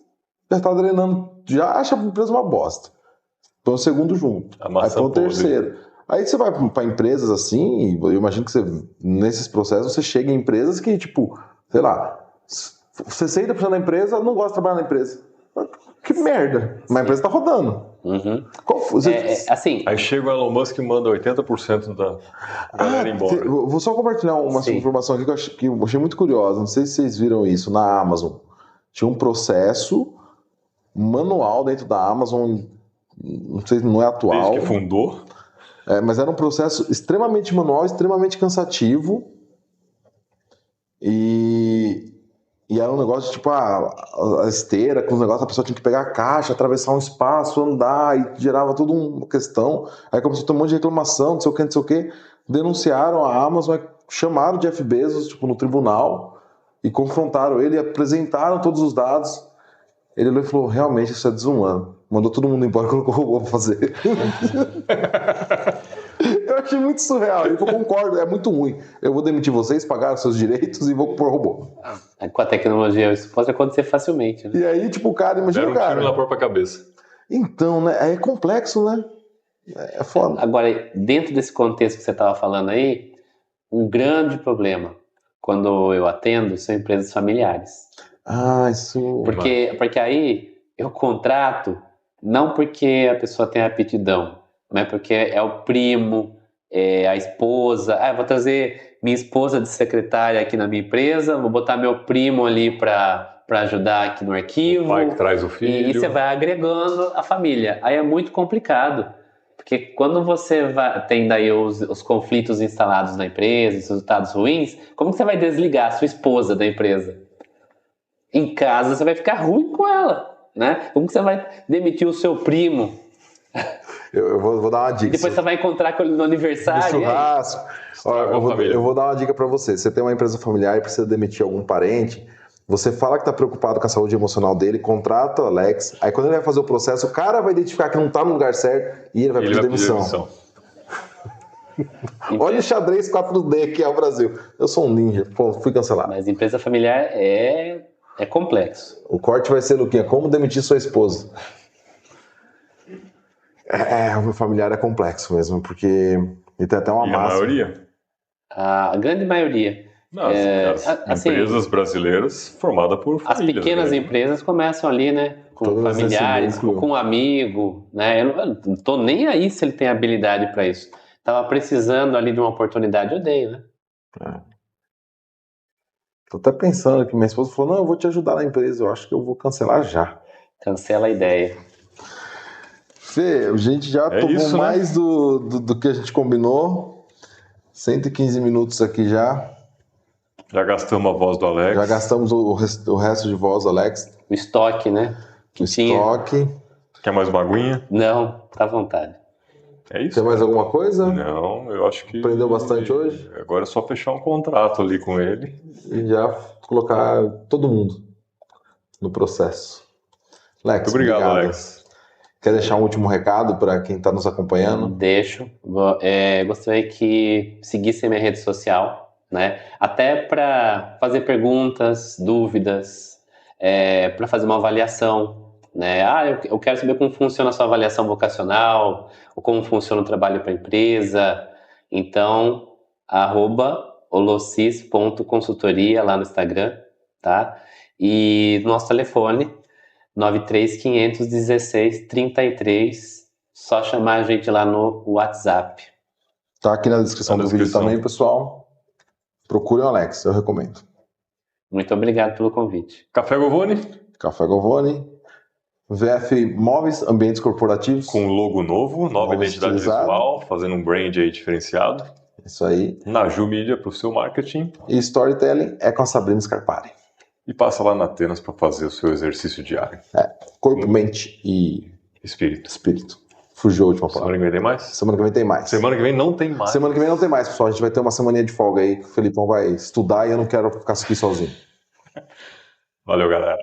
já tá drenando, já acha a empresa uma bosta. Põe o segundo junto. Aí põe o terceiro. Aí você vai para empresas assim, eu imagino que nesses processos você chega em empresas que, tipo, sei lá, 60% da empresa não gosta de trabalhar na empresa. Que merda! Mas a empresa tá rodando. Uhum. Assim. Aí chega o Elon Musk e manda 80% da galera embora. Vou só compartilhar uma informação aqui que eu achei muito curiosa. Não sei se vocês viram isso na Amazon. Tinha um processo manual dentro da Amazon, não sei se não é atual. Desde que fundou. Mas era um processo extremamente manual, extremamente cansativo. E E era um negócio, tipo, a esteira, com os negócios, a pessoa tinha que pegar a caixa, atravessar um espaço, andar, e gerava toda uma questão. Aí começou a ter um monte de reclamação, não sei o que, não sei o que. Denunciaram a Amazon, chamaram o Jeff Bezos, tipo, no tribunal, e confrontaram ele, apresentaram todos os dados. Ele olhou e falou, realmente, isso é desumano. Mandou todo mundo embora e colocou o robô pra fazer. Eu achei muito surreal. Ele falou, concordo, é muito ruim. Eu vou demitir vocês, pagar os seus direitos e vou pôr o robô. Com a tecnologia, isso pode acontecer facilmente, né? E aí, tipo, o cara, imagina o cara. Deram um tiro na própria cabeça. Então, né? É complexo, né? É foda. Agora, dentro desse contexto que você estava falando aí, um grande problema, quando eu atendo, são empresas familiares. Isso... Porque aí eu contrato, não porque a pessoa tem aptidão, mas porque é o primo, é a esposa. Eu vou trazer minha esposa de secretária aqui na minha empresa, vou botar meu primo ali para ajudar aqui no arquivo. O pai que traz o filho. E você vai agregando a família. Aí é muito complicado. Porque quando você tem daí os conflitos instalados na empresa, os resultados ruins, como que você vai desligar a sua esposa da empresa? Em casa você vai ficar ruim com ela, né? Como que você vai demitir o seu primo? Eu vou dar uma dica. E depois você vai encontrar com ele no aniversário. No churrasco. Eu vou dar uma dica para você. Você tem uma empresa familiar e precisa demitir algum parente, você fala que está preocupado com a saúde emocional dele, contrata o Alex, aí quando ele vai fazer o processo, o cara vai identificar que não está no lugar certo e ele vai pedir demissão. Olha o xadrez 4D que é o Brasil. Eu sou um ninja, fui cancelado. Mas empresa familiar é complexo. O corte vai ser, Luquinha, como demitir sua esposa? O meu familiar é complexo mesmo, porque ele tem até uma E máxima. a maioria? A grande maioria. As empresas brasileiras formadas por famílias. As pequenas empresas começam ali, né? Com todas familiares, com um amigo, né? Eu não tô nem aí se ele tem habilidade para isso. Tava precisando ali de uma oportunidade, eu dei, né? Tô até pensando que minha esposa falou, não, eu vou te ajudar na empresa, eu acho que eu vou cancelar já. Cancela a ideia. Fê, a gente já tomou isso, mais, né? do que a gente combinou. 115 minutos aqui já. Já gastamos a voz do Alex. Já gastamos o resto de voz do Alex. O estoque, né? Estoque. Quer mais uma aguinha? Não, tá à vontade. É isso? Tem mais alguma coisa? Não, eu acho que... Aprendeu bastante hoje? Agora é só fechar um contrato ali com ele. E já colocar todo mundo no processo. Lex, muito obrigado, Alex. Quer deixar um último recado para quem está nos acompanhando? Deixo. Gostaria que seguissem minha rede social, né? Até para fazer perguntas, dúvidas, para fazer uma avaliação, né? Eu quero saber como funciona a sua avaliação vocacional, ou como funciona o trabalho para a empresa. Então, @holosis.consultoria lá no Instagram, tá? E nosso telefone 93-516-33, só chamar a gente lá no WhatsApp. Tá aqui na descrição do vídeo também, pessoal. Procure o Alex, eu recomendo. Muito obrigado pelo convite. Café Govone. Café Govone. VF Móveis, ambientes corporativos. Com logo novo, nova identidade visual, fazendo um brand aí diferenciado. Isso aí. Naju Mídia para o seu marketing. E storytelling é com a Sabrina Scarpari. E passa lá na Atenas para fazer o seu exercício diário. Corpo, mente e... Espírito. Fugiu a última palavra. Semana que vem tem mais? Semana que vem tem mais. Semana que vem não tem mais. Semana que vem não tem mais, pessoal. A gente vai ter uma semaninha de folga aí. O Felipão vai estudar e eu não quero ficar aqui sozinho. Valeu, galera.